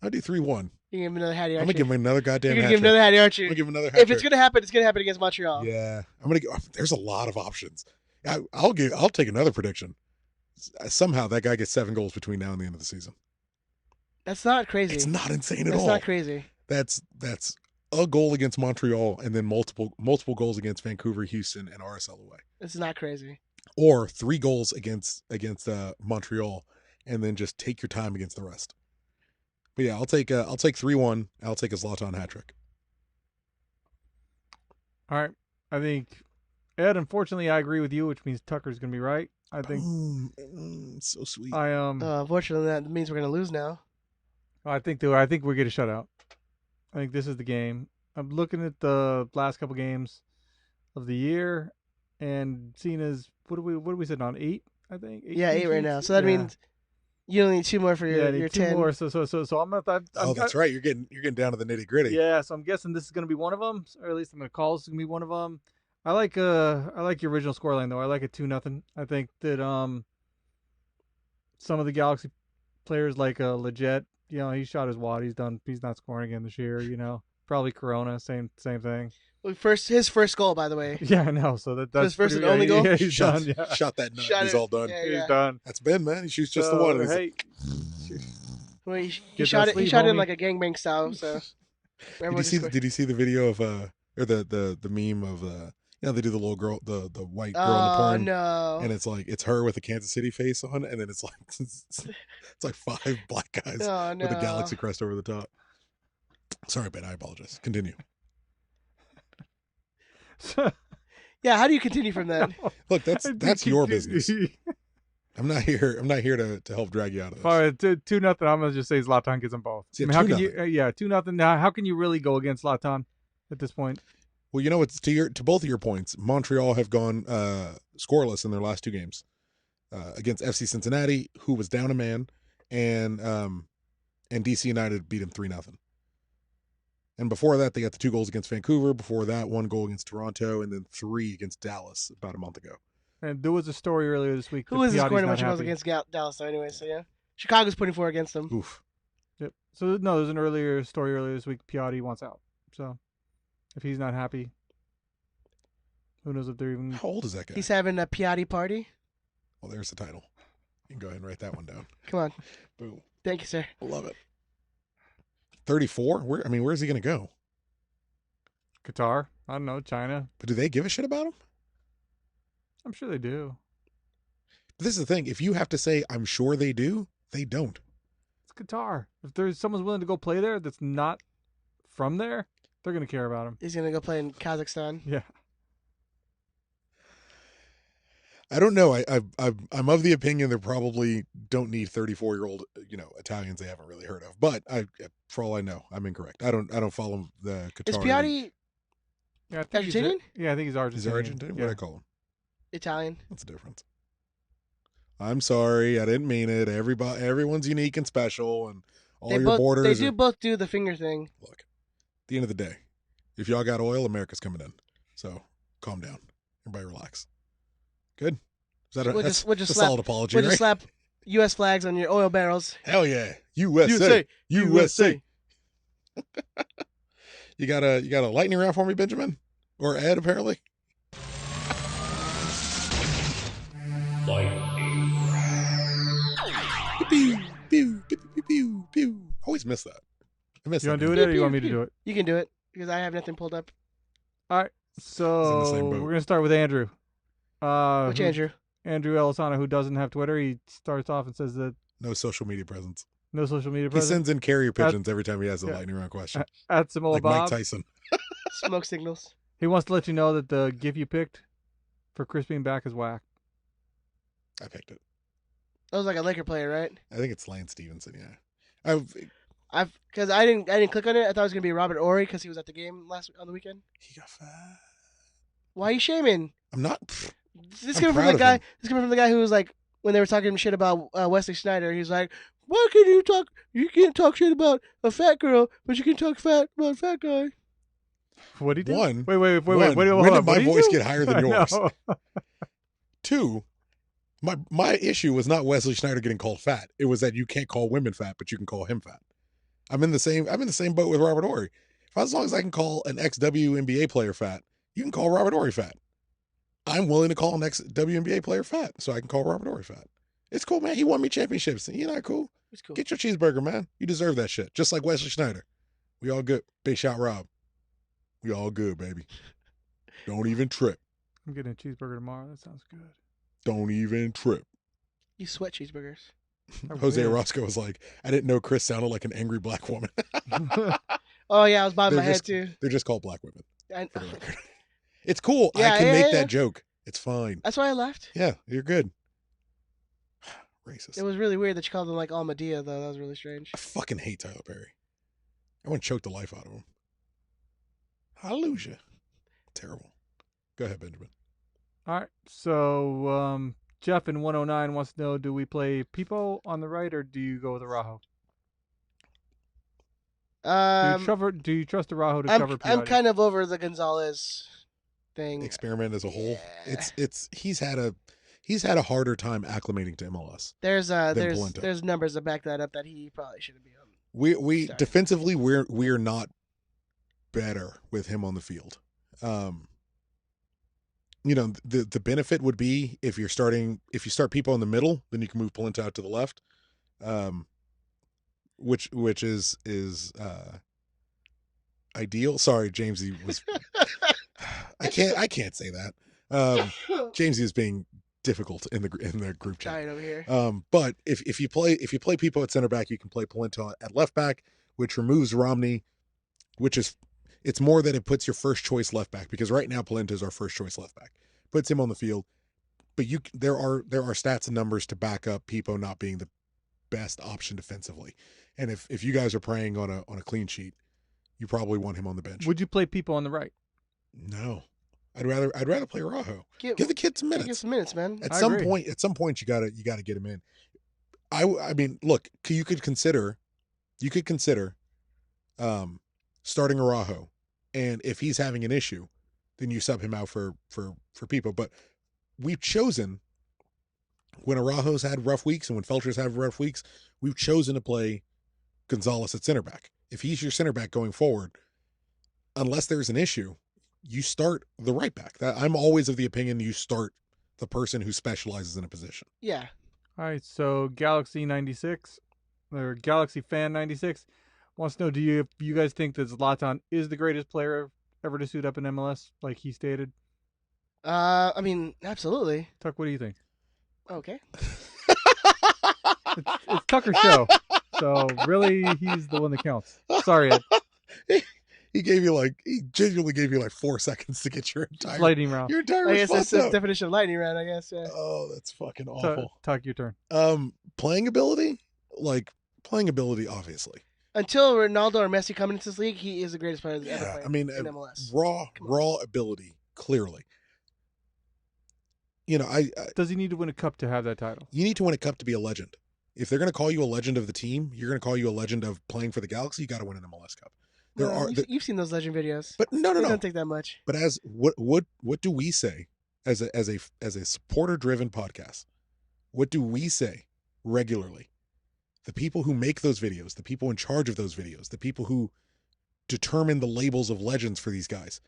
Speaker 1: I'll do 3-1.
Speaker 3: You can give him another hattie,
Speaker 1: I'm
Speaker 3: aren't
Speaker 1: gonna give
Speaker 3: you?
Speaker 1: him another goddamn
Speaker 3: You're
Speaker 1: hat
Speaker 3: going to give him
Speaker 1: trick.
Speaker 3: another hattie, aren't
Speaker 1: I'm
Speaker 3: you?
Speaker 1: gonna give him another hat
Speaker 3: If it's
Speaker 1: trick.
Speaker 3: going to happen, it's going to happen against Montreal.
Speaker 1: Yeah, I'm gonna go. There's a lot of options. I'll take another prediction. Somehow that guy gets 7 goals between now and the end of the season.
Speaker 3: That's not crazy.
Speaker 1: It's not insane at
Speaker 3: That's
Speaker 1: all.
Speaker 3: not crazy.
Speaker 1: That's a goal against Montreal and then multiple goals against Vancouver, Houston, and RSL away.
Speaker 3: It's not crazy.
Speaker 1: Or 3 goals against Montreal and then just take your time against the rest. But yeah, I'll take 3-1. I'll take a Zlatan hat trick.
Speaker 4: All right. I think, Ed, unfortunately, I agree with you, which means Tucker's going to be right. I think
Speaker 1: So sweet.
Speaker 3: Unfortunately, that means we're going to lose now.
Speaker 4: I think we get a shutout. I think this is the game. I'm looking at the last couple games of the year and seeing as what do we sit on 8? I think
Speaker 3: 8 right now. So that means you only need 2 more for your
Speaker 4: 2
Speaker 3: 10.
Speaker 4: more. So I'm gonna.
Speaker 1: That's right. You're getting down to the nitty gritty.
Speaker 4: Yeah, so I'm guessing this is gonna be one of them, or at least I'm gonna call this is gonna be one of them. I like your original scoreline though. I like it 2-0. I think that some of the Galaxy players like Leggett, he shot his wad. He's done. He's not scoring again this year. Probably Corona, same thing.
Speaker 3: Well, his first goal, by the way.
Speaker 4: Yeah, I know. So that's
Speaker 3: his first and
Speaker 4: pretty-
Speaker 3: only goal?
Speaker 4: Yeah, he's
Speaker 1: Shot
Speaker 4: done. Yeah.
Speaker 1: that nut.
Speaker 3: Shot
Speaker 1: He's
Speaker 3: it.
Speaker 1: all done.
Speaker 3: Yeah,
Speaker 4: He's done.
Speaker 1: That's Ben, man. He shoots just
Speaker 4: So,
Speaker 1: the one.
Speaker 4: Hey,
Speaker 3: Well, he
Speaker 4: Get
Speaker 3: shot
Speaker 4: that
Speaker 3: it. He
Speaker 4: sleeve,
Speaker 3: shot it in
Speaker 4: homie.
Speaker 3: like a gangbang style. So
Speaker 1: Did you see the video of or the meme of they do the little girl, the white girl in the porn,
Speaker 3: no.
Speaker 1: and it's her with a Kansas City face on, and then it's like 5 black guys
Speaker 3: Oh,
Speaker 1: with a
Speaker 3: no.
Speaker 1: galaxy crest over the top. Sorry, Ben. I apologize. Continue.
Speaker 3: Yeah, how do you continue from that?
Speaker 1: Look, that's your business. I'm not here to help drag you out of this.
Speaker 4: All right, 2-0. I'm gonna just say Zlatan gets them both.
Speaker 1: Yeah,
Speaker 4: how can
Speaker 1: 2-0.
Speaker 4: you? 2-0. Now, how can you really go against Zlatan at this point?
Speaker 1: Well, it's to both of your points. Montreal have gone scoreless in their last 2 games against FC Cincinnati, who was down a man, and DC United beat him 3-0. And before that, they got the 2 goals against Vancouver. Before that, 1 goal against Toronto, and then 3 against Dallas about a month ago.
Speaker 4: And there was a story earlier this week.
Speaker 3: Who is
Speaker 4: Piatti's
Speaker 3: scoring a
Speaker 4: not
Speaker 3: bunch of goals
Speaker 4: happy.
Speaker 3: against Dallas, though, anyway, so yeah. Chicago's putting 4 against them.
Speaker 1: Oof.
Speaker 4: Yep. So no, there's an earlier story earlier this week. Piatti wants out. So if he's not happy, who knows if they're even.
Speaker 1: How old is that guy?
Speaker 3: He's having a Piatti Party.
Speaker 1: Well, there's the title. You can go ahead and write that one down.
Speaker 3: Come on.
Speaker 1: Boom.
Speaker 3: Thank you, sir.
Speaker 1: I love it. 34? Where's he going to go?
Speaker 4: Qatar. I don't know. China.
Speaker 1: But do they give a shit about him?
Speaker 4: I'm sure they do.
Speaker 1: But this is the thing. If you have to say, I'm sure they do, they don't.
Speaker 4: It's Qatar. If there's someone's willing to go play there that's not from there, they're gonna care about him.
Speaker 3: He's going to go play in Kazakhstan.
Speaker 4: Yeah.
Speaker 1: I don't know. I'm of the opinion they probably don't need 34-year-old Italians they haven't really heard of. But for all I know, I'm incorrect. I don't follow the Qatar.
Speaker 3: Is Piatti
Speaker 4: Yeah, I think
Speaker 3: Argentinian?
Speaker 4: I think he's Argentinian.
Speaker 1: Is he Argentinian? What
Speaker 4: Yeah.
Speaker 1: do I call him?
Speaker 3: Italian?
Speaker 1: What's the difference? I'm sorry, I didn't mean it. Everyone's unique and special, and all your borders.
Speaker 3: They both do the finger thing.
Speaker 1: Look, at the end of the day, if y'all got oil, America's coming in. So calm down. Everybody relax. Good. Is that
Speaker 3: We'll
Speaker 1: that's
Speaker 3: just
Speaker 1: a
Speaker 3: slap-
Speaker 1: solid apology,
Speaker 3: We'll
Speaker 1: right?
Speaker 3: just slap U.S. flags on your oil barrels.
Speaker 1: Hell yeah. USA. USA. You got a lightning round for me, Benjamin? Or Ed, apparently? Pew, pew, pew, pew, pew, pew. Always miss that. I miss
Speaker 4: You
Speaker 1: that.
Speaker 4: want to do it, Ed, or you want me to do it?
Speaker 3: You can do it because I have nothing pulled up.
Speaker 4: All right. So
Speaker 1: the same boat.
Speaker 4: we're gonna start with Andrew.
Speaker 3: Which
Speaker 4: who-
Speaker 3: Andrew?
Speaker 4: Andrew Elisano, who doesn't have Twitter. He starts off and says that
Speaker 1: No social media presence.
Speaker 4: no social media
Speaker 1: He
Speaker 4: presence.
Speaker 1: sends in carrier pigeons every time he has a
Speaker 4: yeah.
Speaker 1: lightning round question.
Speaker 4: At Samoa
Speaker 1: Like
Speaker 4: Bob.
Speaker 1: Mike Tyson.
Speaker 3: Smoke signals.
Speaker 4: He wants to let you know that the GIF you picked for Chris being back is whack.
Speaker 1: I picked it.
Speaker 3: That was like a Laker player, right?
Speaker 1: I think it's Lance Stevenson, yeah.
Speaker 3: Because I didn't click on it. I thought it was gonna be Robert Ory because he was at the game on the weekend.
Speaker 1: He got fat.
Speaker 3: Why are you shaming?
Speaker 1: I'm not.
Speaker 3: This
Speaker 1: I'm
Speaker 3: coming from
Speaker 1: proud
Speaker 3: the
Speaker 1: of
Speaker 3: guy.
Speaker 1: him.
Speaker 3: This coming from the guy who was like, when they were talking shit about Wesley Sneijder, he's like, "Why can you talk? You can't talk shit about a fat girl, but you can talk fat about a fat guy."
Speaker 4: What did he do?
Speaker 1: One.
Speaker 4: Wait.
Speaker 1: One,
Speaker 4: Hold
Speaker 1: when
Speaker 4: on.
Speaker 1: did
Speaker 4: What
Speaker 1: my
Speaker 4: did he
Speaker 1: voice
Speaker 4: do?
Speaker 1: get higher than
Speaker 4: I
Speaker 1: yours?
Speaker 4: know.
Speaker 1: Two, my issue was not Wesley Sneijder getting called fat. It was that you can't call women fat, but you can call him fat. I'm in the same boat with Robert Ory. As long as I can call an ex-WNBA player fat, you can call Robert Ory fat. I'm willing to call an ex-WNBA player fat, so I can call Robert Ory fat. It's cool, man. He won me championships. You know, cool.
Speaker 3: It's cool.
Speaker 1: Get your cheeseburger, man. You deserve that shit. Just like Wesley Sneijder. We all good. Big shot, Rob. We all good, baby. Don't even trip.
Speaker 4: I'm getting a cheeseburger tomorrow. That sounds good.
Speaker 1: Don't even trip.
Speaker 3: You sweat cheeseburgers.
Speaker 1: Jose
Speaker 4: Weird.
Speaker 1: Orozco was like, I didn't know Chris sounded like an angry black woman.
Speaker 3: Oh yeah, I was bobbing my
Speaker 1: They're
Speaker 3: head
Speaker 1: just-
Speaker 3: too.
Speaker 1: They're just called black women,
Speaker 3: I,
Speaker 1: for the record. It's cool.
Speaker 3: Yeah,
Speaker 1: I can
Speaker 3: yeah,
Speaker 1: make
Speaker 3: yeah.
Speaker 1: that joke. It's fine.
Speaker 3: that's why I left.
Speaker 1: Yeah, you're good. Racist.
Speaker 3: It was really weird that you called him like Almadea though. That was really strange.
Speaker 1: I fucking hate Tyler Perry. I want to choke the life out of him. Hallelujah. Terrible. Go ahead, Benjamin.
Speaker 4: All right. So Jeff in 109 wants to know: do we play Pipo on the right, or do you go with Araujo? Do you trust Araujo to cover Piatti?
Speaker 3: I'm kind of over the Gonzalez thing.
Speaker 1: Experiment as a whole.
Speaker 3: Yeah.
Speaker 1: It's he's had a harder time acclimating to MLS.
Speaker 3: There's
Speaker 1: Polenta.
Speaker 3: there's numbers that back that up that he probably shouldn't be on.
Speaker 1: We
Speaker 3: Sorry.
Speaker 1: defensively we're not better with him on the field. You know, the benefit would be if you start people in the middle, then you can move Polenta out to the left. Which is ideal. Sorry, Jamesy was I can't say that. Jamesy is being difficult in the group chat.
Speaker 3: Dying over here.
Speaker 1: But if you play people at center back, you can play Polenta at left back, which removes Romney, it's more that it puts your first choice left back, because right now Polenta is our first choice left back. Puts him on the field, but there are stats and numbers to back up Pipo not being the best option defensively. And if you guys are praying on a clean sheet, you probably want him on the bench.
Speaker 4: Would you play Pipo on the right?
Speaker 1: No. I'd rather play Araujo. Give the kid some
Speaker 3: Give
Speaker 1: minutes.
Speaker 3: some minutes, man.
Speaker 1: At
Speaker 4: I
Speaker 1: some
Speaker 4: agree.
Speaker 1: point you gotta get him in. I mean, look, you could consider starting Araujo, and if he's having an issue, then you sub him out for Pipo. But we've chosen, when Araujo's had rough weeks and when Felcher's had rough weeks, we've chosen to play Gonzalez at center back. If he's your center back going forward, unless there's an issue, you start the right back. I'm always of the opinion you start the person who specializes in a position.
Speaker 3: Yeah.
Speaker 4: All right. So Galaxy 96 or Galaxy Fan 96 wants to know: do you guys think that Zlatan is the greatest player ever to suit up in MLS, like he stated?
Speaker 3: I mean, absolutely.
Speaker 4: Tuck, what do you think?
Speaker 3: Okay.
Speaker 4: It's Tucker's show, so really he's the one that counts. Sorry, Ed.
Speaker 1: He genuinely gave you like 4 seconds to get your entire
Speaker 4: Lightning round.
Speaker 1: your entire
Speaker 3: I guess that's
Speaker 1: response
Speaker 3: the
Speaker 1: out.
Speaker 3: definition of lightning round. I guess. Yeah.
Speaker 1: Oh, that's fucking awful.
Speaker 4: Tuck, your turn.
Speaker 1: Playing ability, obviously.
Speaker 3: Until Ronaldo or Messi come into this league, he is the greatest player that's ever
Speaker 1: Yeah,
Speaker 3: played
Speaker 1: I mean,
Speaker 3: in MLS.
Speaker 1: raw ability, clearly. You know,
Speaker 4: Does he need to win a cup to have that title?
Speaker 1: you need to win a cup to be a legend. If they're going to call you a legend of the team, you're going to call you a legend of playing for the Galaxy. You got to win an MLS Cup.
Speaker 3: You've seen those legend videos.
Speaker 1: But no.
Speaker 3: It doesn't take that much.
Speaker 1: But as what do we say as a supporter driven podcast, what do we say regularly? The people who make those videos, the people in charge of those videos, the people who determine the labels of legends for these guys,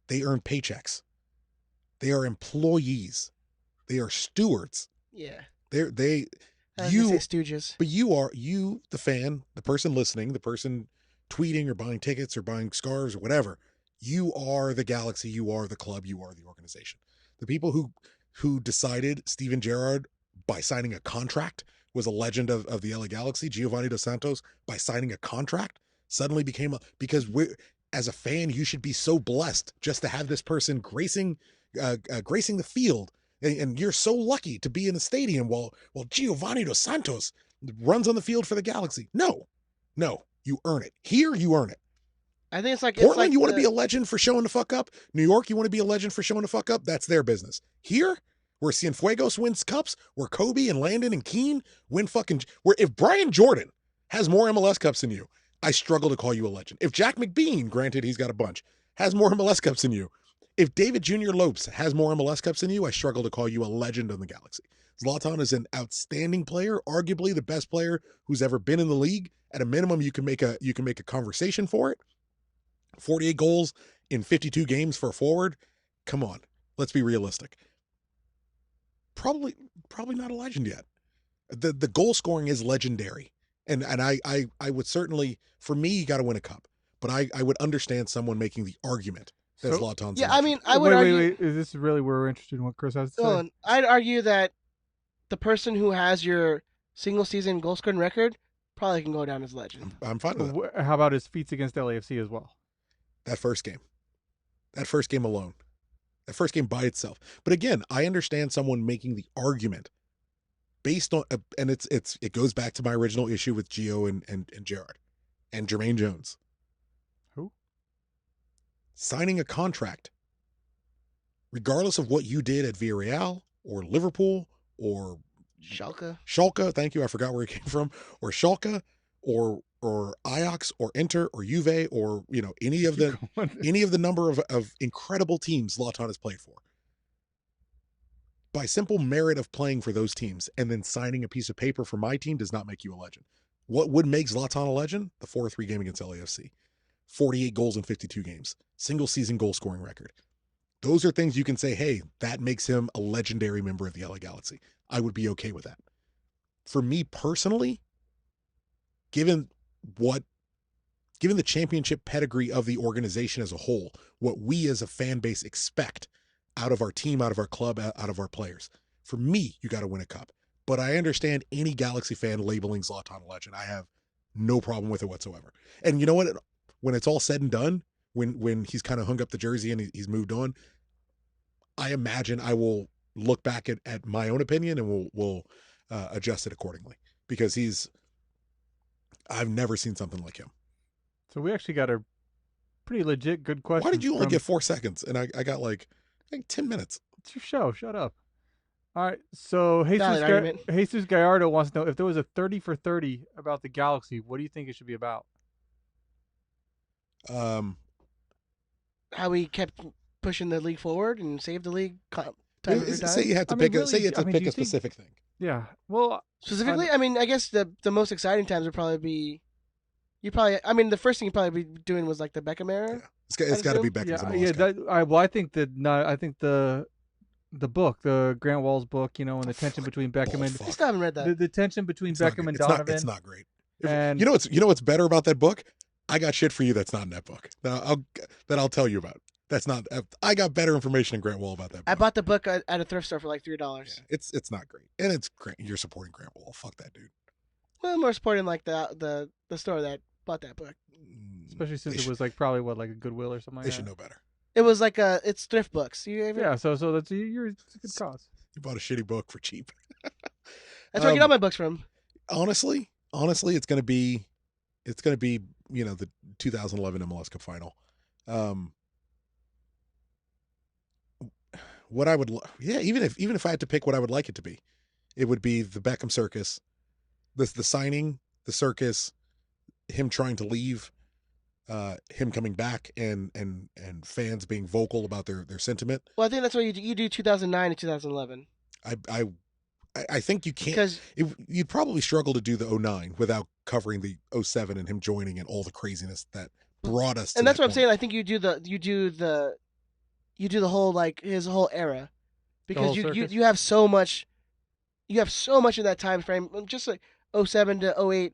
Speaker 1: they earn paychecks. They are employees. They are stewards.
Speaker 3: Yeah.
Speaker 1: They
Speaker 3: I was gonna say stooges.
Speaker 1: but you, the fan, the person listening, the person tweeting or buying tickets or buying scarves or whatever, you are the Galaxy, you are the club, you are the organization. The people who decided Steven Gerrard by signing a contract was a legend of the LA Galaxy. Giovanni Dos Santos, by signing a contract, suddenly became because as a fan, you should be so blessed just to have this person gracing the field. And you're so lucky to be in the stadium while Giovanni Dos Santos runs on the field for the Galaxy. No, you earn it. Here, you earn it.
Speaker 3: I think it's like
Speaker 1: Portland, you want to be a legend for showing the fuck up? New York, you want to be a legend for showing the fuck up? That's their business. Here, where Cienfuegos wins cups, where Kobe and Landon and Keane win where if Brian Jordan has more MLS cups than you, I struggle to call you a legend. If Jack McBean, granted he's got a bunch, has more MLS cups than you, if David Jr. Lopes has more MLS cups than you, I struggle to call you a legend on the Galaxy. Zlatan is an outstanding player, arguably the best player who's ever been in the league. At a minimum, you can make a conversation for it. 48 goals in 52 games for a forward. Come on, let's be realistic. Probably not a legend yet. The goal scoring is legendary, and I would certainly, for me, you got to win a cup. But I would understand someone making the argument that Zlatan's.
Speaker 3: Yeah, I mean, I would argue.
Speaker 4: Wait. Is this really where we're interested in what Chris has to say?
Speaker 3: I'd argue that the person who has your single season goal scoring record probably can go down as legend.
Speaker 1: I'm fine with that.
Speaker 4: How about his feats against LAFC as well?
Speaker 1: That first game alone, that first game by itself. But again, I understand someone making the argument based on, and it goes back to my original issue with Gio and Gerrard and Jermaine Jones.
Speaker 4: Who?
Speaker 1: Signing a contract, regardless of what you did at Villarreal or Liverpool or Schalke, thank you, I forgot where he came from, or Schalke or Ajax or Inter or Juve or any of the number of incredible teams Zlatan has played for. By simple merit of playing for those teams and then signing a piece of paper for my team does not make you a legend. What would make Zlatan a legend? The 4-3 game against LAFC. 48 goals in 52 games. Single season goal scoring record. Those are things you can say, hey, that makes him a legendary member of the LA Galaxy. I would be okay with that. For me personally, given the championship pedigree of the organization as a whole, what we as a fan base expect out of our team, out of our club, out of our players, for me, you got to win a cup. But I understand any Galaxy fan labeling Zlatan a legend. I have no problem with it whatsoever. And you know what? When it's all said and done, when he's kind of hung up the jersey and he's moved on, I imagine I will look back at my own opinion and we'll adjust it accordingly, because I've never seen something like him.
Speaker 4: So we actually got a pretty legit good question.
Speaker 1: Why did you only get 4 seconds? And I got like 10 minutes.
Speaker 4: It's your show. Shut up. All right. So Jesus Gallardo wants to know, if there was a 30 for 30 about the Galaxy, what do you think it should be about?
Speaker 3: How we kept pushing the league forward and saved the league.
Speaker 1: Say you have to pick a specific thing.
Speaker 4: Yeah. Well,
Speaker 3: specifically, I guess the most exciting times would probably be. The first thing you'd probably be doing was like the Beckham era.
Speaker 1: Yeah. It's got to be Beckham's.
Speaker 4: I think the book, the Grant Wall's book, and the tension between Beckham and
Speaker 3: I still haven't read that.
Speaker 4: The tension between Beckham and Donovan.
Speaker 1: It's not great.
Speaker 4: And
Speaker 1: you know what's better about that book? I got shit for you that's not in that book. I'll tell you about. That's not. I got better information than Grant Wall about that book.
Speaker 3: I bought the book at a thrift store for like $3.
Speaker 1: Yeah, it's not great, and it's great. You're supporting Grant Wall. Fuck that dude.
Speaker 3: Well, more supporting like the store that bought that book.
Speaker 4: Especially since it was like probably like a Goodwill or something like that.
Speaker 1: They should know better.
Speaker 3: It was like it's thrift books.
Speaker 4: So that's it's a good cause.
Speaker 1: You bought a shitty book for cheap.
Speaker 3: That's where I get all my books from.
Speaker 1: Honestly, it's gonna be the 2011 MLS Cup final. What I would, even if I had to pick what I would like it to be, it would be the Beckham circus, the signing, the circus, him trying to leave, him coming back and fans being vocal about their sentiment.
Speaker 3: Well, I think that's why you do 2009 and 2011.
Speaker 1: I think you can't,
Speaker 3: Because
Speaker 1: you'd probably struggle to do the 09 without covering the 07 and him joining and all the craziness that brought us to
Speaker 3: and that's
Speaker 1: that
Speaker 3: what I'm
Speaker 1: point.
Speaker 3: saying. I think you do the whole like his whole era, because
Speaker 4: whole
Speaker 3: you
Speaker 4: circus?
Speaker 3: have so much in that time frame, just like 07 to 08,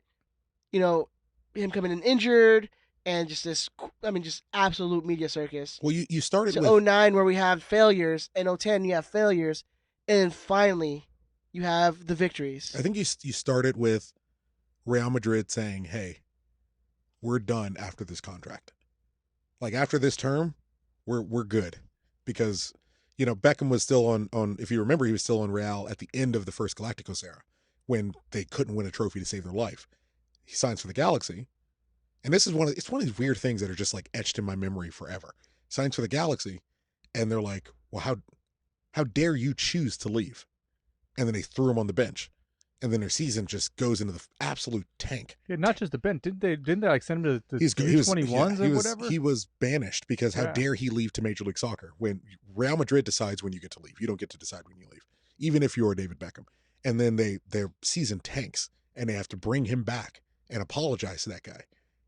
Speaker 3: you know, him coming in injured and just this, I mean, just absolute media circus.
Speaker 1: Well, you started
Speaker 3: To
Speaker 1: with
Speaker 3: 09 where we have failures, and 010 you have failures, and then finally you have the victories.
Speaker 1: I think you started with Real Madrid saying, "Hey, we're done after this contract. Like after this term, we're good," because Beckham was still on. If you remember, he was still on Real at the end of the first Galacticos era when they couldn't win a trophy to save their life. He signs for the Galaxy, and this is it's one of these weird things that are just like etched in my memory forever. Signs for the Galaxy, and they're like, "Well, how dare you choose to leave?" And then they threw him on the bench, and then their season just goes into the absolute tank.
Speaker 4: Yeah, not just the bench. Didn't they like send him to the
Speaker 1: He was
Speaker 4: U21s or whatever?
Speaker 1: He was banished because how
Speaker 4: Yeah.
Speaker 1: dare he leave to Major League Soccer when Real Madrid decides when you get to leave. You don't get to decide when you leave, even if you're David Beckham. And then their season tanks, and they have to bring him back and apologize to that guy.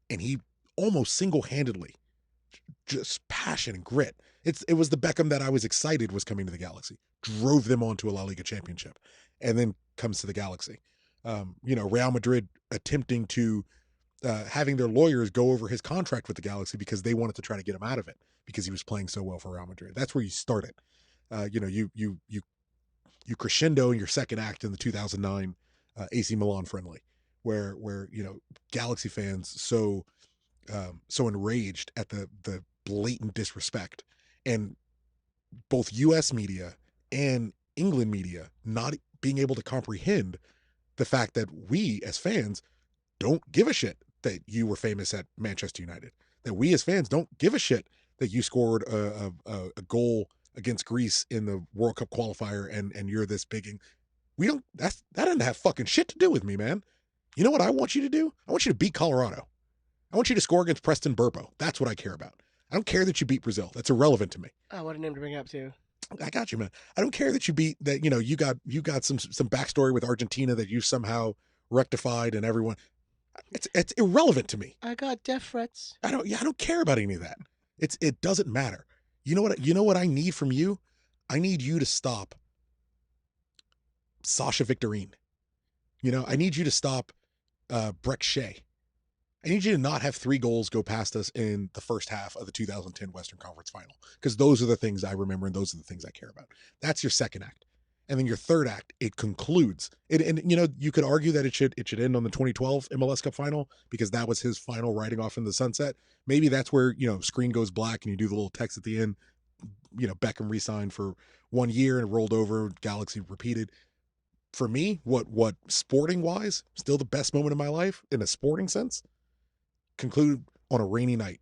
Speaker 1: And he almost single-handedly, just passion and grit. It was the Beckham that I was excited was coming to the Galaxy. Drove them onto a La Liga championship, and then comes to the Galaxy. Real Madrid attempting to having their lawyers go over his contract with the Galaxy because they wanted to try to get him out of it because he was playing so well for Real Madrid. That's where you started. You crescendo in your second act in the 2009 AC Milan friendly, where Galaxy fans so enraged at the blatant disrespect, and both U.S. media and England media not being able to comprehend the fact that we as fans don't give a shit that you were famous at Manchester United, that we as fans don't give a shit that you scored a goal against Greece in the World Cup qualifier and you're this big. That doesn't have fucking shit to do with me, man. You know what I want you to do? I want you to beat Colorado. I want you to score against Preston Burpo. That's what I care about. I don't care that you beat Brazil. That's irrelevant to me.
Speaker 3: Oh, what a name to bring up too.
Speaker 1: I got you, man. I don't care that you beat that. You got some backstory with Argentina that you somehow rectified, and everyone. It's irrelevant to me.
Speaker 3: I got death threats.
Speaker 1: I don't care about any of that. It doesn't matter. You know what I need from you? I need you to stop Sasha Victorine. I need you to stop Breck Shea. I need you to not have 3 goals go past us in the first half of the 2010 Western Conference Final, because those are the things I remember and those are the things I care about. That's your second act. And then your third act, it concludes. And you could argue that it should end on the 2012 MLS Cup Final because that was his final riding off in the sunset. Maybe that's where, screen goes black and you do the little text at the end. Beckham re-signed for 1 year and rolled over, Galaxy repeated. For me, what sporting wise, still the best moment of my life in a sporting sense, concluded on a rainy night,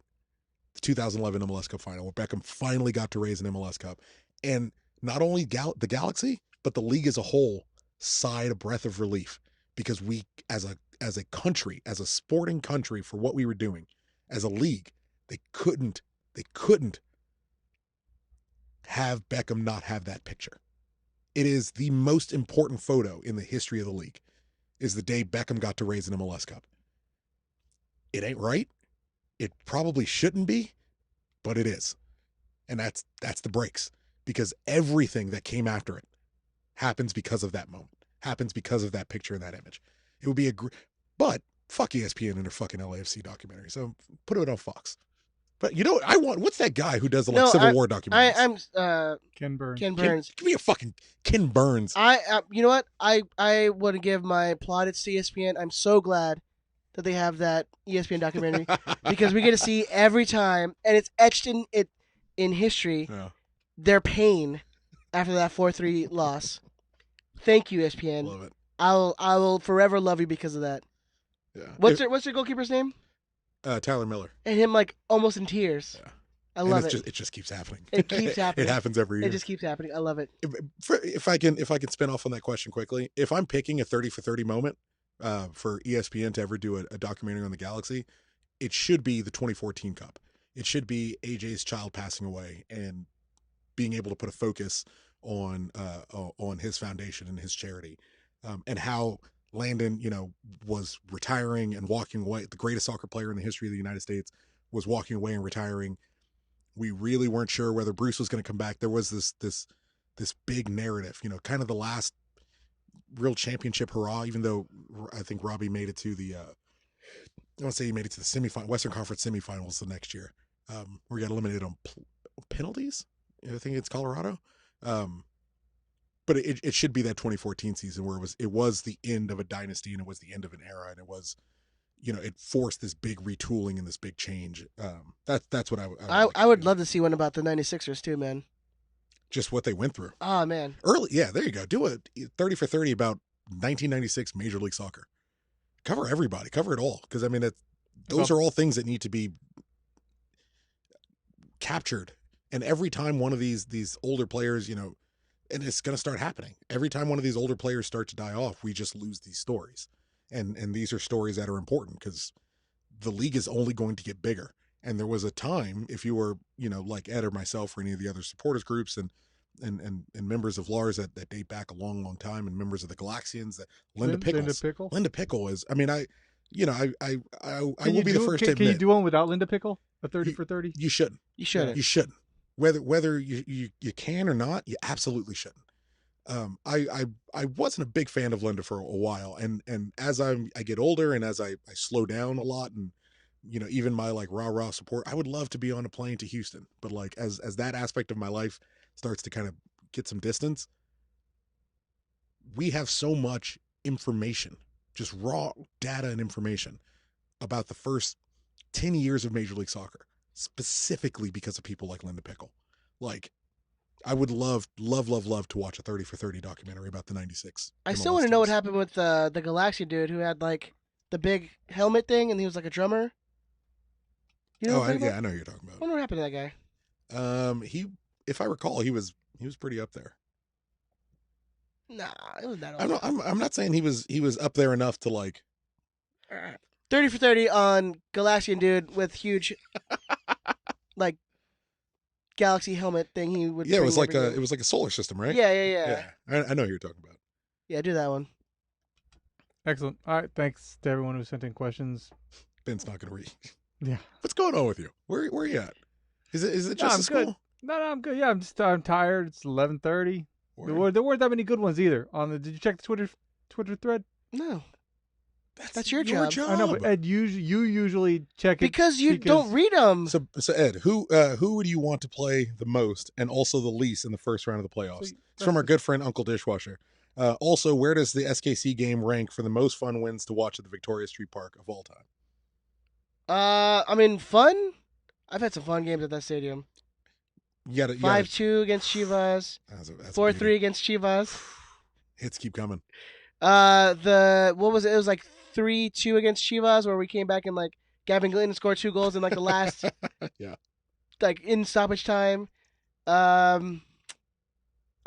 Speaker 1: the 2011 MLS Cup Final, where Beckham finally got to raise an MLS Cup. And not only the Galaxy, but the league as a whole sighed a breath of relief because we, as a country, as a sporting country, for what we were doing, as a league, they couldn't have Beckham not have that picture. It is the most important photo in the history of the league, is the day Beckham got to raise an MLS Cup. It ain't right. It probably shouldn't be, but it is. And that's the breaks, because everything that came after it happens because of that moment, happens because of that picture and that image. It would be but fuck ESPN and their fucking LAFC documentary. So put it on Fox. But what's that guy who does the Civil War documentaries?
Speaker 3: I'm
Speaker 4: Ken Burns.
Speaker 3: Ken Burns.
Speaker 1: Give me a fucking Ken Burns.
Speaker 3: You know what? I want to give my plaudits to ESPN. I'm so glad that they have that ESPN documentary because we get to see every time, and it's etched in history, their pain after that 4-3 loss. Thank you, ESPN.
Speaker 1: Love it.
Speaker 3: I will forever love you because of that.
Speaker 1: Yeah.
Speaker 3: What's their goalkeeper's name?
Speaker 1: Tyler Miller.
Speaker 3: And him almost in tears.
Speaker 1: Yeah.
Speaker 3: I love it.
Speaker 1: It just keeps happening.
Speaker 3: It keeps happening.
Speaker 1: It happens every year.
Speaker 3: It just keeps happening. I love it.
Speaker 1: If I can spin off on that question quickly, if I'm picking a 30 for 30 moment for ESPN to ever do a documentary on the Galaxy, it should be the 2014 Cup. It should be AJ's child passing away and being able to put a focus on his foundation and his charity, and how Landon, was retiring and walking away. The greatest soccer player in the history of the United States was walking away and retiring. We really weren't sure whether Bruce was going to come back. There was this big narrative, kind of the last real championship hurrah, even though I think Robbie made it to the, I want to say he made it to the semifinal, Western Conference semifinals the next year, where he got eliminated on penalties. I think it's Colorado. But it should be that 2014 season where it was the end of a dynasty and it was the end of an era, and it was, it forced this big retooling and this big change. That's what
Speaker 3: I would love to see one about the 96ers too, man.
Speaker 1: Just what they went through.
Speaker 3: Oh man.
Speaker 1: Early, yeah, there you go. Do a 30 for 30 about 1996 Major League Soccer. Cover everybody, cover it all, because I mean those are all things that need to be captured. And every time one of these older players, and it's going to start happening. Every time one of these older players start to die off, we just lose these stories. And these are stories that are important because the league is only going to get bigger. And there was a time, if you were, like Ed or myself or any of the other supporters groups and members of Lars that date back a long, long time, and members of the Galaxians, that Linda Pickle is, I mean, I will be the first to admit.
Speaker 4: Can you do one without Linda Pickle? A 30 for 30?
Speaker 1: You shouldn't.
Speaker 3: You shouldn't.
Speaker 1: You shouldn't. Whether you can or not, you absolutely shouldn't. I wasn't a big fan of Linda for a while, and as I get older and as I slow down a lot, and even my like rah support, I would love to be on a plane to Houston, but like as that aspect of my life starts to kind of get some distance, we have so much information, just raw data and information about the first 10 years of Major League Soccer, specifically because of people like Linda Pickle. Like, I would love to watch a 30 for 30 documentary about the 96.
Speaker 3: I still want to know what happened with the Galaxy dude who had like the big helmet thing and he was like a drummer.
Speaker 1: I know who you're talking about.
Speaker 3: I wonder what happened to that guy.
Speaker 1: If I recall, he was pretty up there.
Speaker 3: Nah, it was that old.
Speaker 1: I'm not saying he was up there enough to like
Speaker 3: 30 for 30 on Galaxian dude with huge like galaxy helmet thing he would.
Speaker 1: Yeah, it was like a solar system, right?
Speaker 3: Yeah.
Speaker 1: I know who you're talking about.
Speaker 3: Yeah, do that one.
Speaker 4: Excellent. All right, thanks to everyone who sent in questions.
Speaker 1: Ben's not going to read.
Speaker 4: Yeah.
Speaker 1: What's going on with you? Where are you at? Is it just
Speaker 4: I'm
Speaker 1: school?
Speaker 4: good. No, I'm good. Yeah, I'm tired. It's 11:30. There weren't that many good ones either. Did you check the Twitter thread?
Speaker 3: No. That's your job.
Speaker 4: I know, but Ed, you usually check it
Speaker 3: because you don't read them.
Speaker 1: So Ed, who would you want to play the most and also the least in the first round of the playoffs? It's from our good friend Uncle Dishwasher. Also, where does the SKC game rank for the most fun wins to watch at the Victoria Street Park of all time?
Speaker 3: I mean, fun. I've had some fun games at that stadium.
Speaker 1: 5-2
Speaker 3: against Chivas.
Speaker 1: That's
Speaker 3: 4-3 against Chivas.
Speaker 1: Hits keep coming.
Speaker 3: What was it? It was like 3-2 against Chivas, where we came back and like Gavin Glenn scored 2 goals in like the last, like in stoppage time. I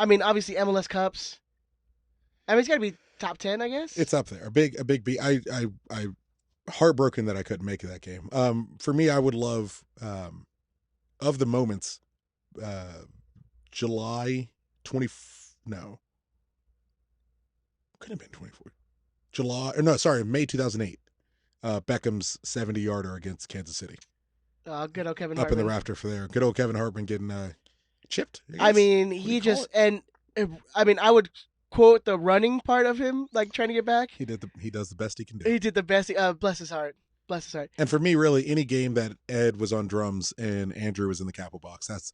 Speaker 3: mean, obviously MLS Cups. I mean, it's got to be top 10, I guess.
Speaker 1: It's up there. A big beat. I heartbroken that I couldn't make that game. For me, I would love of the moments. July 20. No, could have been 24. May 2008. Beckham's 70-yarder against Kansas City.
Speaker 3: Good old Kevin
Speaker 1: up
Speaker 3: Hartman.
Speaker 1: in the rafter for there. Good old Kevin Hartman getting chipped.
Speaker 3: I mean, I would quote the running part of him, like trying to get back.
Speaker 1: He does the best he can do.
Speaker 3: He did the best. Bless his heart. Bless his heart.
Speaker 1: And for me, really, any game that Ed was on drums and Andrew was in the capo box, that's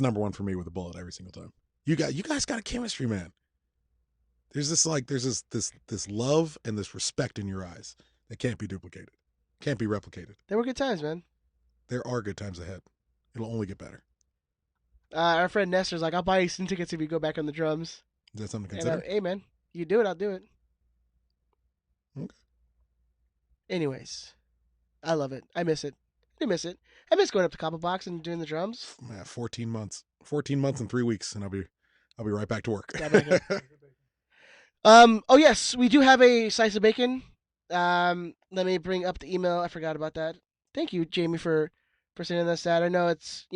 Speaker 1: number one for me with a bullet every single time. You guys got a chemistry, man. There's this love and this respect in your eyes that can't be duplicated, can't be replicated.
Speaker 3: There were good times, man.
Speaker 1: There are good times ahead. It'll only get better.
Speaker 3: Our friend Nestor's like, I'll buy you some tickets if you go back on the drums.
Speaker 1: Is that something to consider?
Speaker 3: Hey, man, you do it, I'll do it.
Speaker 1: Okay.
Speaker 3: Anyways, I love it. I miss it. I miss going up to Copper Box and doing the drums.
Speaker 1: 14 months. 14 months and 3 weeks, and I'll be right back to work.
Speaker 3: Oh yes, we do have a slice of bacon. Let me bring up the email. I forgot about that. Thank you, Jamie, for sending us that. I know it's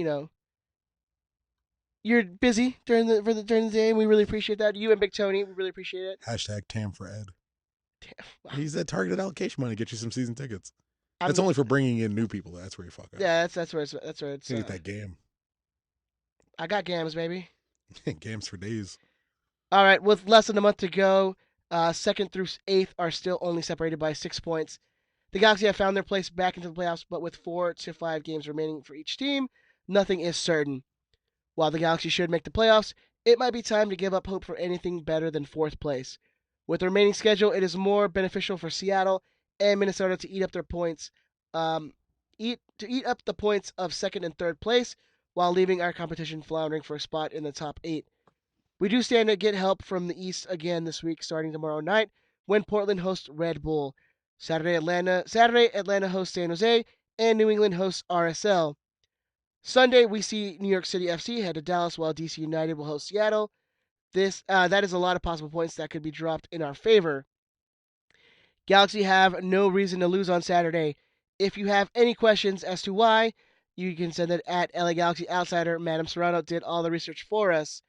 Speaker 3: you're busy during the day, and we really appreciate that. You and Big Tony, we really appreciate it.
Speaker 1: Hashtag Tam for Ed.
Speaker 3: Wow.
Speaker 1: He's that targeted allocation money. Get you some season tickets.
Speaker 3: I'm-
Speaker 1: That's only for bringing in new people. That's where you fuck up.
Speaker 3: Yeah, that's where it's.
Speaker 1: You get that game.
Speaker 3: I got gams, baby.
Speaker 1: Games for days.
Speaker 3: All right, with less than a month to go, 2nd through 8th are still only separated by 6 points. The Galaxy have found their place back into the playoffs, but with 4 to 5 games remaining for each team, nothing is certain. While the Galaxy should make the playoffs, it might be time to give up hope for anything better than 4th place. With the remaining schedule, it is more beneficial for Seattle and Minnesota to eat up their points, eat up the points of 2nd and 3rd place, while leaving our competition floundering for a spot in the top 8. We do stand to get help from the East again this week, starting tomorrow night when Portland hosts Red Bull. Saturday, Atlanta hosts San Jose, and New England hosts RSL. Sunday, we see New York City FC head to Dallas, while DC United will host Seattle. That is a lot of possible points that could be dropped in our favor. Galaxy have no reason to lose on Saturday. If you have any questions as to why, you can send it at LA Galaxy Outsider. Madam Serrano did all the research for us.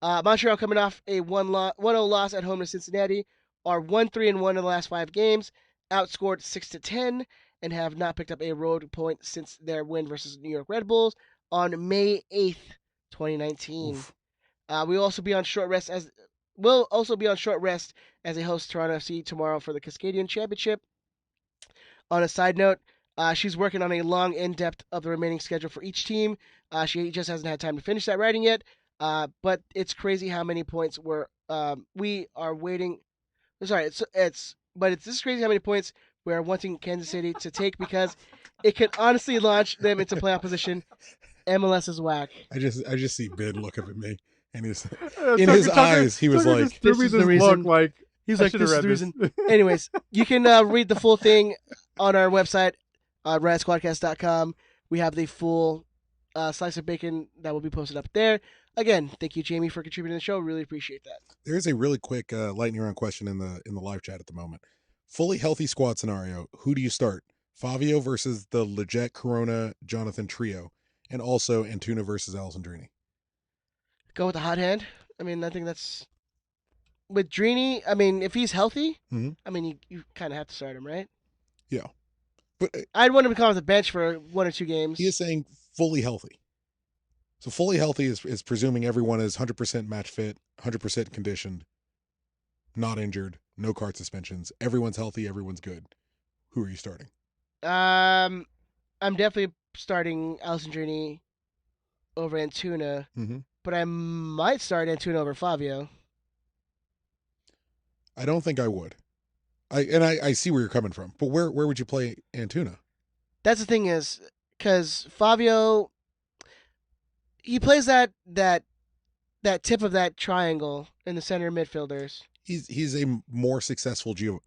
Speaker 3: Montreal coming off a 1-0 loss at home to Cincinnati are 1-3-1 in the last 5 games, outscored 6-10, and have not picked up a road point since their win versus New York Red Bulls on May 8th, 2019. We'll also be on short rest as they host Toronto FC tomorrow for the Cascadian Championship. On a side note, she's working on a long in-depth of the remaining schedule for each team. She just hasn't had time to finish that writing yet. But it's crazy how many points we are waiting. Sorry, it's crazy how many points we are wanting Kansas City to take, because it could honestly launch them into playoff position. MLS is whack.
Speaker 1: I just see Ben look up at me, and he's in his eyes. He was like,
Speaker 4: "This is the reason."
Speaker 3: He's like, "This is the reason." Anyways, you can read the full thing on our website, riatsquadcast.com. We have the full slice of bacon that will be posted up there. Again, thank you, Jamie, for contributing to the show. Really appreciate that.
Speaker 1: There is a really quick lightning round question in the live chat at the moment. Fully healthy squad scenario. Who do you start? Favio versus the Leggett, Corona, Jonathan trio, and also Antuna versus Alessandrini.
Speaker 3: Go with the hot hand. I mean, I think that's with Drini. I mean, if he's healthy, I mean, you kind of have to start him, right?
Speaker 1: Yeah, but
Speaker 3: I'd want him to come off the bench for 1 or 2 games.
Speaker 1: He is saying fully healthy. So fully healthy is presuming everyone is 100% match fit, 100% conditioned, not injured, no card suspensions. Everyone's healthy, everyone's good. Who are you starting?
Speaker 3: I'm definitely starting Alessandrini over Antuna, but I might start Antuna over Favio.
Speaker 1: I don't think I would. I see where you're coming from, but where would you play Antuna?
Speaker 3: That's the thing is, because Favio, he plays that tip of that triangle in the center midfielders.
Speaker 1: He's a more successful Gio.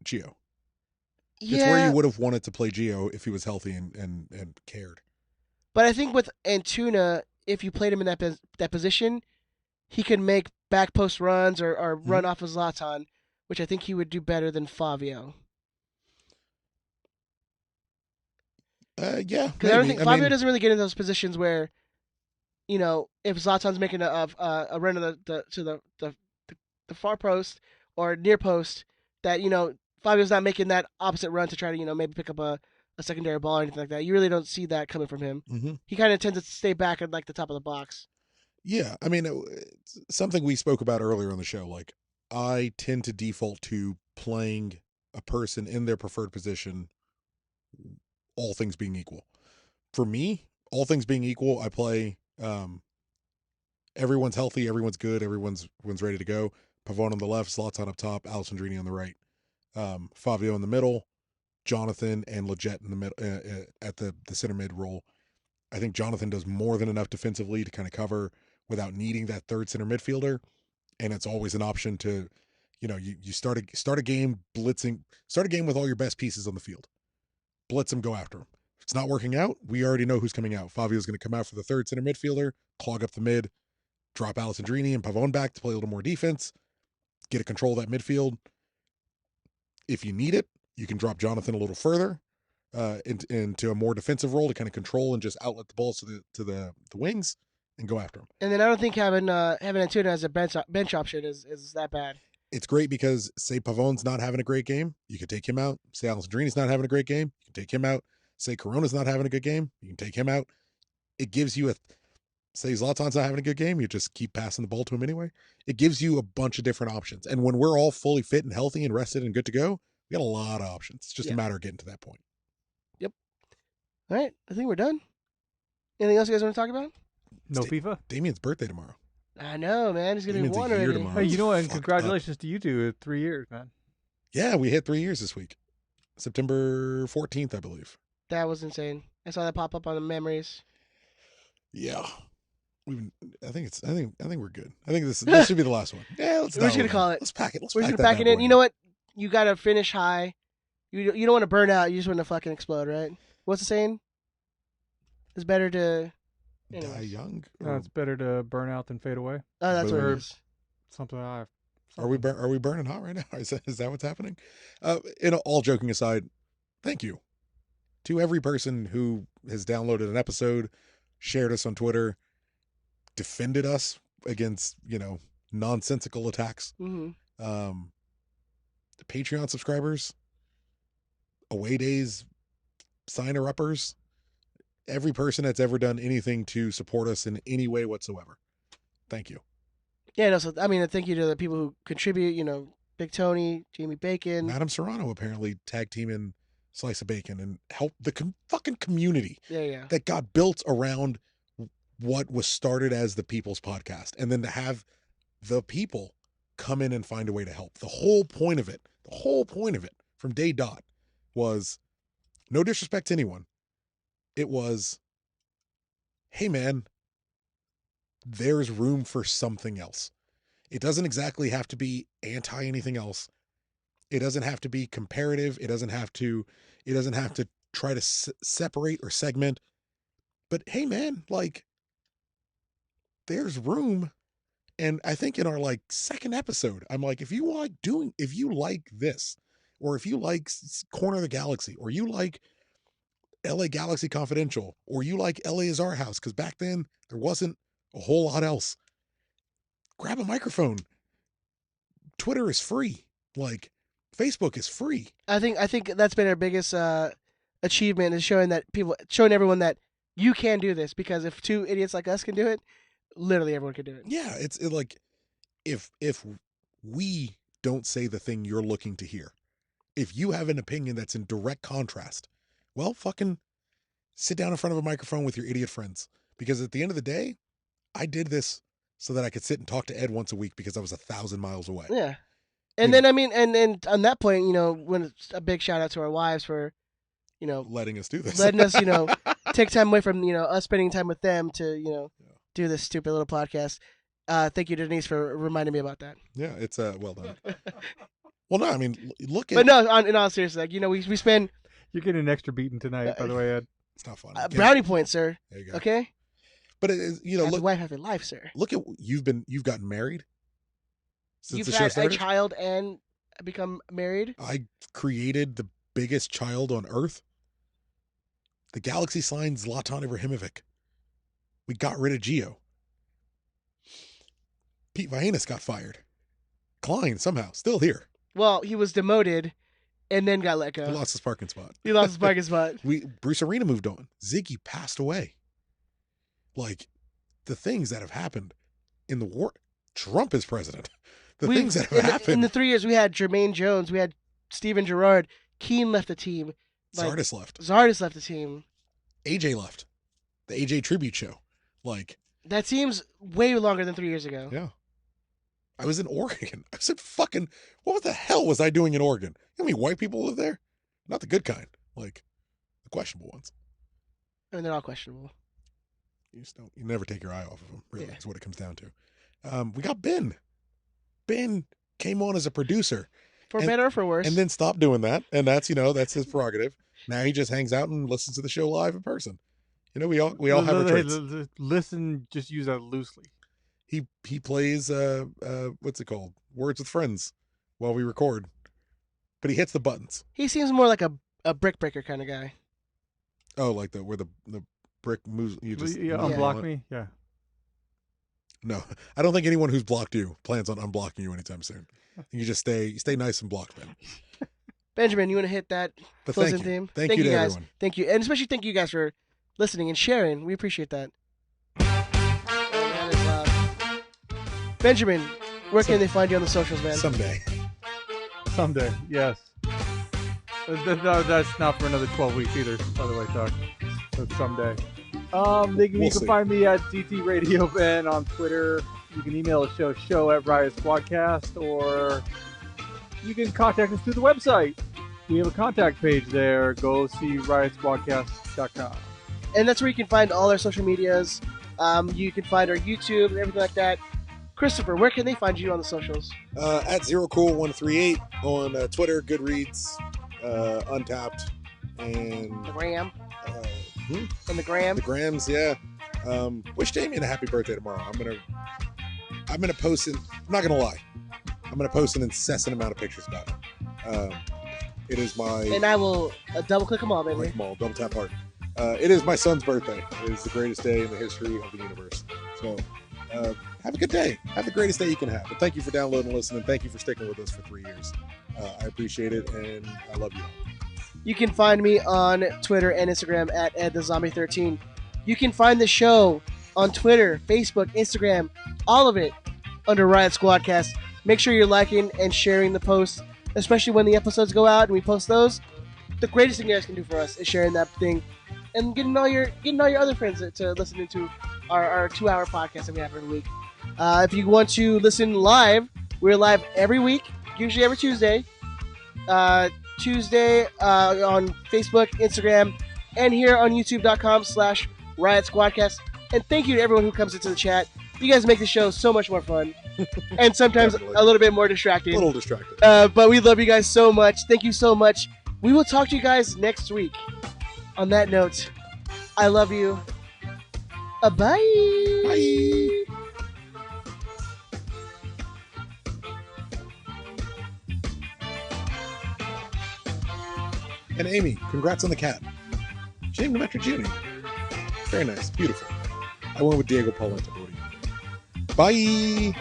Speaker 3: Yeah.
Speaker 1: It's where you would have wanted to play Gio if he was healthy and cared.
Speaker 3: But I think with Antuna, if you played him in that position, he could make back post runs or run off of Zlatan, which I think he would do better than Favio.
Speaker 1: Yeah.
Speaker 3: Because I don't think Favio doesn't really get in those positions where, if Zlatan's making a run to the far post or near post, that Fabio's not making that opposite run to try to maybe pick up a secondary ball or anything like that. You really don't see that coming from him. He kind of tends to stay back at like the top of the box.
Speaker 1: Yeah, I mean, it's something we spoke about earlier on the show. Like, I tend to default to playing a person in their preferred position, all things being equal. For me, all things being equal, I play everyone's healthy, everyone's good, everyone's ready to go. Pavone on the left, Zlatan up top, Alessandrini on the right, Favio in the middle, Jonathan and Leggett in the middle at the center mid role. I think Jonathan does more than enough defensively to kind of cover without needing that third center midfielder, and it's always an option to, you start a game blitzing, start a game with all your best pieces on the field, blitz them, go after them. If it's not working out, we already know who's coming out. Favio's going to come out for the third center midfielder, clog up the mid, drop Alessandrini and Pavone back to play a little more defense, get a control of that midfield. If you need it, you can drop Jonathan a little further, into a more defensive role to kind of control and just outlet the balls to the wings and go after them.
Speaker 3: And then I don't think having Antuna as a bench option is that bad.
Speaker 1: It's great because say Pavon's not having a great game, you can take him out. Say Alessandrini's not having a great game, you can take him out. Say Corona's not having a good game, you can take him out. It gives you say Zlatan's not having a good game, you just keep passing the ball to him anyway. It gives you a bunch of different options. And when we're all fully fit and healthy and rested and good to go, we got a lot of options. It's just a matter of getting to that point.
Speaker 3: All right, I think we're done. Anything else you guys want to talk about?
Speaker 4: No FIFA?
Speaker 1: Damien's birthday tomorrow.
Speaker 3: I know, man. It's going to be
Speaker 1: Damien's a
Speaker 3: one
Speaker 1: year
Speaker 3: already.
Speaker 1: tomorrow.
Speaker 4: Hey, you know what? And
Speaker 1: Fucked
Speaker 4: congratulations to you two. 3 years, man.
Speaker 1: Yeah, we hit 3 years this week. September 14th, I believe.
Speaker 3: That was insane. I saw that pop up on the memories.
Speaker 1: Yeah. I think we're good. I think this should be the last one. Yeah, let's
Speaker 3: We're just going to call it.
Speaker 1: Let's pack it.
Speaker 3: We're just going to pack it in. You know what? You got to finish high. You don't want to burn out. You just want to fucking explode, right? What's the saying? It's better to
Speaker 1: die young.
Speaker 4: It's better to burn out than fade away.
Speaker 3: Oh, that's what it
Speaker 1: Boom.
Speaker 3: is.
Speaker 4: Something
Speaker 1: Are we burning hot right now? Is that what's happening? All joking aside, thank you to every person who has downloaded an episode, shared us on Twitter, defended us against nonsensical attacks.
Speaker 3: Mm-hmm.
Speaker 1: The Patreon subscribers, away days, signer uppers, every person that's ever done anything to support us in any way whatsoever. Thank you.
Speaker 3: Yeah, no, so I mean, thank you to the people who contribute. Big Tony, Jamie Bacon.
Speaker 1: Madam Serrano apparently tag teaming Slice of Bacon and helped the fucking community
Speaker 3: Yeah.
Speaker 1: that got built around what was started as the People's Podcast, and then to have the people come in and find a way to help. The whole point of it from day dot was, no disrespect to anyone, it was, hey man, there's room for something else. It doesn't exactly have to be anti anything else. It doesn't have to be comparative. It doesn't have to try to separate or segment. But hey man, there's room. And I think in our second episode, I'm like, if you like this, or if you like Corner of the Galaxy, or you like LA Galaxy Confidential, or you like LA is Our House, because back then there wasn't a whole lot else, grab a microphone. Twitter is free. Facebook is free.
Speaker 3: I think that's been our biggest achievement, is showing everyone that you can do this, because if two idiots like us can do it, literally everyone can do it.
Speaker 1: Yeah, it's if we don't say the thing you're looking to hear, if you have an opinion that's in direct contrast, well, fucking sit down in front of a microphone with your idiot friends. Because at the end of the day, I did this so that I could sit and talk to Ed once a week because I was 1,000 miles away.
Speaker 3: Yeah. And then, I mean, and on that point, when it's a big shout out to our wives for,
Speaker 1: letting us do this.
Speaker 3: letting us, take time away from, us spending time with them to, do this stupid little podcast. Thank you to Denise for reminding me about that.
Speaker 1: Yeah, it's well done. Well, no, I mean, look at.
Speaker 3: But no, in all seriousness, we spend.
Speaker 4: You're getting an extra beating tonight, by the way, Ed.
Speaker 1: It's not fun.
Speaker 3: Brownie points, sir.
Speaker 1: There you go.
Speaker 3: Okay.
Speaker 1: But it is,
Speaker 3: Have
Speaker 1: look.
Speaker 3: a wife, have a life, sir.
Speaker 1: Look at you've gotten married since
Speaker 3: You've
Speaker 1: the show
Speaker 3: had a
Speaker 1: started.
Speaker 3: child and become married.
Speaker 1: I created the biggest child on Earth. The Galaxy signed Zlatan Ibrahimovic. We got rid of Gio. Pete Vagenas got fired. Klein somehow still here.
Speaker 3: Well, he was demoted, and then got let go.
Speaker 1: He lost his parking spot.
Speaker 3: He lost his parking spot.
Speaker 1: Bruce Arena moved on. Ziggy passed away. The things that have happened in the war. Trump is president. Things that have happened.
Speaker 3: In the 3 years, we had Jermaine Jones, we had Steven Gerrard, Keane left the team.
Speaker 1: Zardes left.
Speaker 3: Zardes left the team.
Speaker 1: AJ left. The AJ tribute show.
Speaker 3: That seems way longer than 3 years ago.
Speaker 1: Yeah. I was in Oregon. I said, what the hell was I doing in Oregon? You know how many white people live there? Not the good kind. The questionable ones.
Speaker 3: I mean, they're all questionable.
Speaker 1: You never take your eye off of them, really,
Speaker 3: Yeah.
Speaker 1: is what it comes down to. We got Ben. Ben came on as a producer.
Speaker 3: For better or for worse.
Speaker 1: And then stopped doing that. And that's his prerogative. Now he just hangs out and listens to the show live in person. We all have our traits.
Speaker 4: Listen, just use that loosely.
Speaker 1: He plays what's it called? Words with Friends while we record. But he hits the buttons.
Speaker 3: He seems more like a brick breaker kind of guy.
Speaker 1: Oh, like where the brick moves. You just
Speaker 4: unblock me. Yeah.
Speaker 1: No, I don't think anyone who's blocked you plans on unblocking you anytime soon. You just stay nice and blocked, man.
Speaker 3: Benjamin, you want to hit that closing theme?
Speaker 1: Thank you to
Speaker 3: guys.
Speaker 1: everyone.
Speaker 3: Thank you, and especially thank you guys for listening and sharing. We appreciate that. That is loud. Benjamin, where can they find you on the socials, man?
Speaker 4: Someday, yes. No, that's not for another 12 weeks either, by the way, Chuck. That's someday. You can find me at DT Radio Ben on Twitter. You can email the show at Riot Squadcast, or you can contact us through the website. We have a contact page there. Go see RiotSquadcast.com.
Speaker 3: And that's where you can find all our social medias. You can find our YouTube and everything like that. Christopher, where can they find you on the socials?
Speaker 1: At ZeroCool138 on Twitter, Goodreads, Untapped, and
Speaker 3: The Gram.
Speaker 1: And
Speaker 3: the Gram.
Speaker 1: The Grams, yeah. Wish Damien a happy birthday tomorrow. I'm gonna post I'm not gonna lie. I'm gonna post an incessant amount of pictures about it. It is my.
Speaker 3: And I will double click them all, baby.
Speaker 1: Click them all, double tap hard. It is my son's birthday. It is the greatest day in the history of the universe. So, have a good day. Have the greatest day you can have. But thank you for downloading and listening. Thank you for sticking with us for 3 years. I appreciate it, and I love you all.
Speaker 3: You can find me on Twitter and Instagram at EdTheZombie13. You can find the show on Twitter, Facebook, Instagram, all of it under Riot Squadcast. Make sure you're liking and sharing the posts, especially when the episodes go out and we post those. The greatest thing you guys can do for us is sharing that thing and getting all your other friends to listen to our 2-hour podcast that we have every week. If you want to listen live, we're live every week, usually every Tuesday. Tuesday on Facebook, Instagram, and here on youtube.com/Riot Squadcast. And thank you to everyone who comes into the chat. You guys make the show so much more fun. And sometimes a little bit more distracting.
Speaker 1: A little distracted.
Speaker 3: But we love you guys so much. Thank you so much. We will talk to you guys next week. On that note, I love you. Bye.
Speaker 1: Bye. And Amy, congrats on the cat. She named him after Junie. Very nice. Beautiful. I went with Diego Polenta. Bye.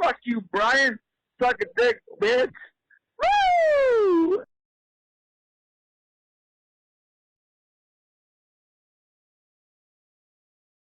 Speaker 6: Fuck you, Brian. Suck a dick, bitch. Woo!